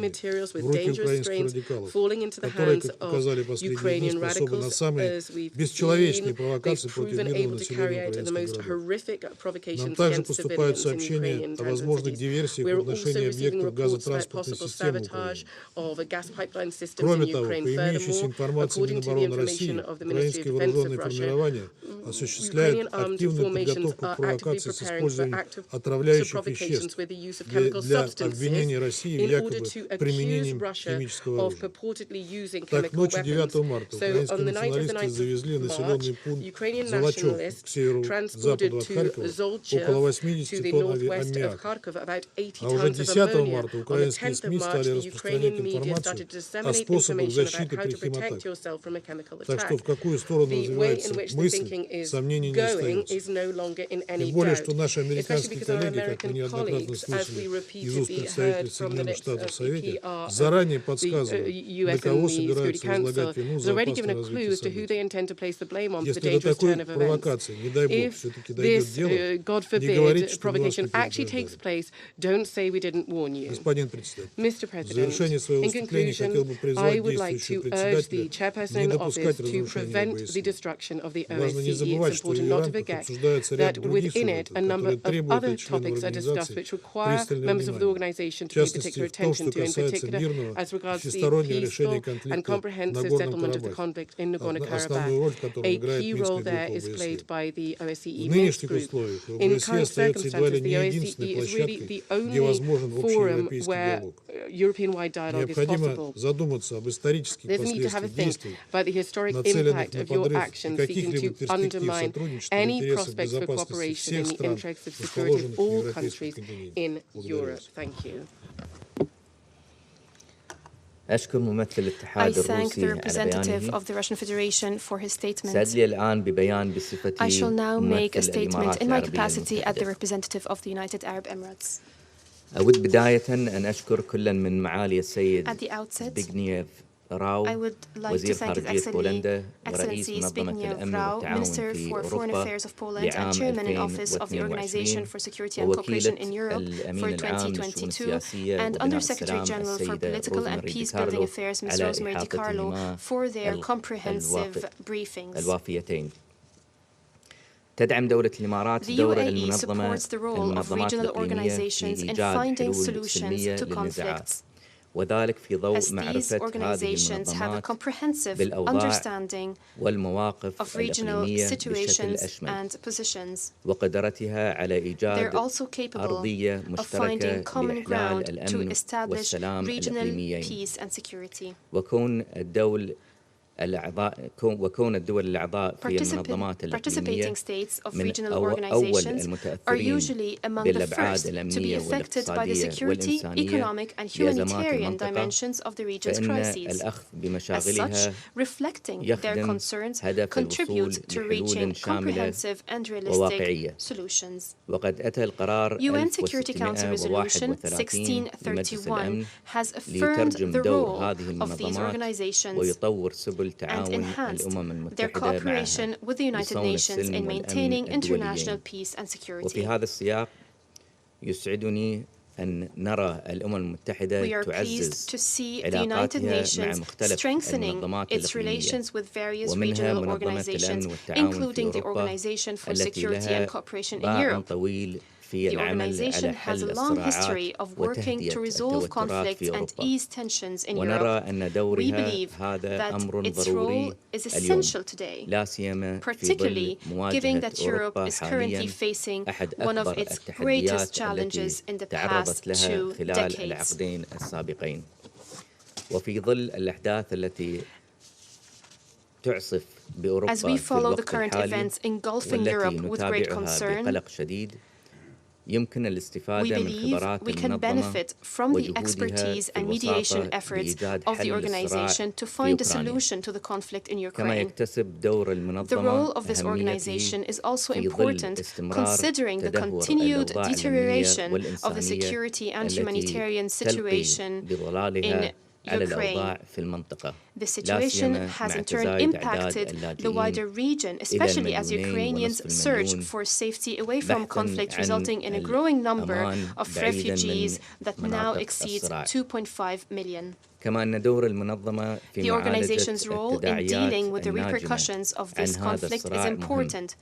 руки украинских радикалов, которые, как показали последние дни, способны на самые бесчеловечные провокации против мирного населения украинских городов. Нам также поступают сообщения о возможных диверсиях в отношении объектов газотранспортной системы Украины. Кроме того, по имеющейся информации Минобороны России, украинские вооруженные формирования осуществляют активную подготовку к провокации с использованием отравляющих веществ для обвинения России в якобы применением химического оружия. Так, ночью 9 марта украинские националисты завезли населенный пункт Золочев к северу-западу от Харькова около 80 тонн аммиака. А уже 10 марта украинские СМИ стали распространять информацию о способах защиты при химатаке. Так что в какую сторону развивается мысль, сомнений не остается. Тем более, что наши американские коллеги, как мы неоднократно слышали из уст представителей Соединенных Штатов в Совете, заранее подсказывают, на кого собираются возлагать вину за опасное развитие событий. Если до такой провокации, не дай бог, все-таки дойдет дело, не говорите, что мы вас не предупреждали. Господин председатель, в завершение своего выступления хотел бы призвать действующего председателя не допускать разрушения ОБСЕ. Важно не забывать, что в ее рамках обсуждается ряд других сюжетов, которые требуют от членов организации пристального внимания. В частности, в том, что касается мирного всестороннего решения конфликта на Горном Карабахе, основную роль в котором играет Минская группа ОБСЕ. В нынешних условиях ОБСЕ остается едва ли не единственной площадкой, где возможен общеевропейский диалог. Необходимо задуматься об исторических последствиях действий, нацеленных на подрыв каких-либо перспектив сотрудничества в интересах безопасности всех стран, расположенных в европейском континенте. Благодарю вас. I thank the representative of the Russian Federation for his statement. I shall now make a statement in my capacity as the representative of the United Arab Emirates. أود بداية أن أشكر كل من معالي السيد زبيغنيو راو وزير خارجية بولندا ورئيس منظمة الأمن والتعاون في أوروبا لعام 2022 ووكيلة الأمين العام للشؤون السياسية وبناء السلام السيدة روزماري دي كارلو على إحاطة الوافيتين. تدعم دولة الإمارات دور المنظمات الإقليمية في إيجاد حلول سلمية للنزاعات وذلك في ضوء معرفة هذه المنظمات بالأوضاع والمواقف الإقليمية بشكل أشمل وقدرتها على إيجاد أرضية مشتركة لإحلال الأمن والسلام الإقليميين وكون الدول الأعضاء في المنظمات الإقليمية من أول المتأثرين بالأبعاد الأمنية والاقتصادية والإنسانية لأزمات المنطقة فإن الأخذ بمشاغلها يخدم هدف الوصول لحلول شاملة وواقعية وقد أتى القرار 1631 لمجلس الأمن ليترجم دور هذه المنظمات ويطور سبل and enhanced their cooperation with the United Nations in maintaining international peace and security. We are pleased to see the United Nations strengthening its relations with various regional organizations, including the Organization for Security and Cooperation in Europe. The organization has a long history of working to resolve conflicts and ease tensions in Europe. We believe that its role is essential today, particularly given that Europe is currently facing one of its greatest challenges in the past 2 decades. As we follow the current events engulfing Europe with great concern, we believe we can benefit from the expertise and mediation efforts of the organization to find a solution to the conflict in Ukraine. The role of this organization is also important considering the continued deterioration of the security and humanitarian situation in Ukraine. The situation has in turn impacted the wider region, especially as Ukrainians search for safety away from conflict, resulting in a growing number of refugees that now exceeds 2.5 million. The organization's role in dealing with the repercussions of this conflict is important,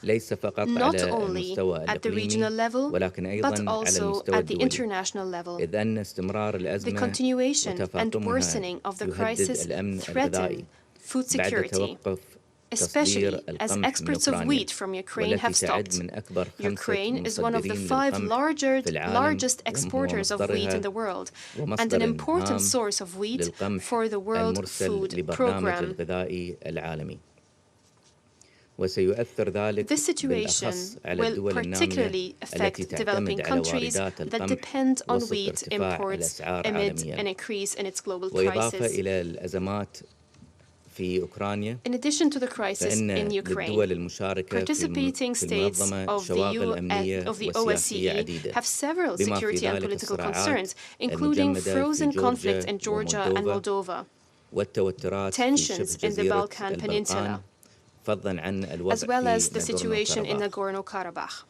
not only at the regional level, but also at the international level. The continuation and worsening of the crisis threaten food security, especially as exports of wheat from Ukraine have stopped. Ukraine is one of the 5 largest exporters of wheat in the world, and an important source of wheat for the World Food Programme. This situation will particularly affect developing countries that depend on wheat imports amid an increase in its global prices. In addition to the crisis in Ukraine, participating states of the OSCE have several security and political concerns, including frozen conflicts in Georgia and Moldova, tensions in the Balkan Peninsula, as well as the situation in Nagorno-Karabakh.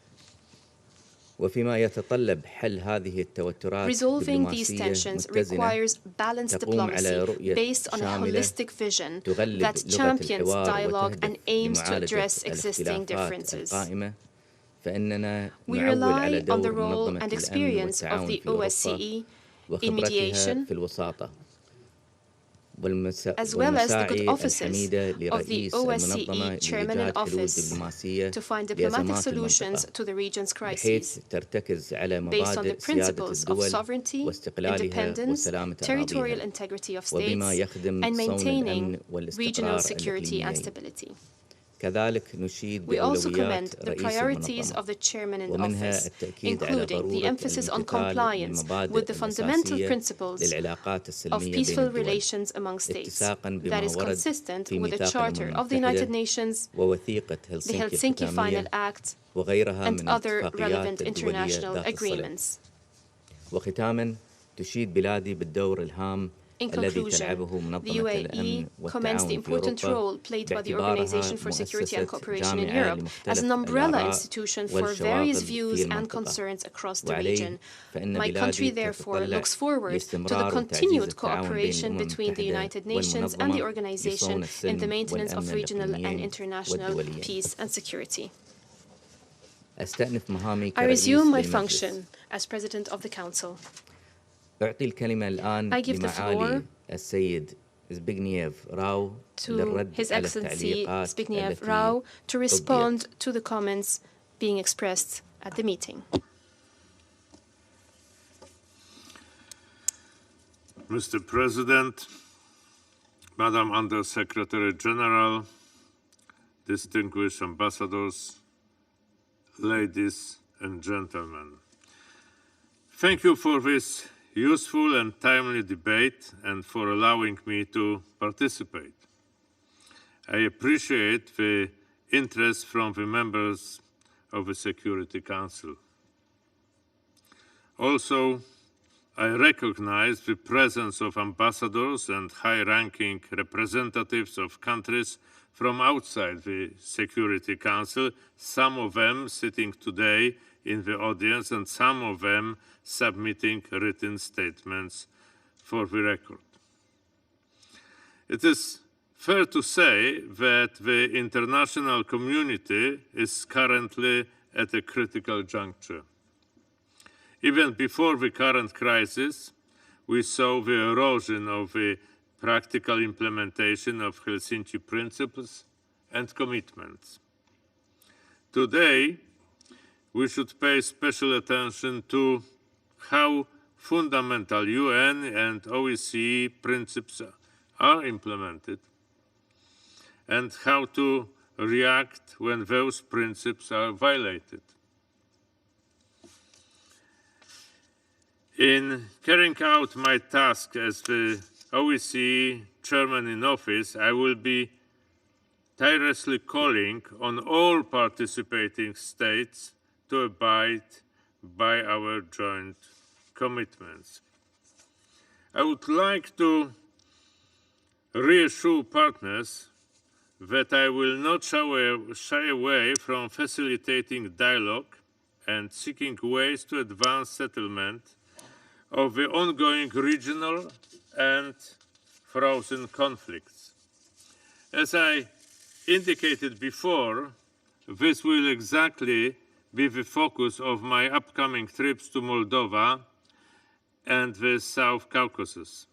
Resolving these tensions requires balanced diplomacy based on a holistic vision that champions dialogue and aims to address existing differences. We rely on the role and experience of the OSCE in mediation, as well as the good offices of the OSCE Chairman in Office to find diplomatic solutions to the region's crises, based on the principles of sovereignty, independence, territorial integrity of states, and maintaining regional security and stability. We also commend the priorities of the Chairman in Office, including the emphasis on compliance with the fundamental principles of peaceful relations among states that is consistent with the Charter of the United Nations, the Helsinki Final Act, and other relevant international agreements. In conclusion, the UAE commends the important role played by the Organization for Security and Cooperation in Europe as an umbrella institution for various views and concerns across the region. My country, therefore, looks forward to the continued cooperation between the United Nations and the organization in the maintenance of regional and international peace and security. I resume my function as President of the Council. I give the floor to His Excellency Zbigniew Rau to respond to the comments being expressed at the meeting. Mr. President, Madam Under Secretary General, distinguished ambassadors, ladies and gentlemen, thank you for this useful and timely debate and for allowing me to participate. I appreciate the interest from the members of the Security Council. Also, I recognize the presence of ambassadors and high-ranking representatives of countries from outside the Security Council, some of them sitting today in the audience and some of them submitting written statements for the record. It is fair to say that the international community is currently at a critical juncture. Even before the current crisis, we saw the erosion of the practical implementation of Helsinki principles and commitments. Today, we should pay special attention to how fundamental UN and OSCE principles are implemented and how to react when those principles are violated. In carrying out my task as the OSCE chairman in office, I will be tirelessly calling on all participating states to abide by our joint commitments. I would like to reassure partners that I will not shy away from facilitating dialogue and seeking ways to advance settlement of the ongoing regional and frozen conflicts. As I indicated before, this will exactly be the focus of my upcoming trips to Moldova and the South Caucasus.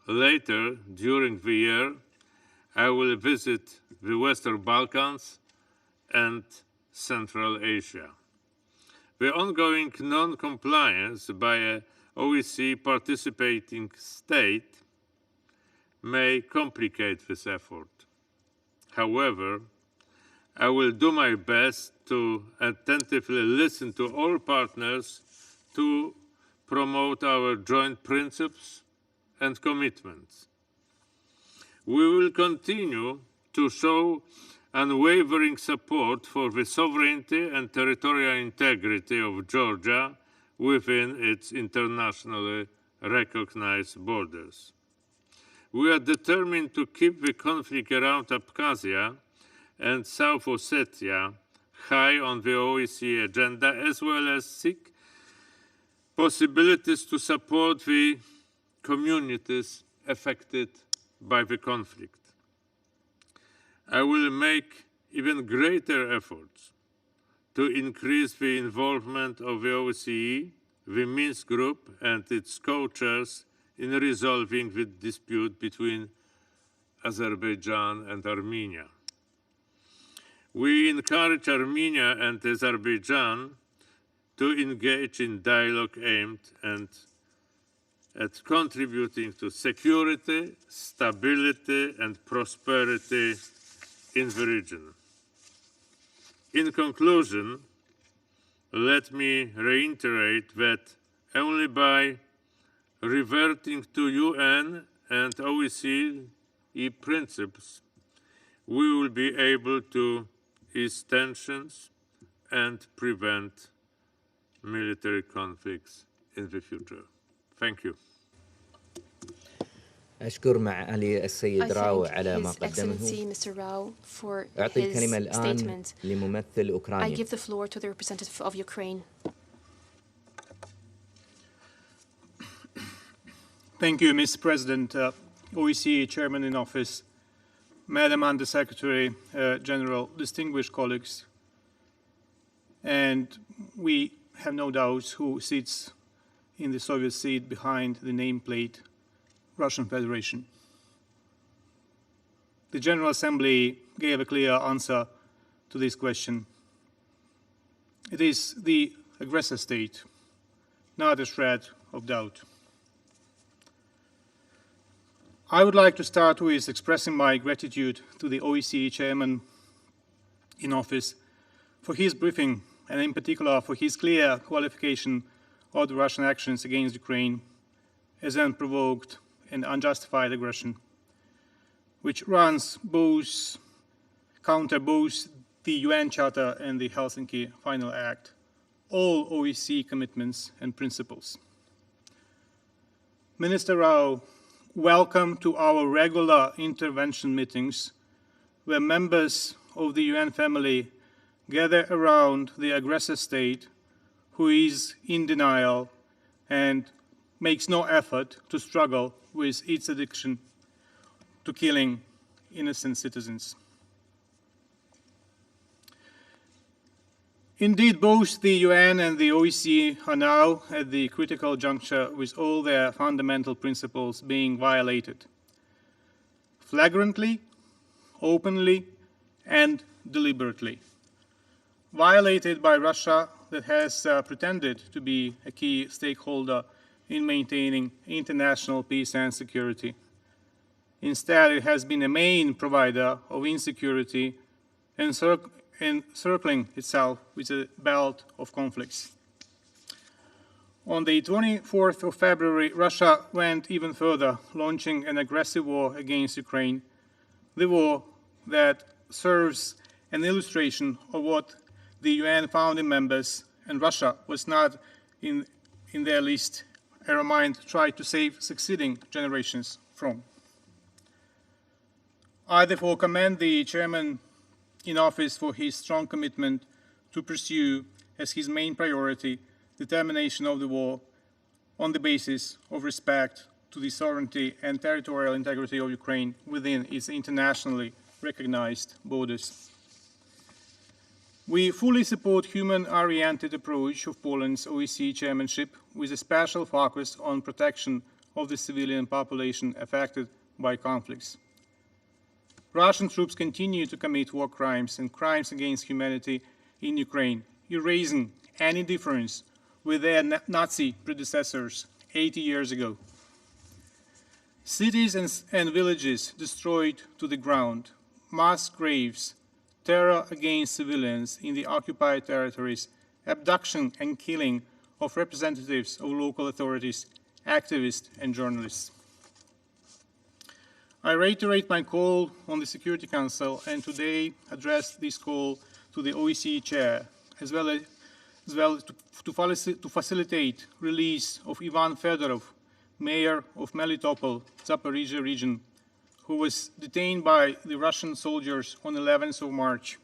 Later, during the year, I will visit the Western Balkans and Central Asia. The ongoing non-compliance by a OSCE participating state may complicate this effort. However, I will do my best to attentively listen to all partners to promote our joint principles and commitments. We will continue to show unwavering support for the sovereignty and territorial integrity of Georgia within its internationally recognized borders. We are determined to keep the conflict around Abkhazia and South Ossetia high on the OSCE agenda, as well as seek possibilities to support the communities affected by the conflict. I will make even greater efforts to increase the involvement of the OSCE, the Minsk Group, and its co-chairs in resolving the dispute between Azerbaijan and Armenia. We encourage Armenia and Azerbaijan to engage in dialogue aimed at contributing to security, stability, and prosperity in the region. In conclusion, let me reiterate that only by reverting to UN and OSCE principles, we will be able to ease tensions and prevent military conflicts in the future. Thank you. أشكر معالي السيد راو على ما قدمه. أعطي الكلمة الآن لممثل أوكرانيا. I give the floor to the representative of Ukraine. Thank you, Mr. President, OSCE Chairman in Office, Madam Under Secretary General, distinguished colleagues, and we have no doubt who sits in the Soviet seat behind the nameplate Russian Federation. The General Assembly gave a clear answer to this question. It is the aggressor state, not a shred of doubt. I would like to start with expressing my gratitude to the OSCE Chairman in Office for his briefing, and in particular for his clear qualification of the Russian actions against Ukraine as unprovoked and unjustified aggression, which runs counter both the UN Charter and the Helsinki Final Act, all OSCE commitments and principles. Minister Rau, welcome to our regular intervention meetings, where members of the UN family gather around the aggressor state, who is in denial and makes no effort to struggle with its addiction to killing innocent citizens. Indeed, both the UN and the OSCE are now at the critical juncture with all their fundamental principles being violated, flagrantly, openly, and deliberately. Violated by Russia, that has pretended to be a key stakeholder in maintaining international peace and security. Instead, it has been a main provider of insecurity, encircling itself with a belt of conflicts. On the 24th of February, Russia went even further, launching an aggressive war against Ukraine, the war that serves an illustration of what the UN founding members, and Russia was not in their list, a mind tried to save succeeding generations from. I therefore commend the chairman in office for his strong commitment to pursue as his main priority the termination of the war on the basis of respect to the sovereignty and territorial integrity of Ukraine within its internationally recognized borders. We fully support human-oriented approach of Poland's OSCE chairmanship with a special focus on protection of the civilian population affected by conflicts. Russian troops continue to commit war crimes and crimes against humanity in Ukraine, erasing any difference with their Nazi predecessors 80 years ago. Cities and villages destroyed to the ground, mass graves, terror against civilians in the occupied territories, abduction and killing of representatives of local authorities, activists, and journalists. I reiterate my call on the Security Council and today address this call to the OSCE chair, as well to facilitate release of Ivan Fedorov, mayor of Melitopol, Zaporizhia region, who was detained by the Russian soldiers on 11th of March.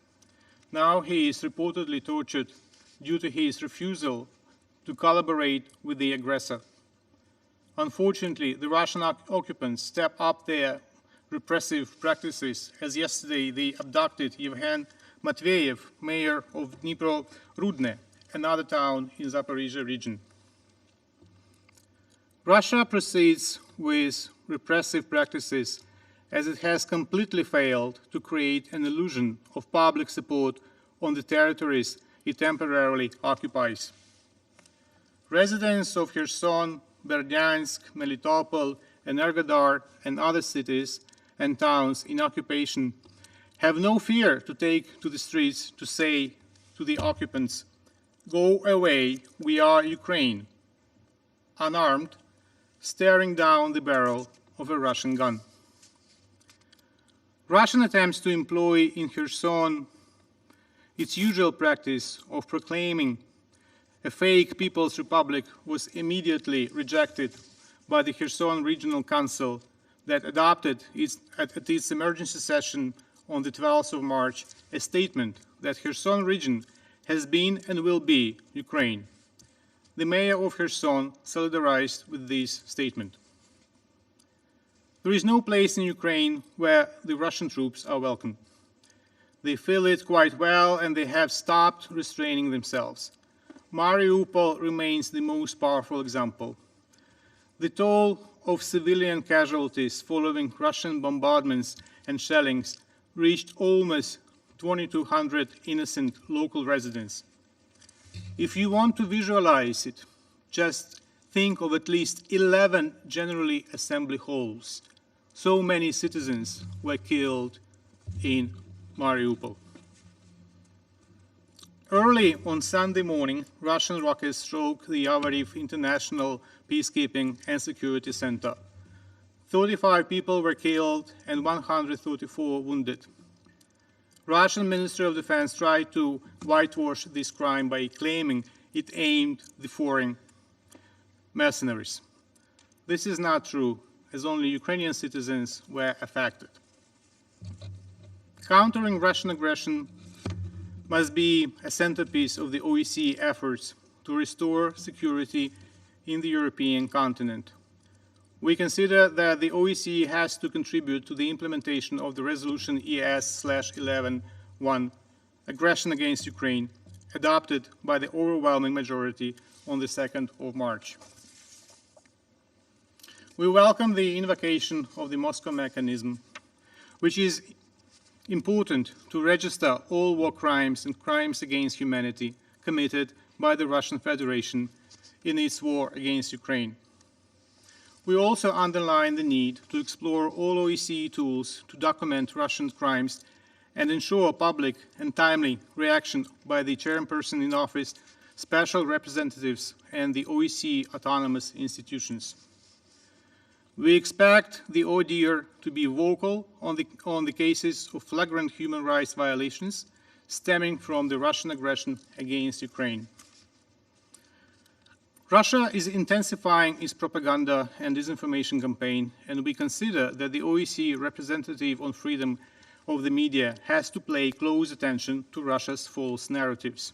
Now he is reportedly tortured due to his refusal to collaborate with the aggressor. Unfortunately, the Russian occupants step up their repressive practices, as yesterday they abducted Yevhen Matveyev, mayor of Dnipro-Rudne, another town in Zaporizhia region. Russia proceeds with repressive practices as it has completely failed to create an illusion of public support on the territories it temporarily occupies. Residents of Kherson, Berdyansk, Melitopol, Energodar, and other cities and towns in occupation have no fear to take to the streets to say to the occupants, "Go away, we are Ukraine," unarmed, staring down the barrel of a Russian gun. Russian attempts to employ in Kherson its usual practice of proclaiming a fake People's Republic was immediately rejected by the Kherson Regional Council that adopted at its emergency session on the 12th of March a statement that Kherson region has been and will be Ukraine. The mayor of Kherson solidarized with this statement. There is no place in Ukraine where the Russian troops are welcome. They feel it quite well and they have stopped restraining themselves. Mariupol remains the most powerful example. The toll of civilian casualties following Russian bombardments and shellings reached almost 2,200 innocent local residents. If you want to visualize it, just think of at least 11 General Assembly halls. So many citizens were killed in Mariupol. Early on Sunday morning, Russian rockets struck the Yavoriv International Peacekeeping and Security Center. 35 people were killed and 134 wounded. Russian Ministry of Defense tried to whitewash this crime by claiming it aimed the foreign mercenaries. This is not true, as only Ukrainian citizens were affected. Countering Russian aggression must be a centerpiece of the OSCE efforts to restore security in the European continent. We consider that the OSCE has to contribute to the implementation of the resolution ES/11/1, aggression against Ukraine, adopted by the overwhelming majority on the 2nd of March. We welcome the invocation of the Moscow mechanism, which is important to register all war crimes and crimes against humanity committed by the Russian Federation in its war against Ukraine. We also underline the need to explore all OSCE tools to document Russian crimes and ensure public and timely reaction by the chairperson in office, special representatives, and the OSCE autonomous institutions. We expect the ODIHR to be vocal on the cases of flagrant human rights violations stemming from the Russian aggression against Ukraine. Russia is intensifying its propaganda and disinformation campaign, and we consider that the OSCE representative on freedom of the media has to pay close attention to Russia's false narratives.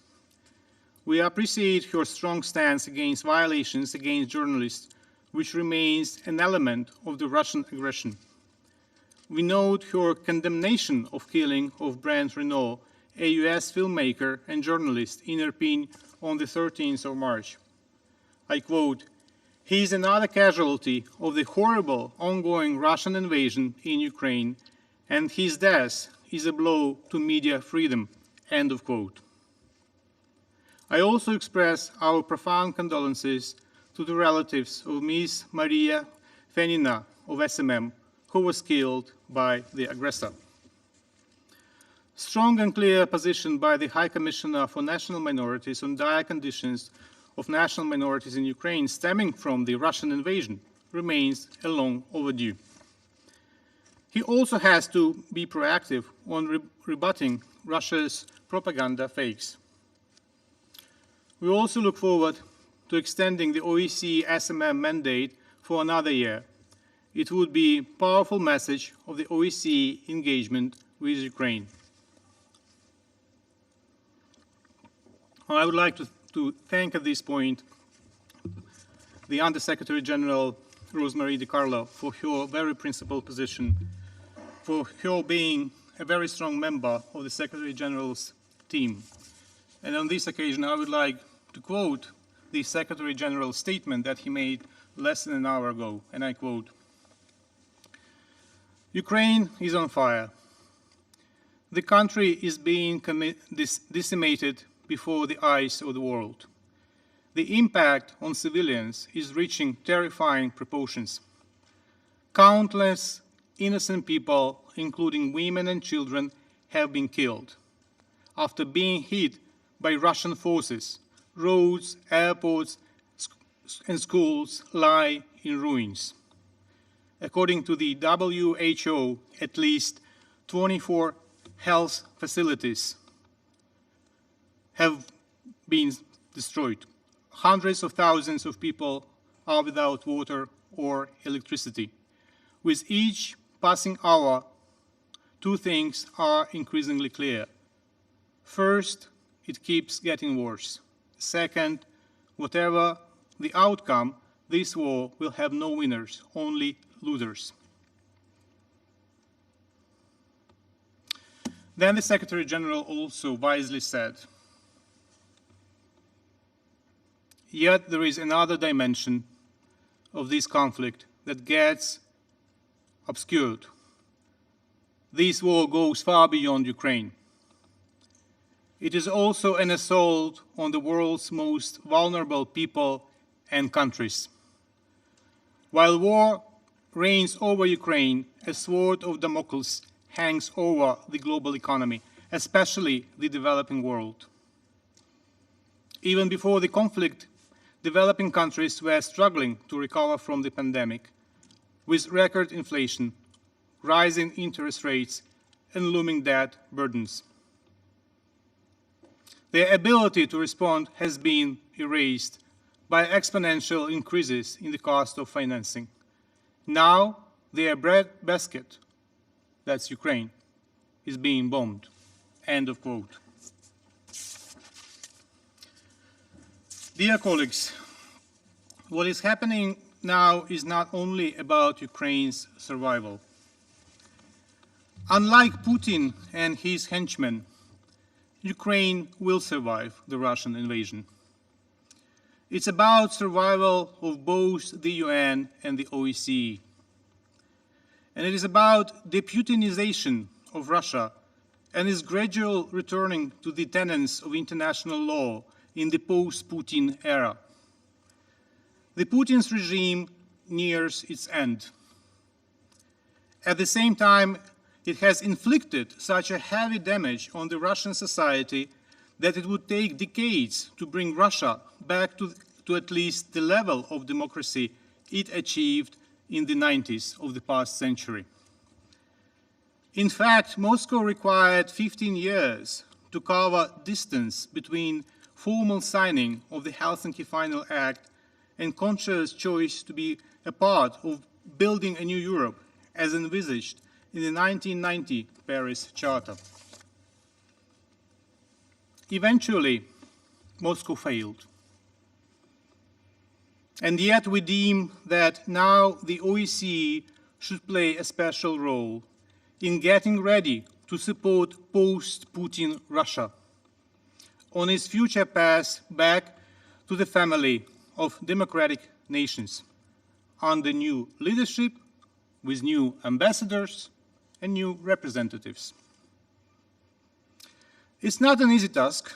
We appreciate her strong stance against violations against journalists, which remains an element of the Russian aggression. We note her condemnation of killing of Brent Renault, a US filmmaker and journalist, in Irpin on the 13th of March. I quote, "He is another casualty of the horrible ongoing Russian invasion in Ukraine, and his death is a blow to media freedom," end of quote. I also express our profound condolences to the relatives of Ms. Maria Fenina of SMM, who was killed by the aggressor. Strong and clear position by the High Commissioner for National Minorities on dire conditions of national minorities in Ukraine stemming from the Russian invasion remains long overdue. He also has to be proactive on rebutting Russia's propaganda fakes. We also look forward to extending the OSCE SMM mandate for another year. It would be a powerful message of the OSCE engagement with Ukraine. I would like to thank at this point the Undersecretary General Rosemary DiCarlo for her very principled position, for her being a very strong member of the Secretary General's team. And on this occasion, I would like to quote the Secretary General's statement that he made less than an hour ago, and I quote, "Ukraine is on fire. The country is being decimated before the eyes of the world. The impact on civilians is reaching terrifying proportions. Countless innocent people, including women and children, have been killed after being hit by Russian forces. Roads, airports, and schools lie in ruins. According to the WHO, at least 24 health facilities have been destroyed. Hundreds of thousands of people are without water or electricity. With each passing hour, two things are increasingly clear. First, it keeps getting worse. Second, whatever the outcome, this war will have no winners, only losers." Then the Secretary General also wisely said, "Yet there is another dimension of this conflict that gets obscured. This war goes far beyond Ukraine. It is also an assault on the world's most vulnerable people and countries. While war reigns over Ukraine, a sword of Damocles hangs over the global economy, especially the developing world. Even before the conflict, developing countries were struggling to recover from the pandemic, with record inflation, rising interest rates, and looming debt burdens. Their ability to respond has been erased by exponential increases in the cost of financing. Now their breadbasket, that's Ukraine, is being bombed. End of quote. Dear colleagues, what is happening now is not only about Ukraine's survival. Unlike Putin and his henchmen, Ukraine will survive the Russian invasion. It's about survival of both the UN and the OSCE. And it is about the Putinization of Russia and its gradual returning to the tenets of international law in the post-Putin era. The Putin's regime nears its end. At the same time, it has inflicted such a heavy damage on the Russian society that it would take decades to bring Russia back to at least the level of democracy it achieved in the 90s of the past century. In fact, Moscow required 15 years to cover distance between formal signing of the Helsinki Final Act and conscious choice to be a part of building a new Europe as envisaged in the 1990 Paris Charter. Eventually, Moscow failed. And yet we deem that now the OSCE should play a special role in getting ready to support post-Putin Russia on its future path back to the family of democratic nations under new leadership, with new ambassadors and new representatives. It's not an easy task,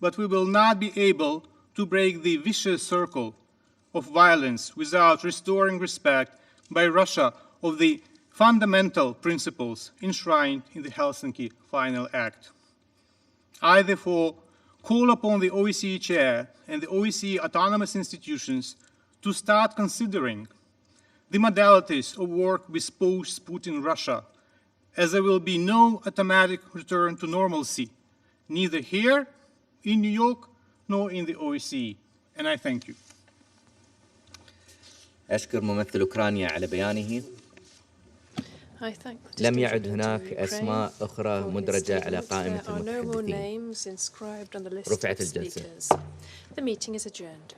but we will not be able to break the vicious circle of violence without restoring respect by Russia of the fundamental principles enshrined in the Helsinki Final Act. I therefore call upon the OSCE Chair and the OSCE autonomous institutions to start considering the modalities of work with post-Putin Russia, as there will be no automatic return to normalcy, neither here in New York nor in the OSCE. And I thank you. أشكر ممثل أوكرانيا على بيانه. لم يعد هناك أسماء أخرى مدرجة على قائمة المتحدثين. رفعت الجلسة. The meeting is adjourned.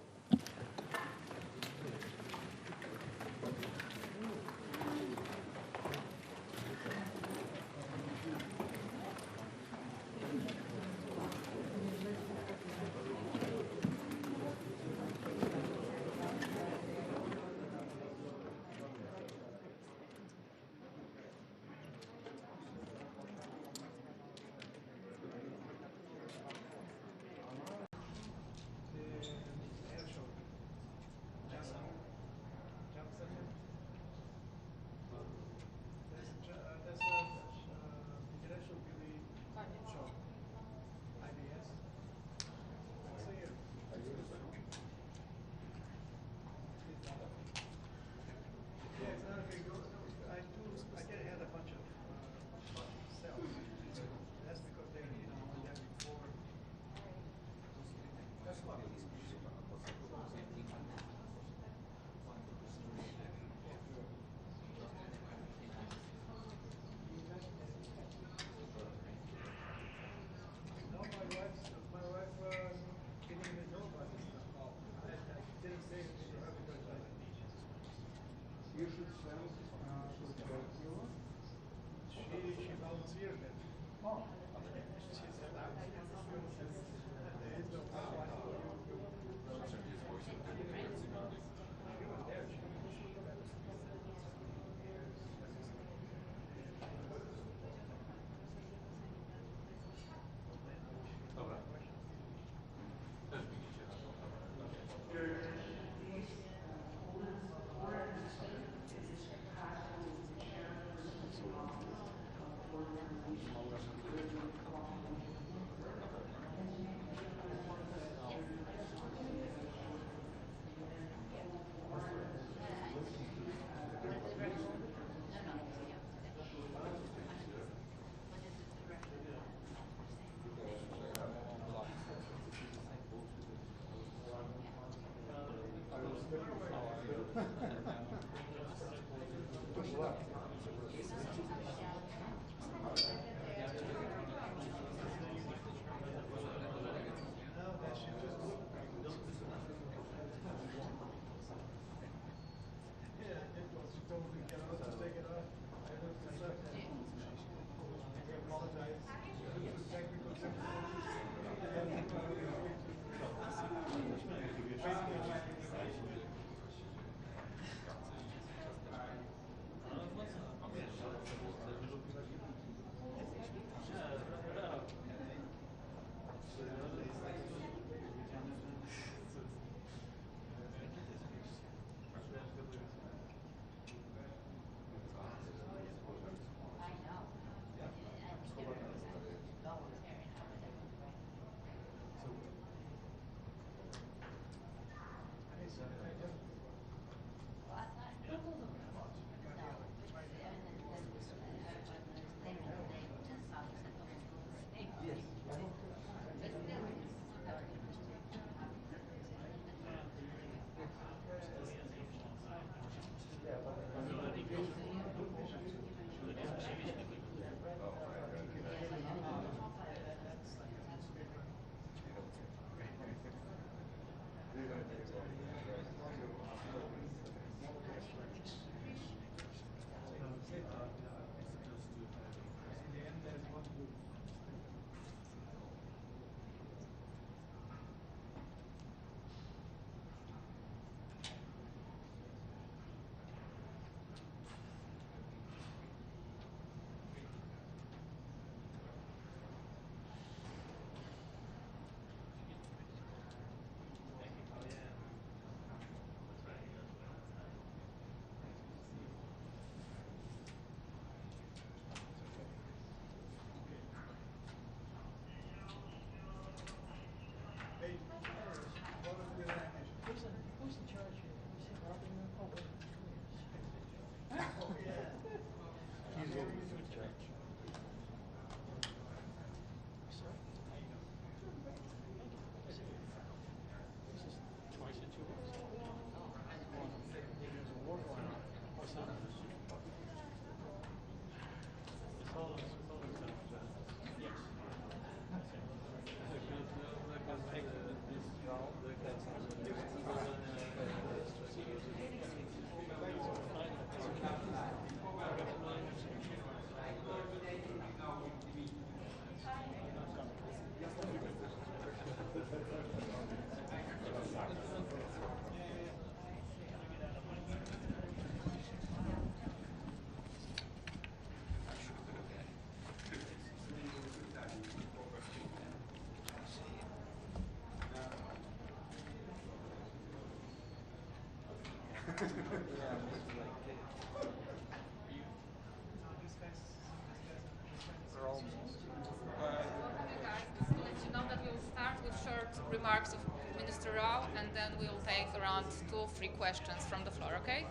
Remarks of Minister Rau, and then we will take around 2 or 3 questions from the floor, okay?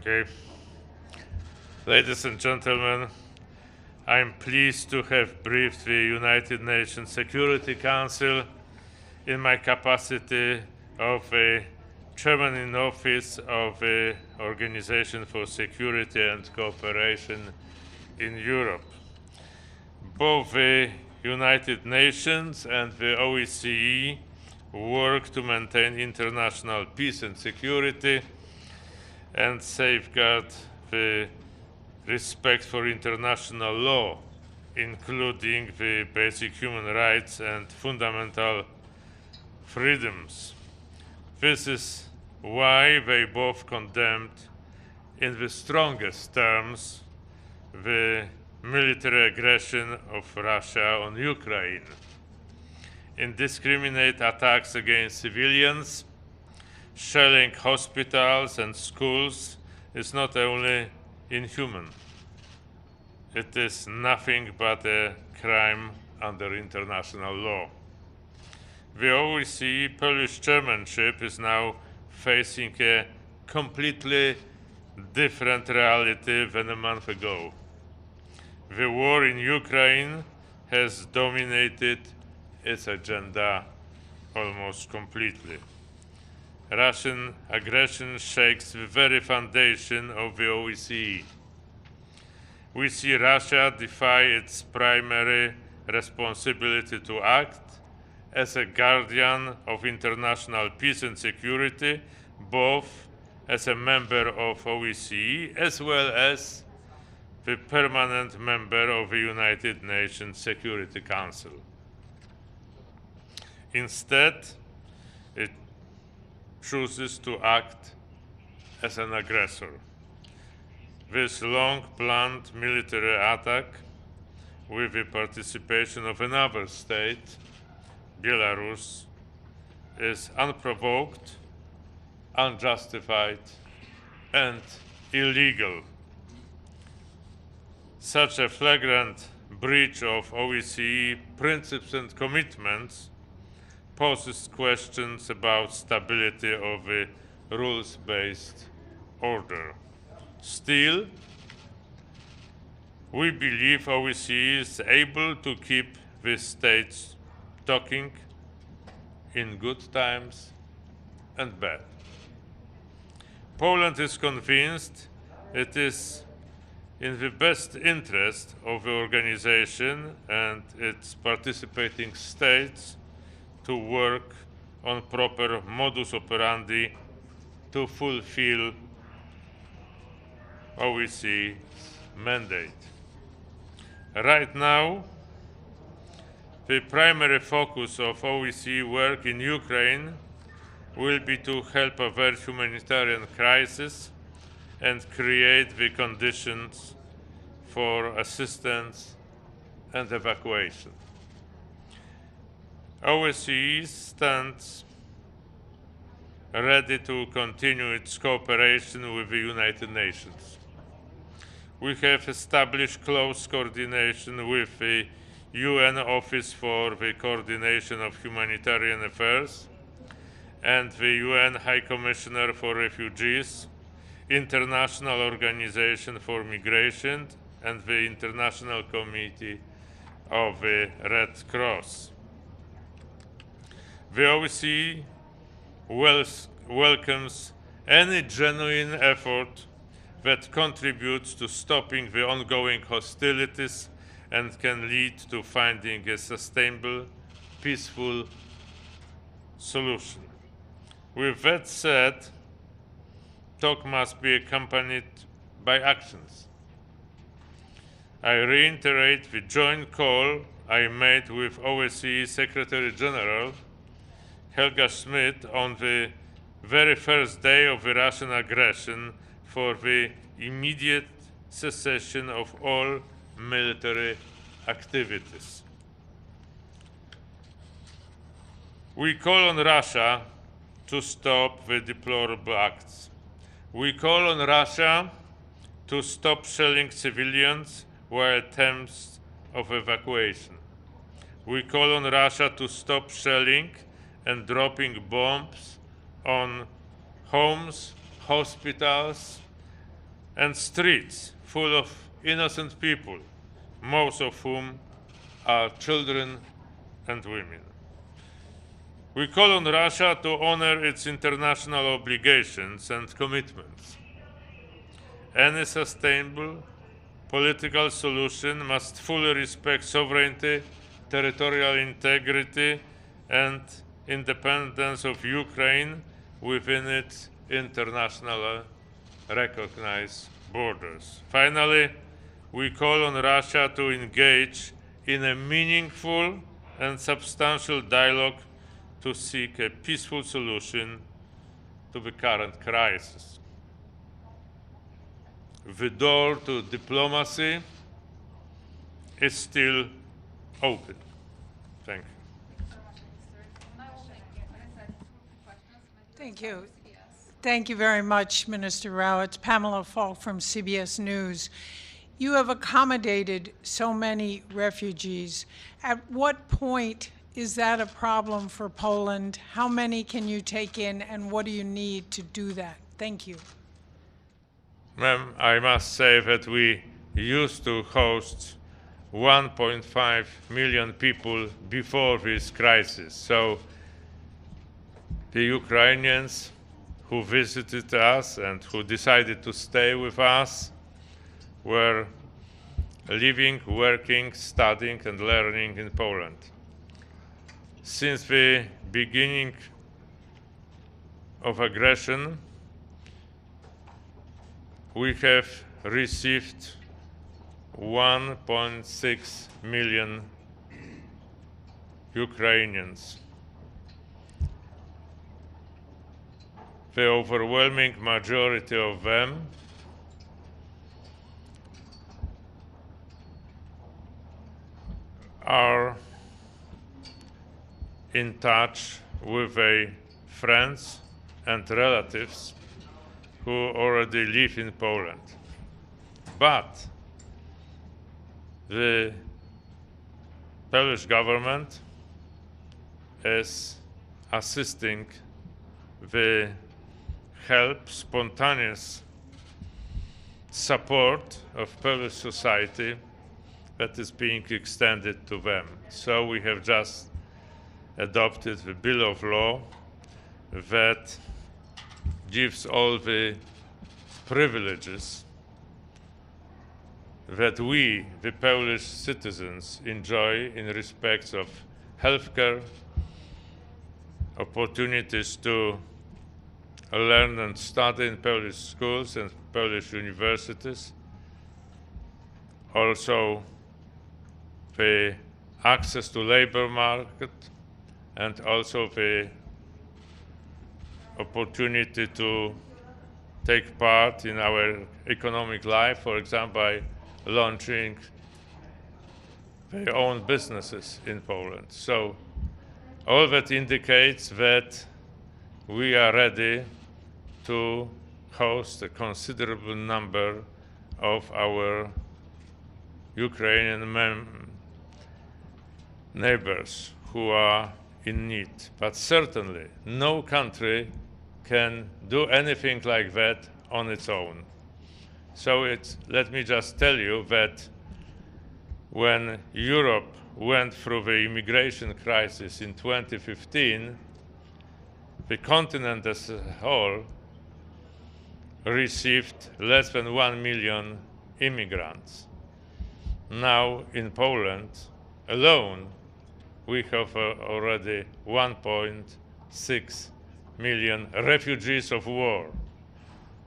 Okay. Ladies and gentlemen, I'm pleased to have briefed the United Nations Security Council in my capacity of a chairman in office of the Organization for Security and Cooperation in Europe. Both the United Nations and the OSCE work to maintain international peace and security and safeguard the respect for international law, including the basic human rights and fundamental freedoms. This is why they both condemned in the strongest terms the military aggression of Russia on Ukraine, indiscriminate attacks against civilians, shelling hospitals and schools is not only inhuman, it is nothing but a crime under international law. The OSCE Polish chairmanship is now facing a completely different reality than a month ago. The war in Ukraine has dominated its agenda almost completely. Russian aggression shakes the very foundation of the OSCE. We see Russia defy its primary responsibility to act as a guardian of international peace and security, both as a member of OSCE as well as the permanent member of the United Nations Security Council. Instead, it chooses to act as an aggressor. This long-planned military attack, with the participation of another state, Belarus, is unprovoked, unjustified, and illegal. Such a flagrant breach of OSCE principles and commitments poses questions about stability of the rules-based order. Still, we believe OSCE is able to keep the states talking in good times and bad. Poland is convinced it is in the best interest of the organization and its participating states to work on proper modus operandi to fulfill OSCE's mandate. Right now, the primary focus of OSCE work in Ukraine will be to help avert humanitarian crisis and create the conditions for assistance and evacuation. OSCE stands ready to continue its cooperation with the United Nations. We have established close coordination with the UN Office for the Coordination of Humanitarian Affairs and the UN High Commissioner for Refugees, International Organization for Migration, and the International Committee of the Red Cross. The OSCE welcomes any genuine effort that contributes to stopping the ongoing hostilities and can lead to finding a sustainable, peaceful solution. With that said, talk must be accompanied by actions. I reiterate the joint call I made with OSCE Secretary General Helga Schmidt on the very first day of the Russian aggression for the immediate cessation of all military activities. We call on Russia to stop the deplorable acts. We call on Russia to stop shelling civilians while attempts of evacuation. We call on Russia to stop shelling and dropping bombs on homes, hospitals, and streets full of innocent people, most of whom are children and women. We call on Russia to honor its international obligations and commitments. Any sustainable political solution must fully respect sovereignty, territorial integrity, and independence of Ukraine within its internationally recognized borders. Finally, we call on Russia to engage in a meaningful and substantial dialogue to seek a peaceful solution to the current crisis. The door to diplomacy is still open. Thank you. Thank you. Thank you very much, Minister Rau. It's Pamela Falk from CBS News. You have accommodated so many refugees. At what point is that a problem for Poland? How many can you take in, and what do you need to do that? Thank you. Ma'am, I must say that we used to host 1.5 million people before this crisis. So the Ukrainians who visited us and who decided to stay with us were living, working, studying, and learning in Poland. Since the beginning of aggression, we have received 1.6 million Ukrainians. the overwhelming majority of them are in touch with their friends and relatives who already live in Poland. But the Polish government is assisting the help, spontaneous support of Polish society that is being extended to them. So we have just adopted the Bill of Law that gives all the privileges that we, the Polish citizens, enjoy in respect of healthcare, opportunities to learn and study in Polish schools and Polish universities, also the access to labor market, and also the opportunity to take part in our economic life, for example, by launching their own businesses in Poland. So all that indicates that we are ready to host a considerable number of our Ukrainian neighbors who are in need. But certainly no country can do anything like that on its own. So let me just tell you that when Europe went through the immigration crisis in 2015, the continent as a whole received less than 1 million immigrants. Now in Poland alone, we have already 1.6 million refugees of war.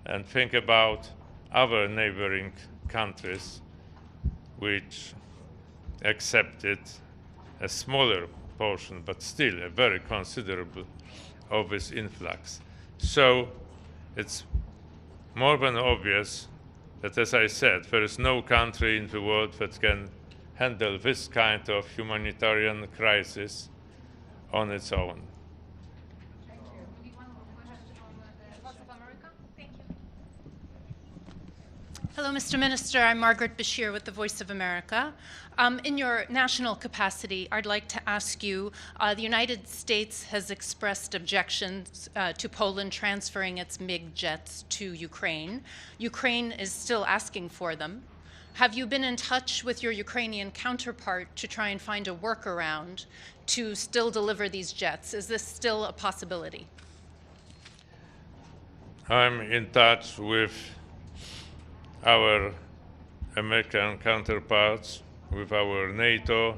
And think about other neighboring countries which accepted a smaller portion, but still a very considerable of this influx. So it's more than obvious that, as I said, there is no country in the world that can handle this kind of humanitarian crisis on its own. Hello, Mr. Minister. I'm Margaret Bashir with the Voice of America. In your national capacity, I'd like to ask you, the United States has expressed objections to Poland transferring its MiG jets to Ukraine. Ukraine is still asking for them. Have you been in touch with your Ukrainian counterpart to try and find a workaround to still deliver these jets? Is this still a possibility? I'm in touch with our American counterparts, with our NATO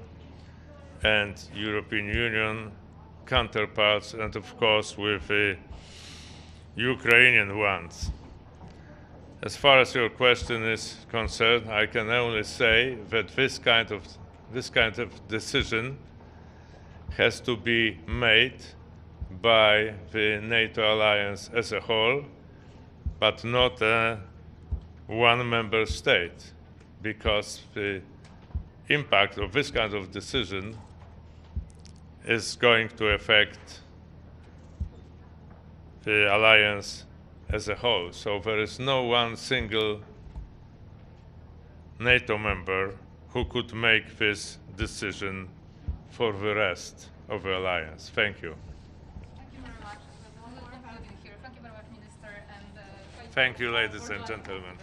and European Union counterparts, and of course with the Ukrainian ones. As far as your question is concerned, I can only say that this kind of decision has to be made by the NATO alliance as a whole, but not one member state, because the impact of this kind of decision is going to affect the alliance as a whole. So there is no one single NATO member who could make this decision for the rest of the alliance. Thank you. Thank you very much. Thank you very much, Minister. And thank you, ladies and gentlemen.